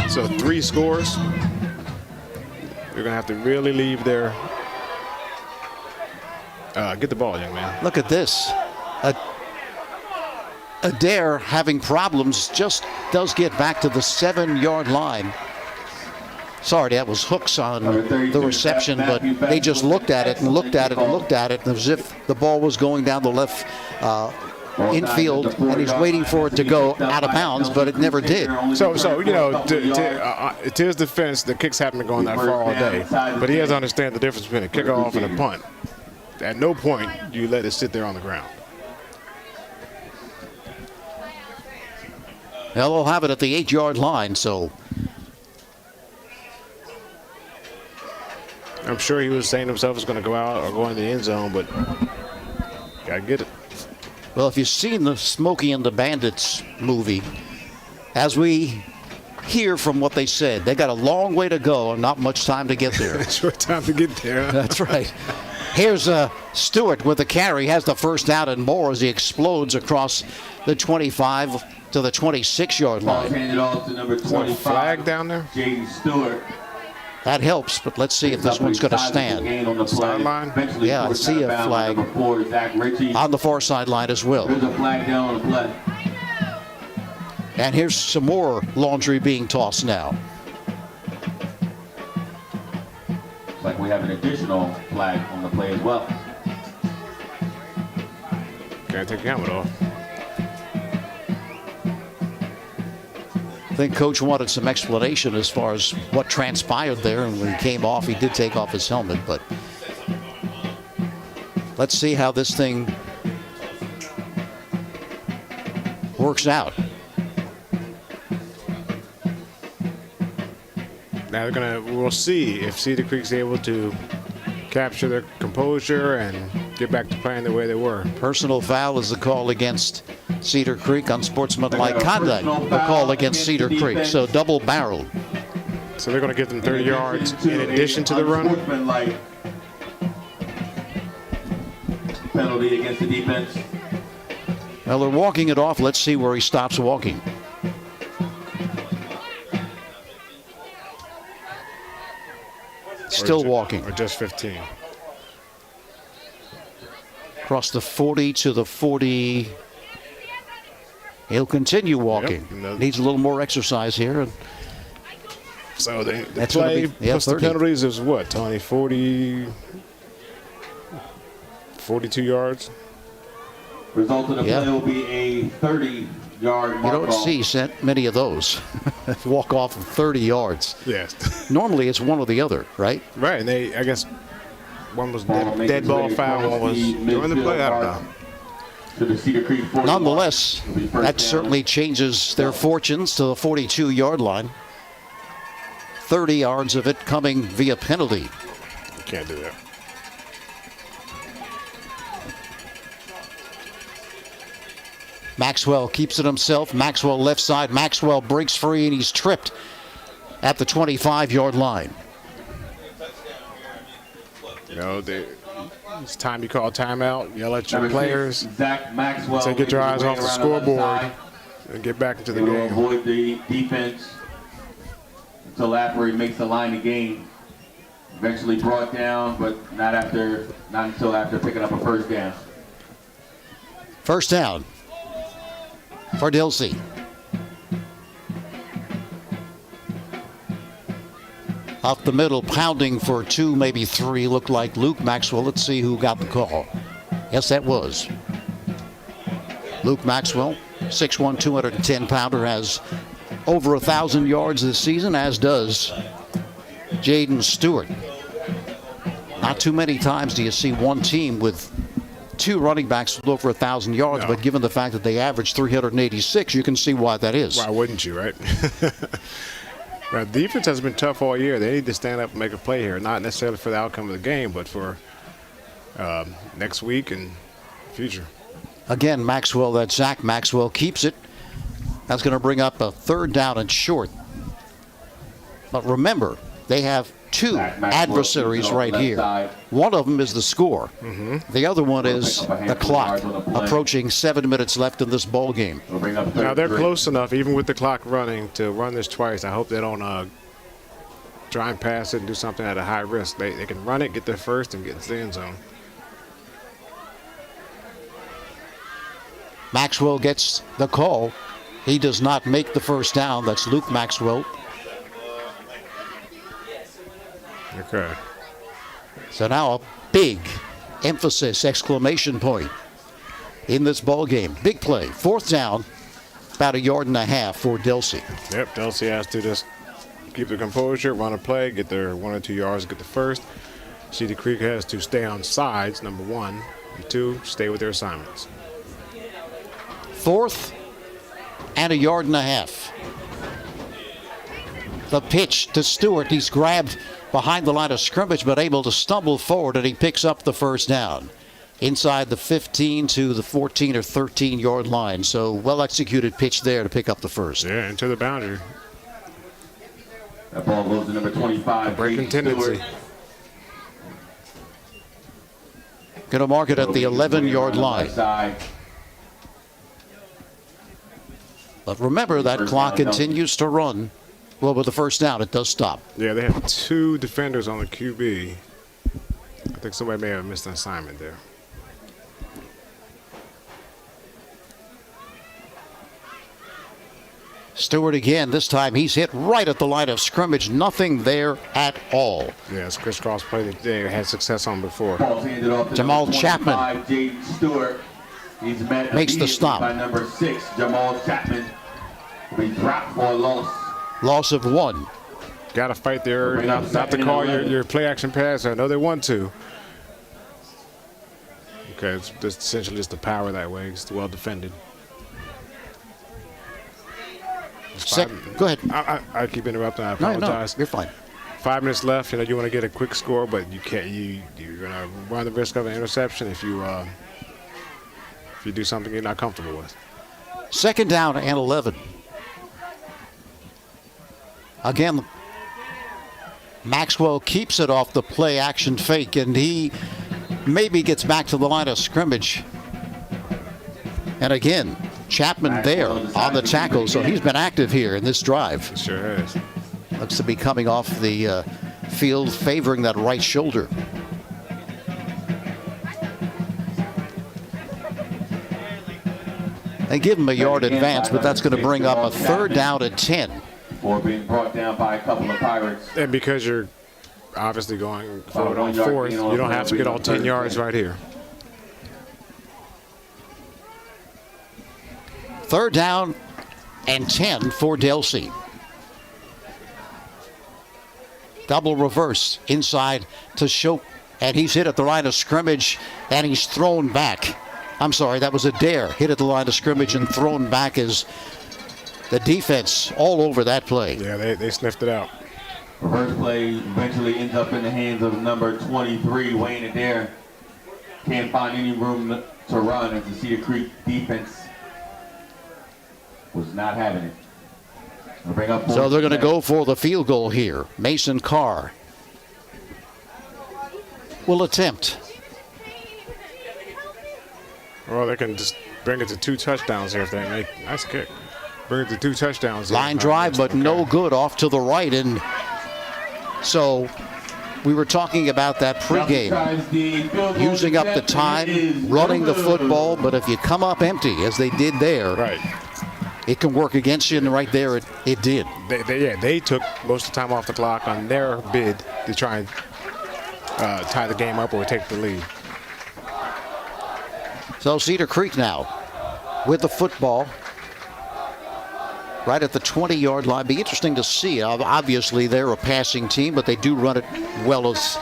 So 3 scores. You're going to have to really leave there. Get the ball, young man. Look at this. Adair having problems, just does get back to the 7-yard line. Sorry, that was hooks on the reception, but they just looked at it and looked at it and looked at it as if the ball was going down the left infield, and he's waiting for it to go out of bounds, but it never did. So you know, to his defense, the kicks haven't been going that far all day, but he has to understand the difference between a kickoff and a punt. At no point do you let it sit there on the ground. Well, they'll have it at the 8-yard line, so I'm sure he was saying to himself he's going to go out or go in the end zone, but got to get it. well, if you've seen the Smokey and the Bandits movie, as we hear from what they said, they got a long way to go and not much time to get there. Short time to get there. That's right. Here's Stewart with the carry, has the first down and more as he explodes across the 25 to the 26-yard line. Handed off to number 25. Flag down there? J.D. Stewart. That helps, but let's see if this one's going to stand. Sideline? Yeah, I see a flag on the far sideline as well. There's a flag down on the play. And here's some more laundry being tossed now. Looks like we have an additional flag on the play as well. Can't take the helmet off. I think Coach wanted some explanation as far as what transpired there, and when he came off, he did take off his helmet, but let's see how this thing works out. Now we'll see if Cedar Creek's able to capture their composure and get back to playing the way they were. Personal foul is the call against Cedar Creek. Unsportsmanlike conduct, the call against Cedar Creek. So double-barreled. So they're going to give them 30 yards in addition to the run. Penalty against the defense. Well, they're walking it off. Let's see where he stops walking. Still walking. Or just 15. Across the 40 to the 40. He'll continue walking. Yep. Needs a little more exercise here. So the That's play gonna be, plus 30. the penalties is what, Tony? 42 yards? Result of the play will be a 30-yard mark. You don't see many of those. Walk off of 30 yards. Yes. Normally it's one or the other, right? Right, and I guess one was dead ball foul, one was during the play. I don't know. To the Cedar Creek 41. Nonetheless, that certainly changes their fortunes to the 42-yard line. 30 yards of it coming via penalty. You can't do that. Maxwell keeps it himself. Maxwell left side. Maxwell breaks free and he's tripped at the 25-yard line. You know, it's time you call timeout. Yell at your players. Zach Maxwell. So get your eyes off the scoreboard and get back into the game. Avoid the defense until after he makes the line of game. Eventually brought down, but not until after picking up a first down. First down for Delsea. Up the middle, pounding for 2, maybe 3, looked like Luke Maxwell. Let's see who got the call. Yes, that was Luke Maxwell, 6'1", 210-pounder, has over 1,000 yards this season, as does Jaden Stewart. Not too many times do you see one team with 2 running backs with over 1,000 yards, No. but given the fact that they average 386, you can see why that is. Why wouldn't you, right? Well, defense has been tough all year. They need to stand up and make a play here, not necessarily for the outcome of the game, but for next week and future. Again, Maxwell, that Zach Maxwell keeps it. That's going to bring up a 3rd down and short. But remember, they have 2 adversaries right here. One of them is the score. The other one is the clock, approaching 7 minutes left in this ball game. Now, they're close enough, even with the clock running, to run this twice. I hope they don't try and pass it and do something at a high risk. They can run it, get there first, and get into the end zone. Maxwell gets the call. He does not make the first down. That's Luke Maxwell. Okay. So now a big emphasis, exclamation point in this ball game. Big play, 4th down, about 1.5 yards for Delsea. Yep, Delsea has to just keep the composure, run a play, get their 1 or 2 yards, get the first. Cedar Creek has to stay on sides, number 1, and 2, stay with their assignments. 4th and 1.5 yards. The pitch to Stewart. He's grabbed behind the line of scrimmage, but able to stumble forward, and he picks up the first down inside the 15 to the 14 or 13 yard line. So well executed pitch there to pick up the first. Yeah, into the boundary. That ball goes to number 25. Breaking tendency. Going to mark it at the 11-yard line. But remember, that clock continues to run. Well, with the first down, it does stop. Yeah, they have 2 defenders on the QB. I think somebody may have missed an assignment there. Stewart again. This time he's hit right at the line of scrimmage. Nothing there at all. Yeah, it's crisscross play that they had success on before. Jamal Chapman Jaden Stewart. He's met makes the stop. By number 6, Jamal Chapman. Will be dropped for a loss. Loss of 1. Got to fight there, not to call your play action pass. I know they want to. Okay, it's just essentially just the power that way. It's well defended. Go ahead. I keep interrupting. I apologize. No, you're fine. 5 minutes left. You know, you want to get a quick score, but you can't. You're gonna run the risk of an interception if you do something you're not comfortable with. 2nd down and 11. Again, Maxwell keeps it off the play action fake, and he maybe gets back to the line of scrimmage. And again, Chapman there on the tackle, so he's been active here in this drive. He sure has. Looks to be coming off the field, favoring that right shoulder. They give him a yard advance, but that's going to bring up a 3rd down and 10. Or being brought down by a couple of Pirates. And because you're obviously going forward on 4th, you don't have to get all 10 yards right here. 3rd down and 10 for Delsea. Double reverse inside to Shope, and he's hit at the line of scrimmage, and he's thrown back. I'm sorry, that was a dare. Hit at the line of scrimmage and thrown back as the defense all over that play. Yeah, they sniffed it out. Reverse play eventually ends up in the hands of number 23, Wayne Adair. Can't find any room to run as the Cedar Creek defense was not having it. So they're going to go for the field goal here. Mason Carr will attempt. Well, they can just bring it to 2 touchdowns here if they make. Nice kick. Bring it to 2 touchdowns. Line drive, but no good, off to the right. And so we were talking about that pregame, using up the time, running the football, but if you come up empty, as they did there, right, it can work against you, and right there it did. They took most of the time off the clock on their bid to try and tie the game up or take the lead. So Cedar Creek now with the football right at the 20-yard line. Be interesting to see. Obviously, they're a passing team, but they do run it well as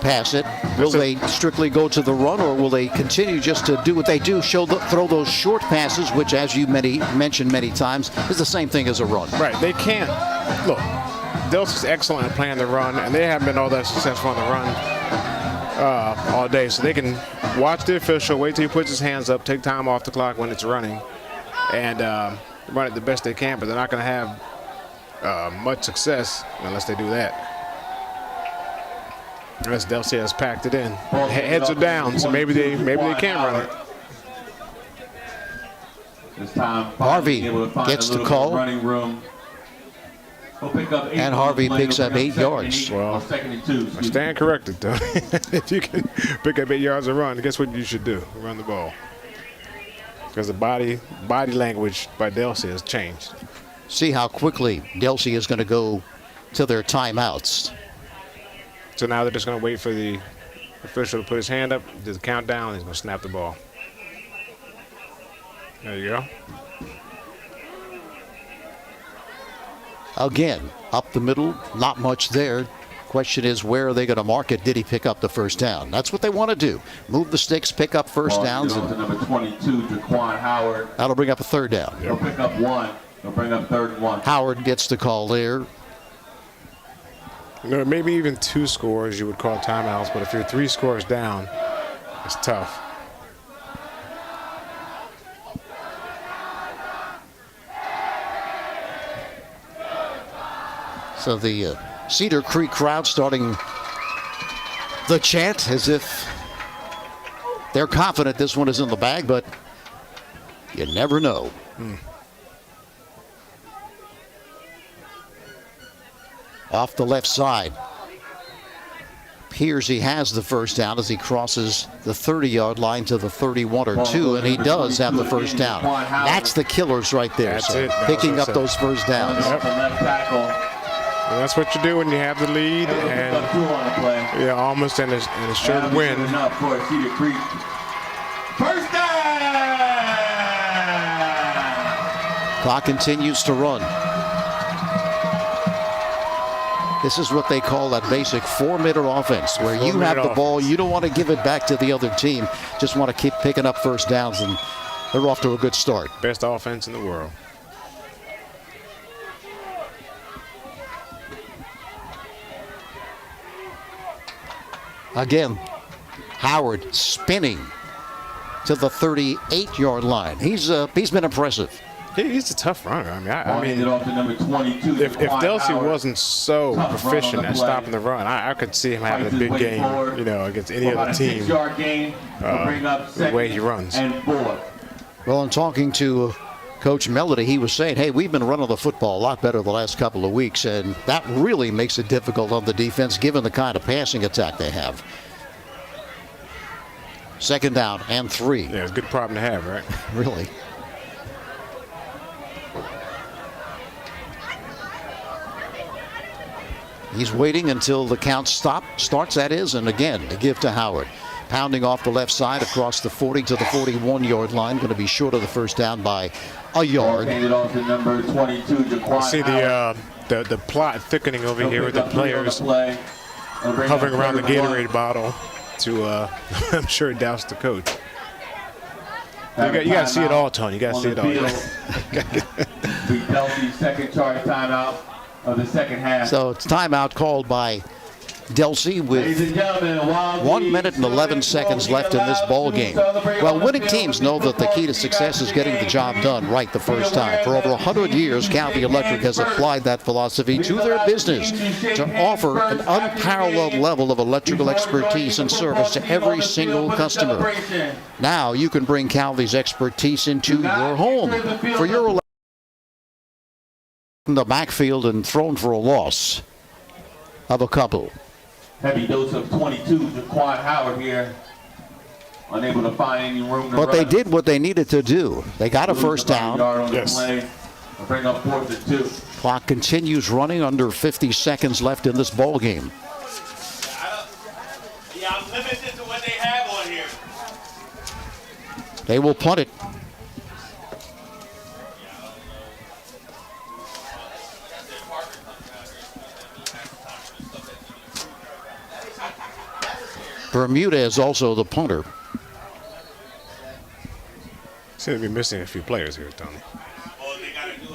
pass it. Will they strictly go to the run, or will they continue just to do what they do, throw those short passes, which, as you mentioned many times, is the same thing as a run? Right. They can't. Look, Delsea's excellent at playing the run, and they haven't been all that successful on the run all day. So they can watch the official, wait till he puts his hands up, take time off the clock when it's running, and run it the best they can, but they're not going to have much success unless they do that. Unless Delsea has packed it in. Heads are down, so maybe they can run it. This time, Harvey gets the call. Running room. And Harvey picks up 8 yards. Well, I stand corrected, though. If you can pick up 8 yards and run, guess what you should do? Run the ball. Because the body language by Delsea has changed. See how quickly Delsea is going to go to their timeouts. So now they're just going to wait for the official to put his hand up, do the countdown, and he's going to snap the ball. There you go. Again, up the middle, not much there. Question is, where are they going to mark it? Did he pick up the first down? That's what they want to do. Move the sticks, pick up first downs. To number 22, Jaquan Howard. That'll bring up a third down. He'll pick up 1. He'll bring up 3rd and 1. Howard gets the call there. You know, maybe even 2 scores you would call timeouts, but if you're 3 scores down, it's tough. So the Cedar Creek crowd starting the chant as if they're confident this one is in the bag, but you never know. Off the left side. Appears he has the first down as he crosses the 30-yard line to the 31 or 2, and he does have the first down. That's the killers right there. That's so it. picking up those first downs. Yep. And that's what you do when you have the lead, and yeah, almost in a sure win. First down! Clock continues to run. This is what they call that basic 4-minute offense, where you have the ball, you don't want to give it back to the other team, just want to keep picking up first downs, and they're off to a good start. Best offense in the world. Again, Howard spinning to the 38-yard line. He's been impressive. He's a tough runner. I mean, it off to number 22, if Delsea wasn't so proficient at stopping the run, I could see him having a big game, against any other team. The way he runs. Well, in talking to Coach Melody, he was saying, hey, we've been running the football a lot better the last couple of weeks, and that really makes it difficult on the defense given the kind of passing attack they have. 2nd down and 3. Yeah, it's a good problem to have, right? Really. He's waiting until the count starts, that is, and again, to give to Howard. Pounding off the left side across the 40 to the 41-yard line. Going to be short of the first down by a yard. Off to number 22, I see the plot thickening over here with the players hovering around the Gatorade bottle to, I'm sure, douse the coach. You got to see it all, Tony. You got to see it all. The Delsea second charge timeout of the second half. So it's timeout called by Delsea with 1 minute and 11 seconds left in this ball game. Well, winning teams know that the key to success is getting the job done right the first time. For over 100 years, Calvi Electric has applied that philosophy to their business to offer an unparalleled level of electrical expertise and service to every single customer. Now you can bring Calvi's expertise into your home for your in the backfield and thrown for a loss of a couple. Heavy dose of 22, Jaquan Howard here. unable to find any room to But run. they did what they needed to do. They got a Lose first about a down. yard on the Yes. play, and bring up 4th and 2. Clock continues running, under 50 seconds left in this ball game. Yeah, I'm limited to what they have on here. They will punt it. Bermuda is also the punter. Seem to be missing a few players here, Tony. All they gotta do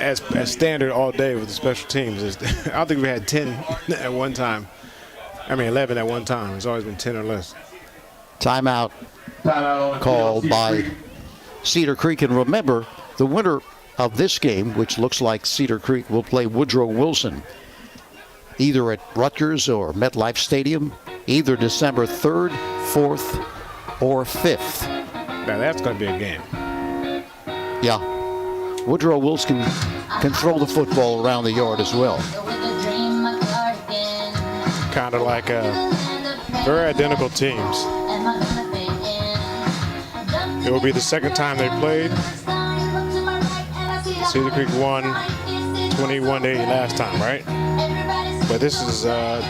is As standard all day with the special teams, I don't think we had 10 at one time. I mean 11 at one time. It's always been 10 or less. Timeout Timeout on the called field, by Creek. Cedar Creek. And remember, the winner of this game, which looks like Cedar Creek will play Woodrow Wilson, either at Rutgers or MetLife Stadium, either December 3rd, 4th, or 5th. Now that's going to be a game. Yeah. Woodrow Wilson can throw the football around the yard as well. Kind of like very identical teams. It will be the second time they played. Cedar Creek won 21-80 last time, right? But this is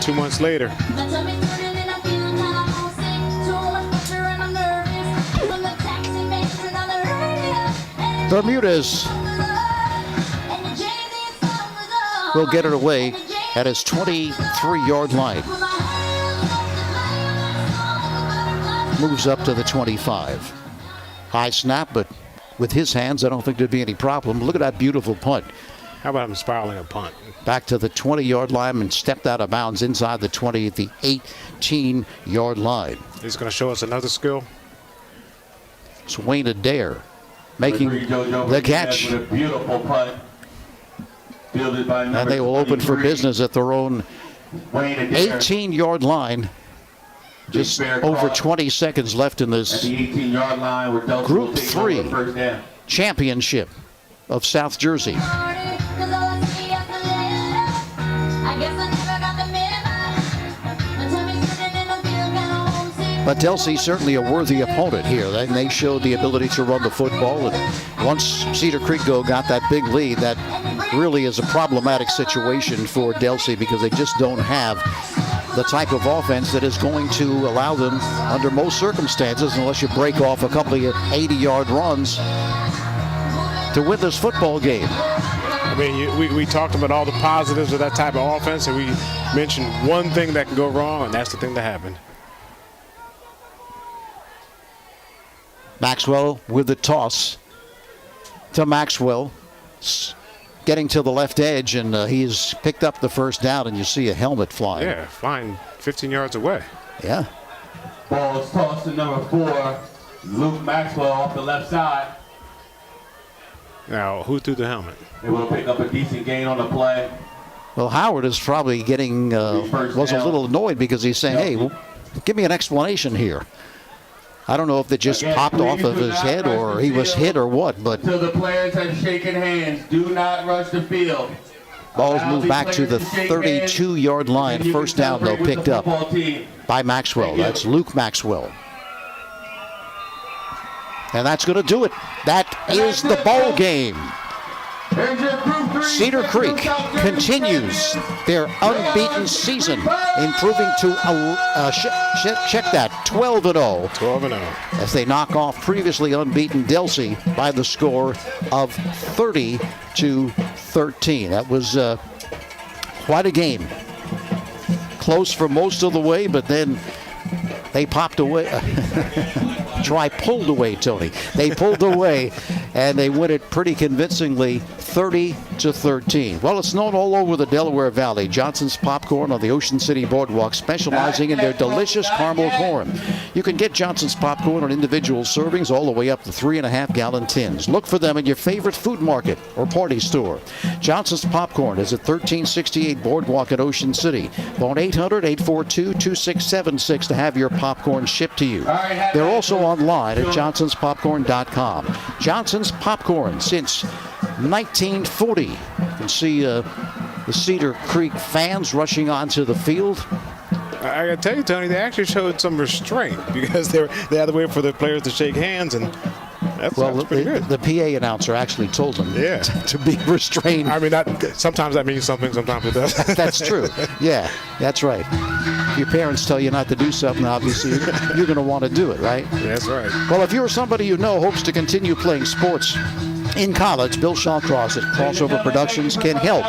2 months later. Bermudez will get it away at his 23-yard line. Moves up to the 25. High snap, but with his hands, I don't think there'd be any problem. Look at that beautiful punt. How about him spiraling a punt? Back to the 20-yard line and stepped out of bounds inside the 20 at the 18-yard line. He's going to show us another skill. It's Wayne Adair making JoJo the catch. with a beautiful punt. Fielded by And they will open for 23, business at their own Wayne Adair. 18-yard line. Just over 20 seconds left in At this the 18-yard line where Delsea Group will take 3 over first down. championship of South Jersey. But Delsea certainly a worthy opponent here. They showed the ability to run the football. And once Cedar Creek got that big lead, that really is a problematic situation for Delsea because they just don't have the type of offense that is going to allow them, under most circumstances, unless you break off a couple of 80-yard runs, to win this football game. I mean, we talked about all the positives of that type of offense, and we mentioned one thing that can go wrong, and that's the thing that happened. Maxwell with the toss to Maxwell, getting to the left edge, and he's picked up the first down, and you see a helmet flying. Yeah, flying 15 yards away. Yeah. Ball is tossed to number 4, Luke Maxwell off the left side. Now, who threw the helmet? They will pick up a decent gain on the play. Well, Howard is probably getting, was a little annoyed because he's saying, hey, well, give me an explanation here. I don't know if it just Again, popped off please of do his not head rush or the he was field hit or what, but Until the players have shaken hands, do not rush the field. balls Allow moved the back to the players shake hands, 32-yard line. and you First can down, though, celebrate with picked the up football team. by Maxwell. Thank you. That's Luke Maxwell. And that's going to do it. That is the ball game. Here's your Group 3 Cedar Creek continues their unbeaten season, improving to, check that, 12-0. 12-0. As they knock off previously unbeaten Delsea by the score of 30-13. That was quite a game. Close for most of the way, but then they popped away. Pulled away, Tony. They pulled away, and they win it pretty convincingly, 30-13. Well, it's known all over the Delaware Valley. Johnson's Popcorn on the Ocean City Boardwalk, specializing in their delicious caramel corn. You can get Johnson's Popcorn on individual servings all the way up to 3.5-gallon tins. Look for them in your favorite food market or party store. Johnson's Popcorn is at 1368 Boardwalk at Ocean City. Phone 800-842-2676 to have your popcorn shipped to you. They're also online at johnsonspopcorn.com. Johnson's Popcorn since 1940. You can see the Cedar Creek fans rushing onto the field I gotta tell you, Tony, they actually showed some restraint because they had to wait for the players to shake hands, and that's pretty good. The PA announcer actually told them to be restrained. I mean, sometimes that means something, sometimes it doesn't. That's true. Yeah, that's right. If your parents tell you not to do something, obviously you're going to want to do it, right? That's right. Well, if you're somebody you know hopes to continue playing sports in college, Bill Shawcross at Crossover Productions can help.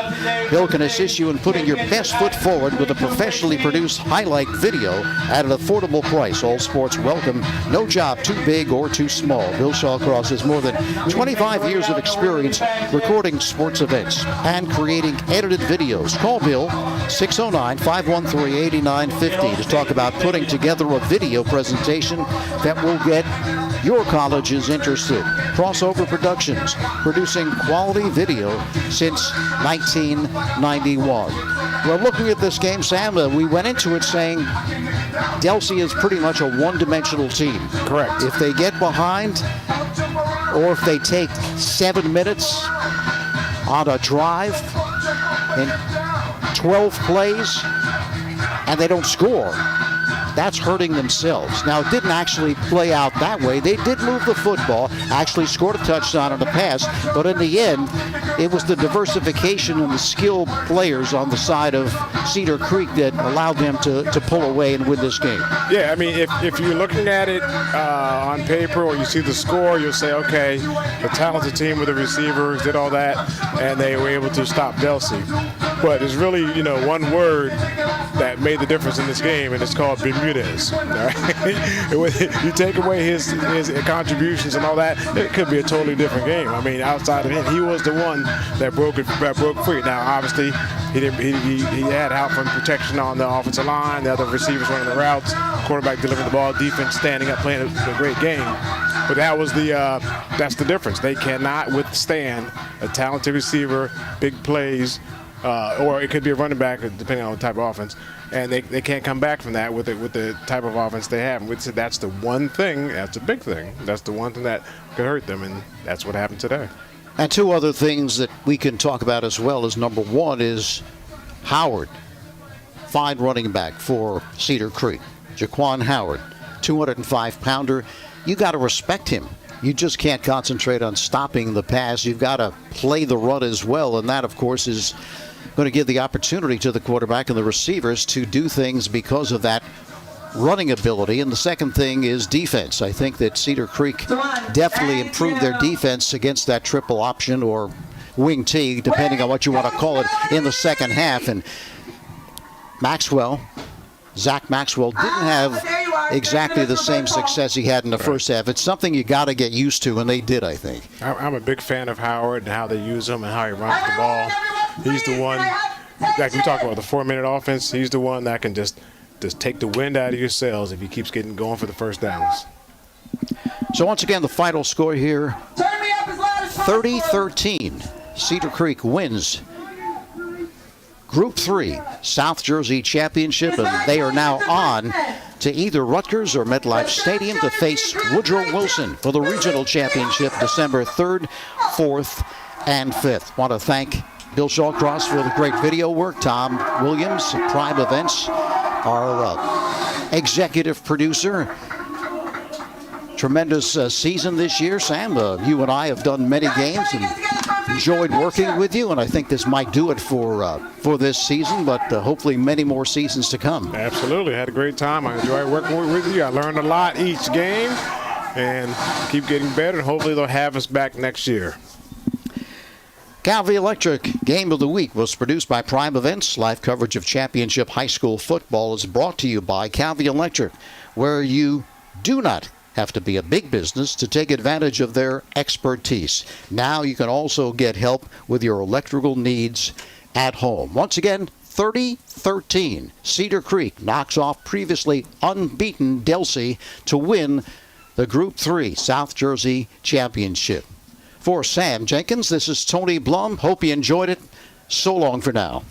Bill can assist you in putting your best foot forward with a professionally produced highlight video at an affordable price. All sports welcome. No job too big or too small. Bill Shawcross has more than 25 years of experience recording sports events and creating edited videos. Call Bill 609-513-8950 to talk about putting together a video presentation that will get your colleges interested. Crossover Productions, producing quality video since 1991. Well, looking at this game, Sam, we went into it saying Delsea is pretty much a one-dimensional team. Correct. If they get behind, or if they take 7 minutes on a drive in 12 plays and they don't score, that's hurting themselves. Now, it didn't actually play out that way. They did move the football, actually scored a touchdown on the pass, but in the end, it was the diversification and the skilled players on the side of Cedar Creek that allowed them to pull away and win this game. Yeah, I mean, if you're looking at it on paper or you see the score, you'll say, okay, the talented team with the receivers did all that, and they were able to stop Delsea. But there's really, one word that made the difference in this game, and it's called Bermudez. All right? You take away his contributions and all that, it could be a totally different game. I mean, outside of him, he was the one that broke free. Now, obviously, he had help from protection on the offensive line, the other receivers running the routes, quarterback delivering the ball, defense standing up, playing a great game. But that's the difference. They cannot withstand a talented receiver, big plays, or it could be a running back, depending on the type of offense, and they can't come back from that with the type of offense they have. And that's the one thing, that's a big thing. That's the one thing that could hurt them, and that's what happened today. And two other things that we can talk about as well is, number one is Howard, fine running back for Cedar Creek. Jaquan Howard, 205-pounder. You got to respect him. You just can't concentrate on stopping the pass. You've got to play the run as well, and that, of course, is going to give the opportunity to the quarterback and the receivers to do things because of that running ability. And the second thing is defense. I think that Cedar Creek definitely improved their defense against that triple option or wing T, depending on what you want to call it, in the second half. And Zach Maxwell didn't have exactly the same success he had in the first half. It's something you got to get used to, and they did, I think. I'm a big fan of Howard and how they use him and how he runs the ball. He's the one, like we talk about the 4-minute offense, he's the one that can just take the wind out of your sails if he keeps going for the first downs. So once again, the final score here, 30-13. Cedar Creek wins Group 3 South Jersey Championship, and they are now on to either Rutgers or MetLife Stadium to face Woodrow Wilson for the regional championship December 3rd, 4th, and 5th. Want to thank Bill Shawcross for the great video work. Tom Williams, Prime Events, our executive producer. Tremendous season this year, Sam. You and I have done many games and enjoyed working with you, and I think this might do it for this season, but hopefully many more seasons to come. Absolutely. Had a great time. I enjoyed working with you. I learned a lot each game and keep getting better, and hopefully they'll have us back next year. Calvi Electric Game of the Week was produced by Prime Events. Live coverage of championship high school football is brought to you by Calvi Electric, where you do not have to be a big business to take advantage of their expertise. Now you can also get help with your electrical needs at home. Once again, 30-13. Cedar Creek knocks off previously unbeaten Delsea to win the Group 3 South Jersey Championship. For Sam Jenkins, this is Tony Blum. Hope you enjoyed it. So long for now.